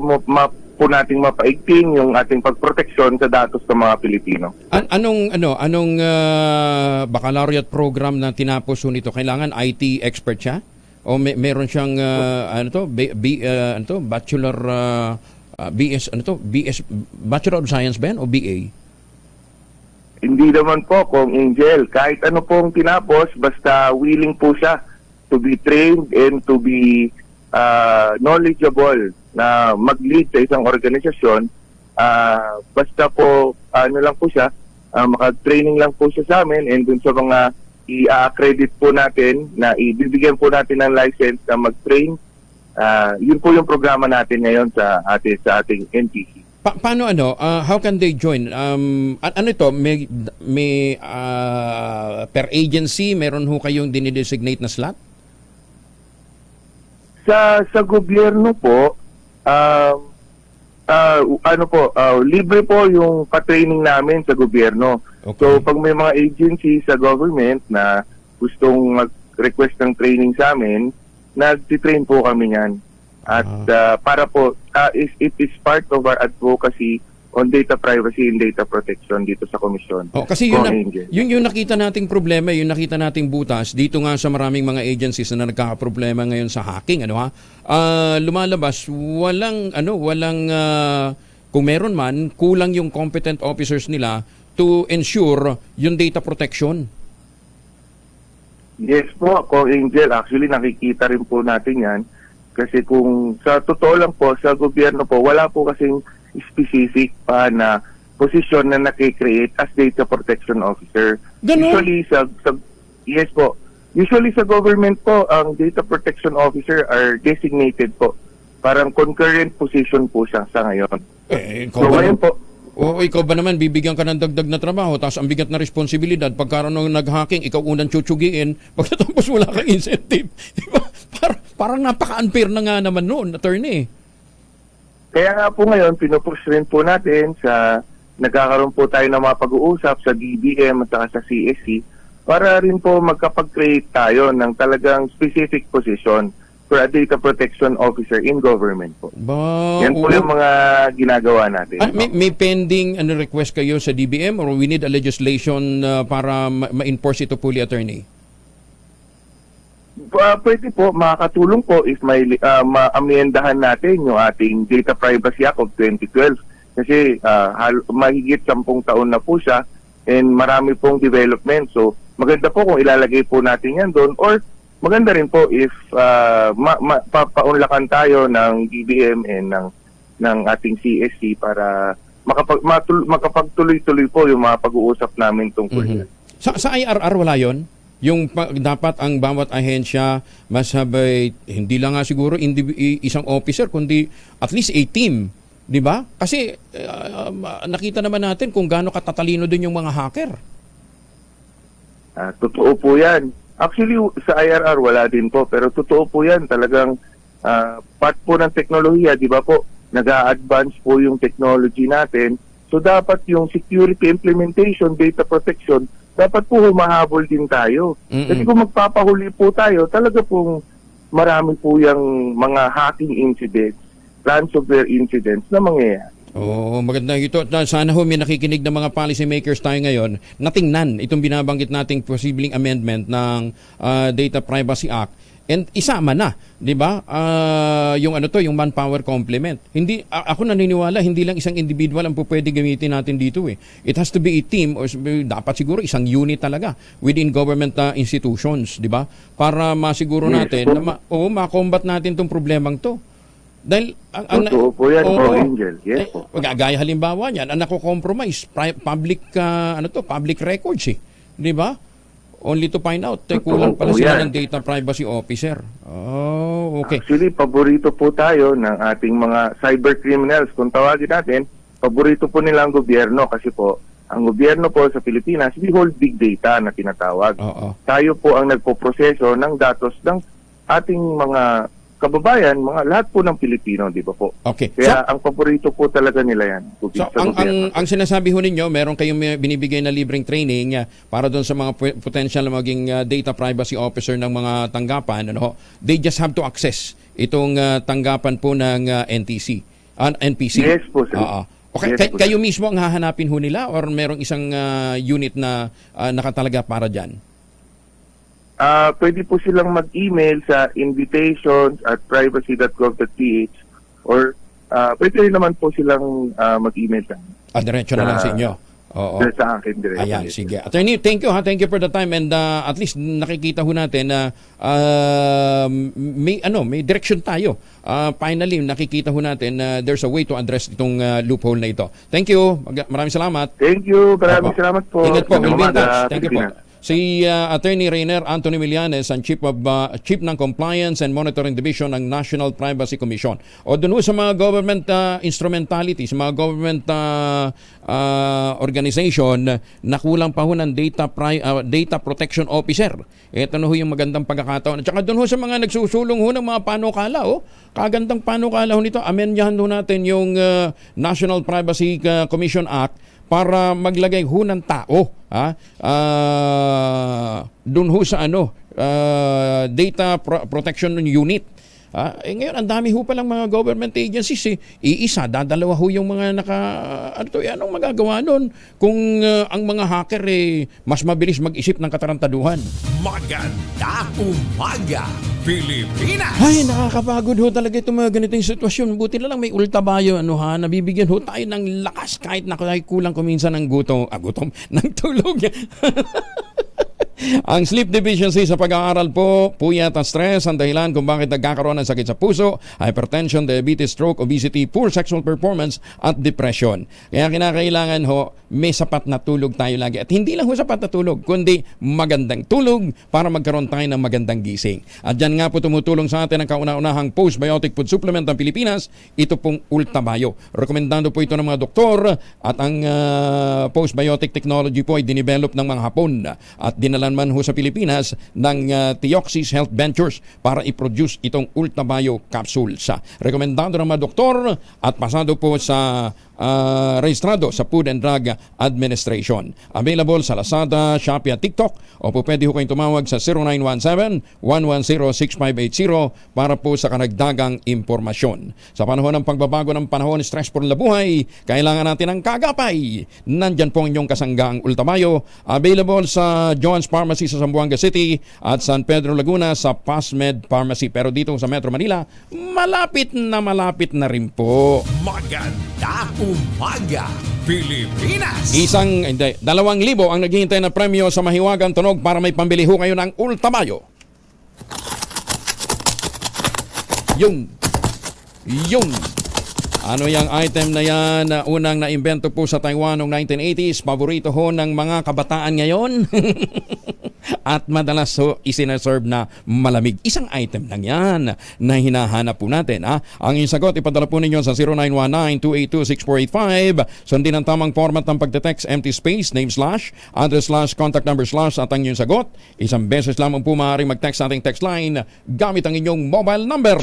Speaker 3: po nating mapaigting yung ating pagproteksyon sa datos ng mga Pilipino.
Speaker 2: Anong baccalaureate program na tinapos nito? Kailangan IT expert siya? O meron siyang bachelor BS Bachelor of Science ba yan, o BA?
Speaker 3: Hindi naman po, Kong Angel. Kahit ano pong tinapos, basta willing po siya to be trained and to be knowledgeable na mag-lead sa isang organisasyon. Basta po, lang po siya, maka-training lang po siya sa amin, and dun sa mga i-accredit po natin, na ibibigyan po natin ng license na mag-train. Yun po yung programa natin ngayon sa ating NPC.
Speaker 2: Paano how can they join? Ano ito, may per agency, meron ho kayong dinidesignate na slot?
Speaker 3: Sa gobyerno po, libre po yung pa-training namin sa gobyerno. Okay. So pag may mga agency sa government na gustong mag-request ng training sa amin, nag-train po kami yan. At para po, it is part of our advocacy on data privacy and data protection dito sa komisyon.
Speaker 2: Kasi yung nakita nating problema, yung nakita nating butas dito nga sa maraming mga agencies na nagkakaproblema ngayon sa hacking, lumalabas walang kung meron man, kulang yung competent officers nila to ensure yung data protection.
Speaker 3: Yes po, Kong Angel, actually nakikita rin po natin yan. Kasi kung sa totoo lang po, sa gobyerno po, wala po kasing specific pa na posisyon na nakikreate as data protection officer.
Speaker 2: Ganun?
Speaker 3: Usually sa government po, ang data protection officer are designated po. Parang concurrent position po siya sa ngayon.
Speaker 2: Ikaw ba naman, bibigyan ka ng dagdag na trabaho, tapos ang bigat na responsibilidad, pagkaroon ng nag-hacking, ikaw unang tsutsugin, pagkatapos wala kang incentive. Diba? Parang napaka-unfair na nga naman noon, attorney.
Speaker 3: Kaya nga po ngayon, pinupush rin po natin nagkakaroon po tayo ng mga pag-uusap sa DBM at saka sa CSC para rin po magkapag-create tayo ng talagang specific position for a data protection officer in government po. Yan po yung mga ginagawa natin.
Speaker 2: May pending request kayo sa DBM or we need a legislation para ma-enforce ito fully, attorney?
Speaker 3: Pwede po, makakatulong po if may maamyendahan natin yung ating Data Privacy Act of 2012. Kasi mahigit 10 taon na po siya and marami pong development. So maganda po kung ilalagay po natin yan doon, or maganda rin po if papaunlakan tayo ng DBM and ng ating CSC para makapagtuloy-tuloy po yung mga pag-uusap namin tungkol yan.
Speaker 2: Sa IRR wala yon? Yung dapat ang bawat ahensya masabay, hindi lang nga siguro isang officer, kundi at least a team, di ba? Kasi nakita naman natin kung gaano katatalino din yung mga hacker.
Speaker 3: Totoo po yan. Actually, sa IRR wala din po, pero totoo po yan. Talagang part po ng teknolohiya, di ba po? Nag-a-advance po yung technology natin. So dapat yung security implementation, data protection, dapat po humahabol din tayo. Kasi kung magpapahuli po tayo, talaga pong marami po yung mga hacking incidents, ransomware incidents na mangyayari.
Speaker 2: Maganda ito. Sana ho may nakikinig ng mga policy makers tayo ngayon na tingnan itong binabanggit nating posibleng amendment ng Data Privacy Act and isama na, 'di ba? Yung yung manpower complement. Hindi ako naniniwala hindi lang isang individual ang pwede gamitin natin dito eh. It has to be a team or dapat siguro isang unit talaga within government institutions, 'di ba? Para masiguro natin na ma-combat natin tong problemang 'to. Dahil
Speaker 3: totoo po yan, Angel. Yes po.
Speaker 2: Gaya halimbawa niyan, ang nako-compromise public public records eh. 'Di ba? Only to find out, kulang pala sila ng data privacy officer. Okay.
Speaker 3: Actually, paborito po tayo ng ating mga cyber criminals. Kung tawagin natin, paborito po nila ang gobyerno kasi po, ang gobyerno po sa Pilipinas, we hold big data na tinatawag. Tayo po ang nagpoproseso ng datos ng ating mga kababayan, lahat po ng Pilipino, di ba po?
Speaker 2: Okay.
Speaker 3: Kaya ang paborito po talaga nila yan.
Speaker 2: So, ang sinasabi ho ninyo, meron kayong binibigay na libreng training para doon sa mga potential na maging data privacy officer ng mga tanggapan. They just have to access itong tanggapan po ng NPC.
Speaker 3: Yes po, sir.
Speaker 2: Okay.
Speaker 3: Yes,
Speaker 2: kayo mismo ang hahanapin ho nila or merong isang unit na nakatalaga para dyan?
Speaker 3: Pwede po silang mag-email sa invitations@privacy.gov.ph or pwede rin naman po silang mag-email sa
Speaker 2: diretso na lang sa inyo.
Speaker 3: Sa akin diretso.
Speaker 2: Ayan, sige. Attorney, thank you Thank you for the time and at least nakikita ho natin na may direction tayo. Finally, nakikita ho natin na there's a way to address itong loophole na ito. Thank you. Maraming salamat.
Speaker 3: Thank you. Maraming salamat po.
Speaker 2: Ingat po. We'll be in touch. Thank you po. Si Attorney Rainer Anthony Millanes, ang Chief ng Compliance and Monitoring Division ng National Privacy Commission. O doon sa mga government instrumentalities, mga government organization na kulang pa ho ng data protection officer. Ito na ho yung magandang pagkakataon. At saka doon ho sa mga nagsusulong ho ng mga panukala. Kagandang panukala ho nito. Amenyahan ho natin yung National Privacy Commission Act para maglagay ho ng tao doon ho sa data protection unit. Ngayon ang dami ho palang mga government agencies iisa, dadalawa ho yung mga anong magagawa nun kung ang mga hacker mas mabilis mag-isip ng katarantaduhan.
Speaker 1: Maganda umaga, Pilipinas!
Speaker 2: Ay, nakakapagod ho talaga itong mga ganitong sitwasyon. Buti na lang may ultabayo, nabibigyan ho tayo ng lakas kahit na kulang kuminsan ng gutom, ng tulog. Ang sleep deficiency sa pag-aaral po, puyat at stress ang dahilan kung bakit nagkakaroon ng sakit sa puso, hypertension, diabetes, stroke, obesity, poor sexual performance at depression. Kaya kinakailangan may sapat na tulog tayo lagi. At hindi lang sapat na tulog, kundi magandang tulog para magkaroon tayo ng magandang gising. At dyan nga po tumutulong sa atin ang kauna-unahang postbiotic food supplement ng Pilipinas, ito pong Ultabio. Rekomendado po ito ng mga doktor at ang postbiotic technology po ay dinevelop ng mga Hapon at dinala man ho sa Pilipinas ng Theoxis Health Ventures para i-produce itong Ultabio capsules. Rekomendado ng mga doktor at pasado po sa rehistrado sa Food and Drug Administration. Available sa Lazada, Shopee at TikTok o po pwede ho kayong tumawag sa 0917-110-6580 para po sa kanagdagang impormasyon. Sa panahon ng pagbabago ng panahon, stressful na buhay, kailangan natin ng kagapay. Nandyan po ang inyong kasanggaang Ultamayo. Available sa John's Pharmacy sa Zamboanga City at San Pedro Laguna sa Pasmed Pharmacy. Pero dito sa Metro Manila, malapit na rin po.
Speaker 1: Maganda umaga, Pilipinas!
Speaker 2: 2,000 ang naghihintay na premyo sa mahiwagang tunog para may pambili ho kayo ng Ultamayo. Yung ano yung item na yan na unang naimbento po sa Taiwan noong 1980s, paborito ho ng mga kabataan ngayon at madalas ho isinaserve na malamig. Isang item lang yan na hinahanap po natin. Ang inyong sagot ipadala po ninyo sa 0919-282-6485. Sundin ang tamang format ng pagte-text, empty space, name slash, address slash, contact number slash at ang inyong sagot. Isang beses lamang po maaaring mag-text sa ating text line gamit ang inyong mobile number.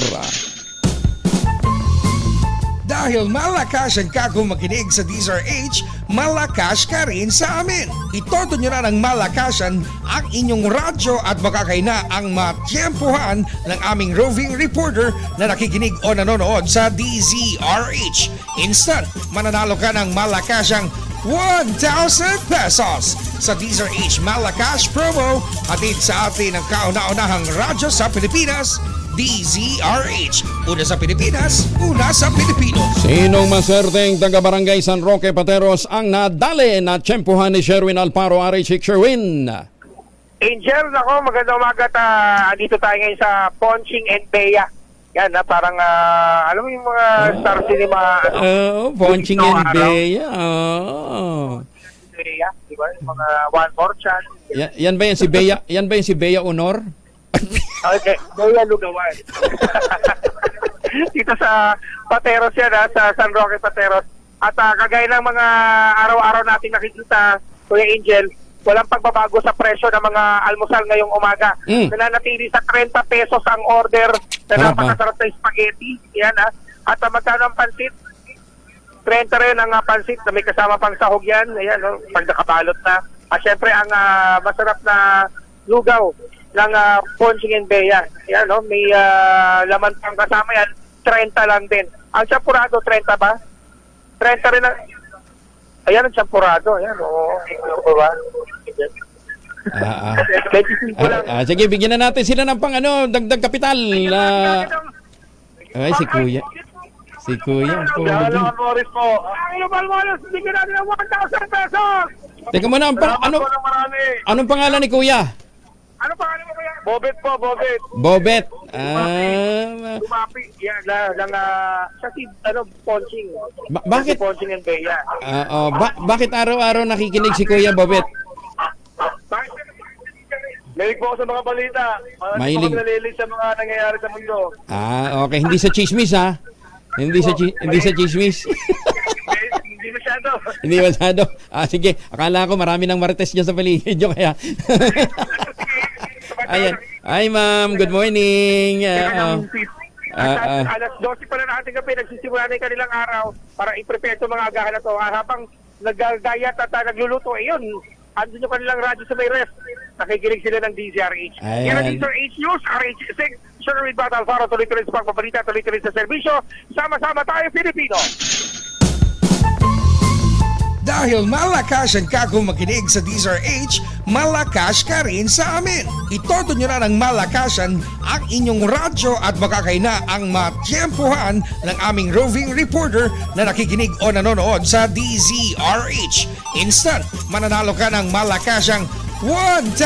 Speaker 6: Dahil malakas ang kakong makinig sa DZRH, malakas ka rin sa amin. Itoto nyo na ng malakasan ang inyong radyo at makakay na ang matyempohan ng aming roving reporter na nakikinig o nanonood sa DZRH. Instant, mananalo ka ng malakasang 1,000 pesos sa DZRH Malakas promo, hatid sa atin ang kauna-unahang radyo sa Pilipinas, DZRH. Una sa Pilipinas, una sa Pilipino.
Speaker 2: Sinong maswerteng taga-barangay San Roque, Pateros ang nadali na tsempuhan ni Sherwin Alparo, RH Sherwin?
Speaker 22: Angel, nako, magandang umaga. Dito tayo ngayon sa Ponching and Bea. Yan, parang, alam mo yung mga star cinema.
Speaker 2: Ponching and Bea.
Speaker 22: Bea, di ba? Yung mga one-fourth chance.
Speaker 2: Yan ba yan si Bea? Yan ba yan si Bea Honor?
Speaker 22: Okay, Bea Lugawan. Dito sa Pateros yan, sa San Roque Pateros. At kagaya ng mga araw-araw nating nakikita, Kuya Angel, walang pagbabago sa presyo ng mga almusal ngayong umaga. Nananatili sa 30 pesos ang order na napakasarap na spaghetti. Yan, At magkano ang pansit? 30 rin ang pansit na may kasama pang sahog yan. Ayan, pag nakabalot na. At syempre, ang masarap na lugaw ng Ponching and Bea. Ayan, may laman pang kasama yan. 30 lang din. Ang champurado, 30 ba? 30 rin ang... Ayan ang champurado. Ayan, ba?
Speaker 2: Sige, bigyan na natin sila ng dagdag kapital. Ay, si Kuya. Si Kuya.
Speaker 22: Alan Morris po. Alan Morris, bigyan natin ng 1,000 pesos!
Speaker 2: Teka muna, anong pangalan ni Kuya?
Speaker 22: Ano pangalan mo, Kuya? Bobet po, Bobet.
Speaker 2: Bobet.
Speaker 22: Tumapi. Yan, siya si, Ponching.
Speaker 2: Bakit?
Speaker 22: Ponching and Bea.
Speaker 2: Bakit araw-araw nakikinig si Kuya Bobet?
Speaker 22: Mahilig po ako sa mga balita.
Speaker 2: Mahilig.
Speaker 22: Nalilig sa mga nangyayari sa mundo.
Speaker 2: Okay. Hindi sa chismis, Hindi sa chismis.
Speaker 22: Hindi masyado.
Speaker 2: Hindi masyado. Sige. Akala ko marami ng marites dyan sa paligid nyo kaya. Ayan. Hi, ma'am. Good morning.
Speaker 22: Alas 12 pa na natin gabi, nagsisimula na yung kanilang araw para i-prepare itong mga agahan na ito. Habang nagagayat at nagluluto, yun, andun yung kanilang radyo sa may rest. Nakikinig sila ng DZRH. Yan ang DZRH News, RH6, Sherwin Alfaro, tuloy-tuloy sa pagpabalita, tuloy-tuloy sa serbisyo. Sama-sama tayo, Pilipino!
Speaker 6: Dahil malakas ang kakong makinig sa DZRH, malakas ka rin sa amin. Itoto nyo na ng malakasan ang inyong radyo at makakay na ang matyempohan ng aming roving reporter na nakikinig o nanonood sa DZRH. Instant, mananalo ka ng malakasang 1,000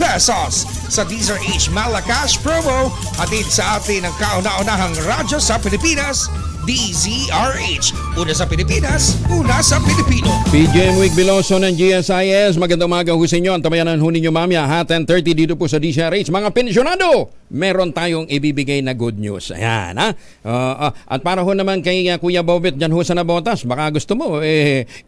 Speaker 6: pesos sa DZRH Malakas promo, hatid sa atin ang kauna-unahang radyo sa Pilipinas, DZRH. Una sa Pilipinas, una sa Pilipino.
Speaker 2: PJ Muig Biloso ng GSIS. Magandang umaga ho sa inyo. Ang tamayanan ho ninyo mamaya, 10:30 dito po sa DZRH. Mga pensyonado, meron tayong ibibigay na good news. Ayan, ha? At para ho naman kay Kuya Bobet dyan ho sa Nabotas, baka gusto mo,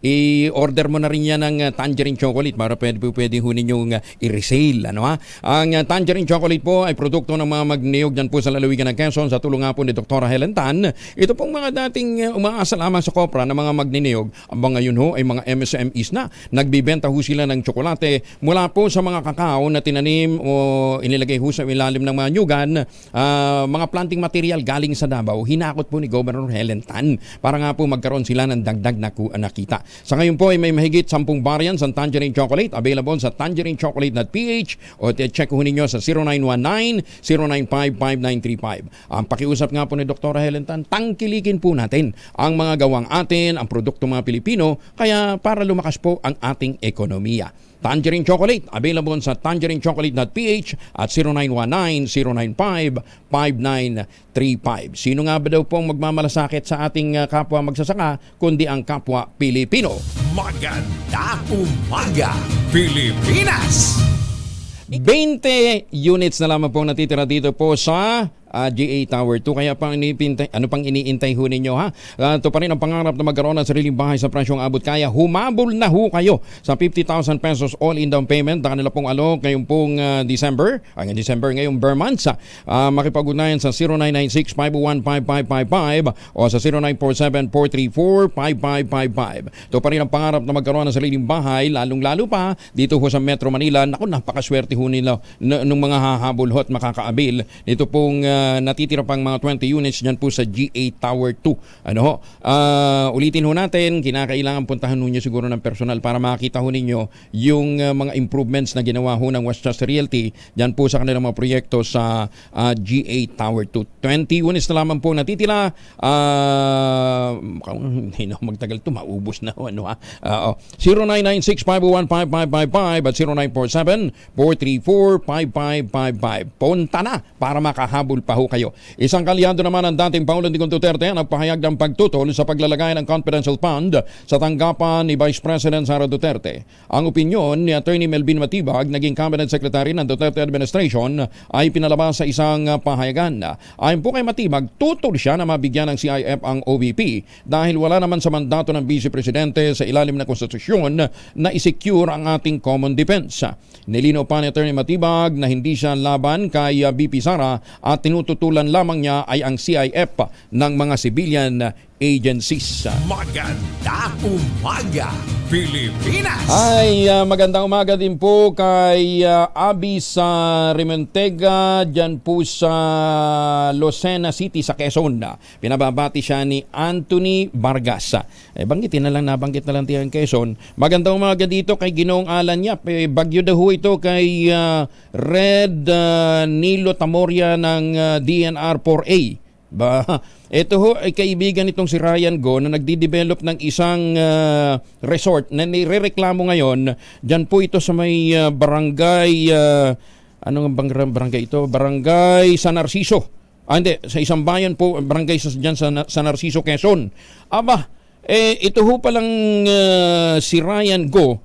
Speaker 2: i-order mo na rin yan ng tangerine chocolate para pwede ho ninyong i-resale. Ano, ha? Ang tangerine chocolate po ay produkto ng mga magniyog dyan po sa lalawigan ng Quezon sa tulong nga po ni Dr. Helen Tan. Ito pong mga dating umaasa lamang sa kopra ng mga magniniyog, abang ngayon ho ay mga MSMEs na. Nagbibenta ho sila ng tsokolate mula po sa mga kakao na tinanim o inilagay ho sa ilalim ng mga nyugan, mga planting material galing sa Davao, hinakot po ni Governor Helen Tan para nga po magkaroon sila ng dagdag na nakita. Sa ngayon po ay may mahigit 10 variants ng tangerine chocolate available sa tangerinechocolate.ph o check ho ninyo sa 0919-095-5935. Ang pakiusap nga po ni Dr. Helen Tan, tangkilikin po natin ang mga gawang atin, ang produkto mga Pilipino, kaya para lumakas po ang ating ekonomiya. Tangerine Chocolate, available sa tangerinechocolate.ph at 0919-095-5935. Sino nga ba daw pong magmamalasakit sa ating kapwa magsasaka, kundi ang kapwa Pilipino?
Speaker 1: Magandang umaga, Pilipinas!
Speaker 2: 20 units na lamang po natitira dito po sa GA Tower 2. Kaya ano pang iniintay ho ninyo, ha? Ito pa rin ang pangarap na magkaroon ng sariling bahay sa presyong abot kaya. Humabol na ho kayo sa 50,000 pesos all-in down payment na kanila pong alok ngayong pong December ngayong bare months. Makipag-ugnayan sa 0996-501-5555 o sa 0947-434-5555. Ito pa rin ang pangarap na magkaroon ng sariling bahay, lalong-lalo pa dito ho sa Metro Manila. Naku, napakaswerte ho nila nung mga hahabol ho at makakaabil. Dito pong natitira pang mga 20 units dyan po sa GA Tower 2. Ano ho? Ulitin ho natin, kinakailangan puntahan ho nyo siguro ng personal para makita ho ninyo yung mga improvements na ginawa ho ng Westchester Realty dyan po sa kanilang mga proyekto sa GA Tower 2. 20 units na lamang po natitira. Hindi na magtagal ito, maubos na ho. Ano, ha? 0996-501-5555 at 0947-434-5555. Punta na para makahabol pa ho kayo. Isang kalyado naman ang dating Pangulong Digong Duterte ang nagpahayag ng pagtutol sa paglalagay ng confidential fund sa tanggapan ni Vice President Sara Duterte. Ang opinyon ni Attorney Melvin Matibag, naging Cabinet Secretary ng Duterte Administration, ay pinalabas sa isang pahayagan. Ayon po kay Matibag, tutol siya na mabigyan ng CIF ang OVP dahil wala naman sa mandato ng Vice Presidente sa ilalim ng konstitusyon na isecure ang ating common defense. Nilinaw pa ni Attorney Matibag na hindi siya laban kay VP Sara at tinututulan lamang niya ay ang CIF ng mga civilian agencies.
Speaker 1: Magandang umaga, Pilipinas!
Speaker 2: Ay, magandang umaga din po kay Abby sa Rimentega, dyan po sa Lucena City sa Quezon. Pinababati siya ni Anthony Vargas. Nabanggit na lang tiyang Quezon. Magandang umaga dito kay Ginoong Alan Yap. Bagyo daw ho ito kay Red Nilo Tamoria ng DNR 4A. Ito ho ay kaibigan nitong si Ryan Go na nagdi-develop ng isang resort na nirereklamo ngayon. Diyan po ito sa may barangay, anong barangay ito? Barangay San Narciso. Hindi, sa isang bayan po, barangay diyan sa Narciso, Quezon. Ito ho palang si Ryan Go,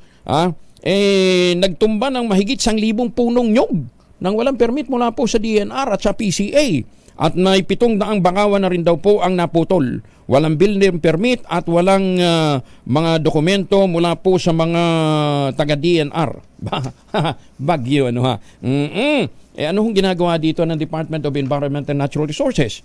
Speaker 2: nagtumba ng mahigit 1,000 punong nyog nang walang permit mula po sa DNR at sa PCA. At may 700 bakawan na rin daw po ang naputol. Walang building permit at walang mga dokumento mula po sa mga taga-DNR. Bagyo, ano ha? Ano hong ginagawa dito ng Department of Environment and Natural Resources?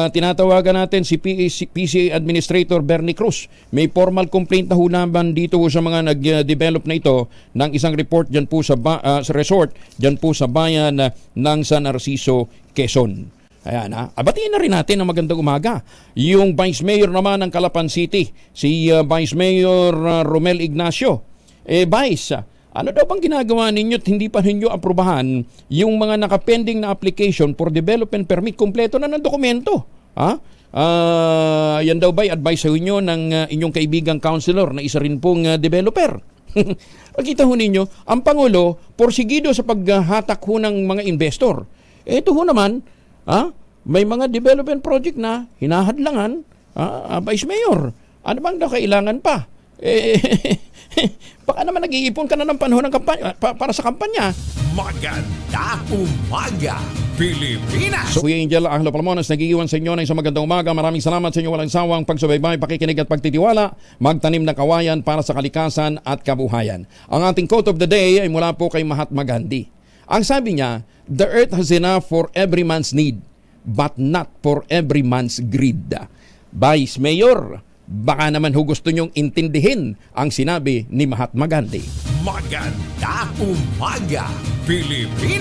Speaker 2: Tinatawagan natin si PCA Administrator Bernie Cruz. May formal complaint na hulaban dito sa mga nag-develop na ito ng isang report dyan po sa resort, dyan po sa bayan ng San Narciso, Quezon. Ayan, abatiin na rin natin ang magandang umaga. Yung Vice Mayor naman ng Calapan City, si Vice Mayor Romel Ignacio. Vice, ano daw bang ginagawa ninyo at hindi pa ninyo aprubahan yung mga nakapending na application for development permit? Kompleto na ng dokumento. Yan daw ba'y advice sa inyo ng inyong kaibigang councilor na isa rin pong developer? Pagkita ho ninyo, ang Pangulo, porsigido sa paghatak ho ng mga investor. Ito ho naman, may mga development project na hinahadlangan, Vice Mayor. Ano bang daw kailangan pa? Baka naman nag-iipon ka na ng panahon ng kampanya, para sa kampanya.
Speaker 1: Maganda umaga, Pilipinas!
Speaker 2: So, Kuya Angel Angelo Palamones, nag-iwan sa inyo ng isang magandang umaga. Maraming salamat sa inyo walang sawang pagsubaybay, pakikinig at pagtitiwala. Magtanim ng kawayan para sa kalikasan at kabuhayan. Ang ating quote of the day ay mula po kay Mahatma Gandhi. Ang sabi niya, "The earth has enough for every man's need, but not for every man's greed." Vice Mayor, baka naman gusto nyong intindihin ang sinabi ni Mahatma Gandhi.
Speaker 1: Maganda umaga, Pilipinas!